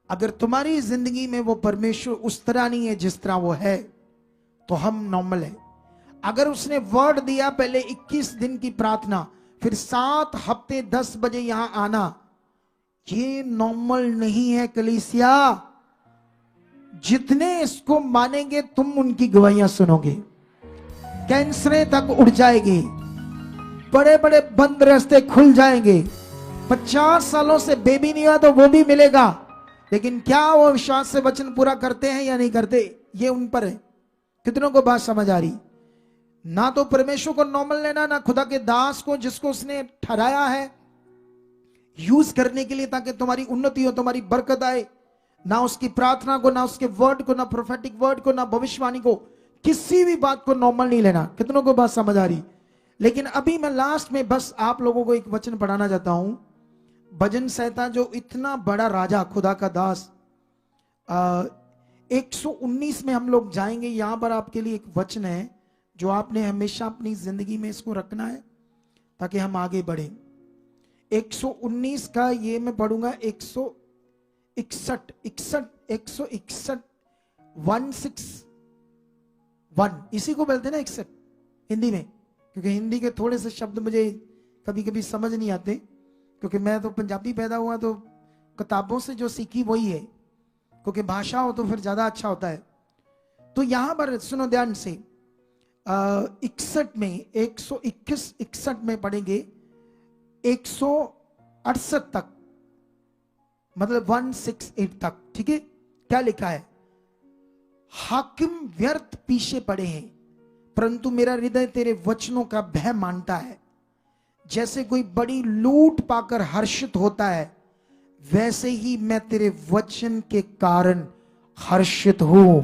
अगर तुम्हारी जिंदगी में वो परमेश्वर उस तरह नहीं है जिस तरह वो है, तो हम नॉर्मल है। अगर उसने वर्ड दिया पहले 21 दिन की प्रार्थना, फिर 7 हफ्ते 10 बजे यहां आना, ये नॉर्मल नहीं है कलीसिया। जितने इसको मानेंगे तुम उनकी गवाहियां सुनोगे, कैंसरें तक उड़ जाएगी, बड़े बड़े बंद रास्ते खुल जाएंगे। 50 सालों से बेबी नहीं हुआ तो वो भी मिलेगा, लेकिन क्या वो विश्वास से वचन पूरा करते हैं या नहीं करते, ये उन पर है। कितनों को बात समझ आ रही? ना तो परमेश्वर को नॉर्मल लेना, ना खुदा के दास को जिसको उसने ठहराया है यूज करने के लिए ताकि तुम्हारी उन्नति हो, तुम्हारी बरकत आए, ना उसकी प्रार्थना को, ना उसके वर्ड को, ना प्रोफेटिक वर्ड को, ना भविष्यवाणी को, किसी भी बात को नॉर्मल नहीं लेना। कितनों को बात समझ आ रही? लेकिन अभी मैं लास्ट में बस आप लोगों को एक वचन पढ़ाना चाहता हूं। भजन संहिता जो इतना बड़ा राजा खुदा का दास, 119 में हम लोग जाएंगे। यहां पर आपके लिए एक वचन है जो आपने हमेशा अपनी जिंदगी में इसको रखना है ताकि हम आगे बढ़े। 119 का ये मैं पढ़ूंगा, 161 161 इसी को बोलते हैं ना 61 हिंदी में, क्योंकि हिंदी के थोड़े से शब्द मुझे कभी कभी समझ नहीं आते, क्योंकि मैं तो पंजाबी पैदा हुआ, तो किताबों से जो सीखी वही है, क्योंकि भाषा हो तो फिर ज्यादा अच्छा होता है। तो यहां पर सुनो ध्यान से, 61 में 161 में पढ़ेंगे 168 तक, मतलब 168 तक, ठीक है? क्या लिखा है? हाकिम व्यर्थ पीछे पड़े हैं, परंतु मेरा हृदय तेरे वचनों का भय मानता है। जैसे कोई बड़ी लूट पाकर हर्षित होता है, वैसे ही मैं तेरे वचन के कारण हर्षित हूं।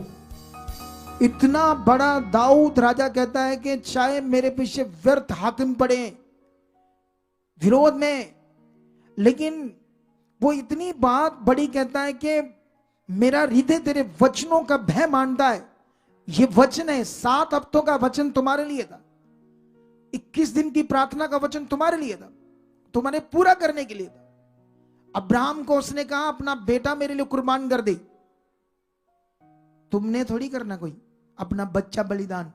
इतना बड़ा दाऊद राजा कहता है कि चाहे मेरे पीछे व्यर्थ हाकिम पड़े विरोध में, लेकिन वो इतनी बात बड़ी कहता है कि मेरा हृदय तेरे वचनों का भय मानता है। ये वचन है, 7 हफ्तों का वचन तुम्हारे लिए था, 21 दिन की प्रार्थना का वचन तुम्हारे लिए था, तुम्हारे पूरा करने के लिए था। अब्राहम को उसने कहा अपना बेटा मेरे लिए कुर्बान कर दे, तुमने थोड़ी करना कोई अपना बच्चा बलिदान।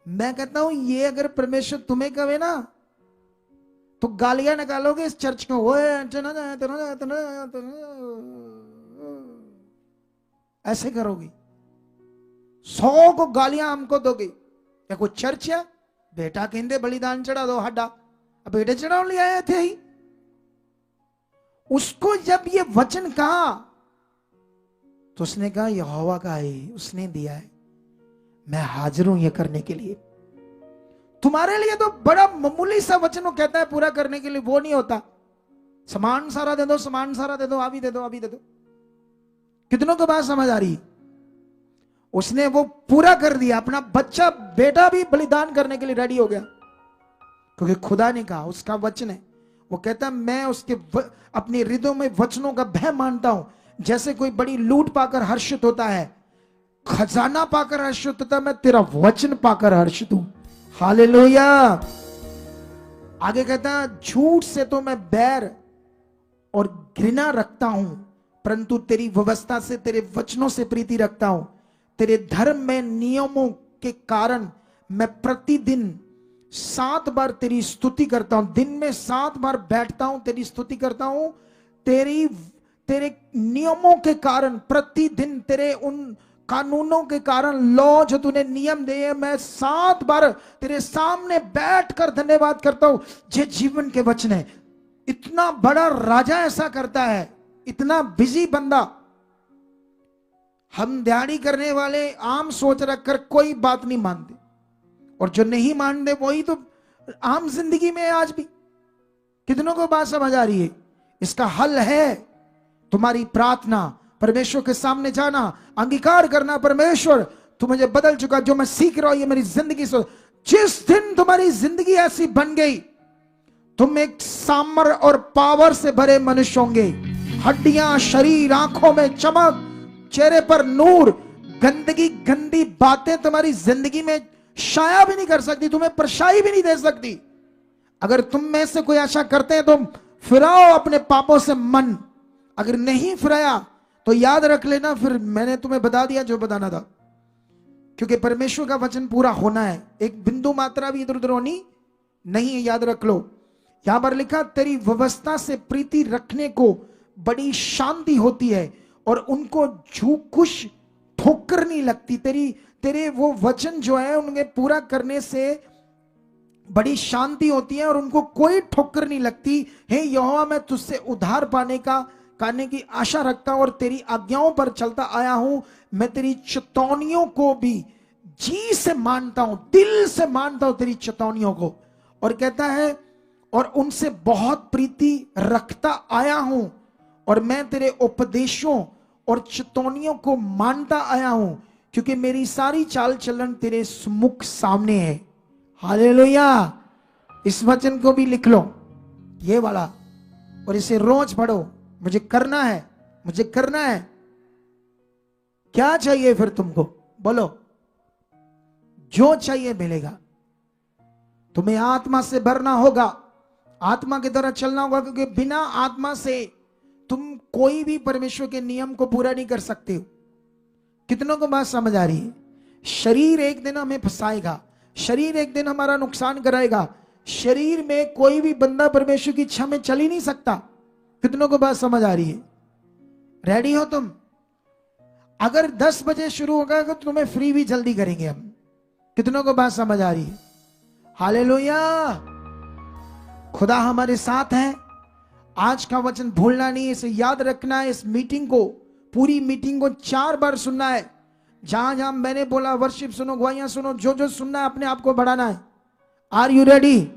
मैं कहता हूं ये अगर परमेश्वर तुम्हें कहे ना तो गालियां निकालोगे इस चर्च को, ऐसे करोगे, 100 को गालियां हमको दोगे। क्या कोई चर्च है? बेटा कहते बलिदान चढ़ा दो, हड्डा अब बेटे चढ़ाओ ले आए थे ही। उसको जब ये वचन कहा तो उसने कहा यहोवा का है, उसने दिया है, मैं हाजिर हूं ये करने के लिए। तुम्हारे लिए तो बड़ा मामूली सा वचन वो कहता है पूरा करने के लिए, वो नहीं होता। सामान सारा दे दो, सामान सारा दे दो, अभी दे दो, अभी दे दो। कितनों को बात समझ आ रही? उसने वो पूरा कर दिया, अपना बच्चा बेटा भी बलिदान करने के लिए रेडी हो गया, क्योंकि खुदा ने कहा, उसका वचन है। वो कहता मैं उसके अपने हृदय में वचनों का भय मानता हूं। जैसे कोई बड़ी लूट पाकर हर्षित होता है, खजाना पाकर हर्षित होता है, मैं तेरा वचन पाकर हर्षित हूं। हालेलुया। आगे कहता झूठ से तो मैं बैर और घृणा रखता हूं, परंतु तेरी व्यवस्था से, तेरे वचनों से प्रीति रखता हूं। तेरे धर्म में नियमों के कारण मैं प्रतिदिन 7 बार तेरी स्तुति करता हूं। दिन में 7 बार बैठता हूं, तेरी स्तुति करता हूं। तेरे नियमों के कारण, प्रतिदिन तेरे उन कानूनों के कारण, लॉ जो तूने नियम दिए, मैं 7 बार तेरे सामने बैठकर धन्यवाद करता हूं। ये जीवन के वचन है। इतना बड़ा राजा ऐसा करता है, इतना बिजी बंदा। हम दिहाड़ी करने वाले आम सोच रखकर कोई बात नहीं मानते, और जो नहीं मानते वही तो आम जिंदगी में है आज भी। कितनों को बात समझ आ रही है? इसका हल है तुम्हारी प्रार्थना, परमेश्वर के सामने जाना, अंगीकार करना, परमेश्वर तू मुझे बदल चुका, जो मैं सीख रहा हूं ये मेरी जिंदगी से। जिस दिन तुम्हारी जिंदगी ऐसी बन गई, तुम एक सामर और पावर से भरे मनुष्य होंगे। हड्डियां, शरीर, आंखों में चमक, चेहरे पर नूर। गंदगी, गंदी बातें तुम्हारी जिंदगी में शाया भी नहीं कर सकती, तुम्हें परछाई भी नहीं दे सकती। अगर तुम में से कोई ऐसा करते हैं, तुम फिराओ अपने पापों से मन। अगर नहीं फिराया तो याद रख लेना, फिर मैंने तुम्हें बता दिया जो बताना था, क्योंकि परमेश्वर का वचन पूरा होना है। एक बिंदु मात्रा भी इधर उधर होनी नहीं है, याद रख लो। यहां पर लिखा, तेरी व्यवस्था से प्रीति रखने को बड़ी शांति होती है और उनको कुछ ठोकर नहीं लगती। तेरे वो वचन जो है उनके पूरा करने से बड़ी शांति होती है और उनको कोई ठोकर नहीं लगती। हे यहोवा, मैं तुझसे उद्धार पाने की आशा रखता हूं और तेरी आज्ञाओं पर चलता आया हूं। मैं तेरी चेतावनियों को भी जी से मानता हूं, दिल से मानता हूं तेरी चेतावनियों को। और कहता है, और उनसे बहुत प्रीति रखता आया हूं और मैं तेरे उपदेशों और चेतावनियों को मानता आया हूं, क्योंकि मेरी सारी चाल चलन तेरे मुख सामने है। हालेलुया। इस वचन को भी लिख लो, ये वाला, और इसे रोज पढ़ो। मुझे करना है, मुझे करना है। क्या चाहिए फिर तुमको? बोलो, जो चाहिए मिलेगा। तुम्हें आत्मा से भरना होगा, आत्मा की तरह चलना होगा, क्योंकि बिना आत्मा से तुम कोई भी परमेश्वर के नियम को पूरा नहीं कर सकते हो। कितनों को बात समझ आ रही है? शरीर एक दिन हमें फंसाएगा, शरीर एक दिन हमारा नुकसान कराएगा। शरीर में कोई भी बंदा परमेश्वर की इच्छा में चल ही नहीं सकता। कितनों को बात समझ आ रही है? रेडी हो तुम? अगर 10 बजे शुरू होगा तो तुम्हें फ्री भी जल्दी करेंगे हम। कितनों को बात समझ आ रही है? हालेलुया। खुदा हमारे साथ है। आज का वचन भूलना नहीं, इसे याद रखना है। इस मीटिंग को, पूरी मीटिंग को 4 बार सुनना है। जहां जहां मैंने बोला वर्शिप सुनो, गवाहियां सुनो, जो जो सुनना है अपने आप को बढ़ाना है। Are you ready?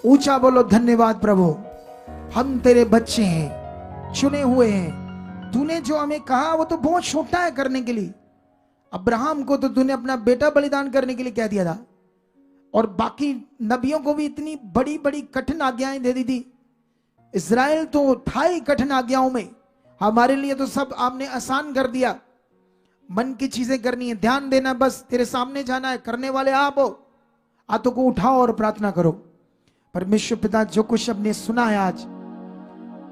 ऊंचा बोलो, धन्यवाद प्रभु, हम तेरे बच्चे हैं, चुने हुए हैं। तूने जो हमें कहा वो तो बहुत छोटा है करने के लिए। अब्राहम को तो तूने अपना बेटा बलिदान करने के लिए कह दिया था, और बाकी नबियों को भी इतनी बड़ी बड़ी कठिन आज्ञाएं दे दी थी। इज़राइल तो था ही कठिन आज्ञाओं में, हमारे लिए तो सब आपने आसान कर दिया। मन की चीजें करनी है, ध्यान देना, बस तेरे सामने जाना है, करने वाले आप हो। हाथों को उठाओ और प्रार्थना करो। परमेश्वर पिता, जो कुछ हमने सुना है आज,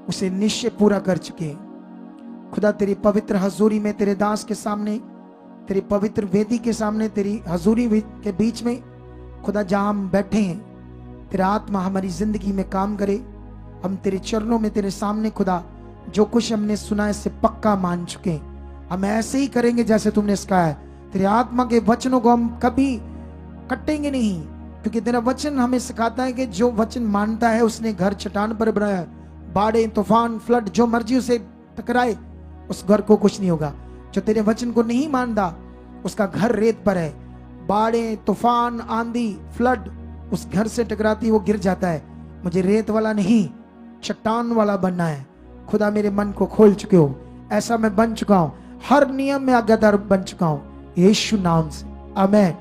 उसे निश्चय पूरा कर चुके हैं। खुदा तेरी पवित्र हजूरी में, तेरे दास के सामने, तेरी पवित्र वेदी के सामने, तेरी हजूरी के बीच में खुदा जहां हम बैठे हैं, तेरा आत्मा हमारी जिंदगी में काम करे। हम तेरे चरणों में, तेरे सामने खुदा जो कुछ हमने सुना है इसे पक्का मान चुके हैं। हम ऐसे ही करेंगे जैसे तुमने कहा है। तेरे आत्मा के वचनों को हम कभी कटेंगे नहीं, क्योंकि तेरा वचन हमें सिखाता है कि जो वचन मानता है उसने घर चट्टान पर बनाया। बाढ़े, तूफान, फ्लड, जो मर्जी उसे टकराए, उस घर को कुछ नहीं होगा। जो तेरे वचन को नहीं मानता, उसका घर रेत पर है। बाढ़े, तूफान, आंधी, फ्लड उस घर से टकराती, वो गिर जाता है। मुझे रेत वाला नहीं, चट्टान वाला बनना है। खुदा मेरे मन को खोल चुके हो, ऐसा मैं बन चुका हूं। हर नियम में आज्ञाकार बन चुका हूं, यीशु नाम से, आमीन।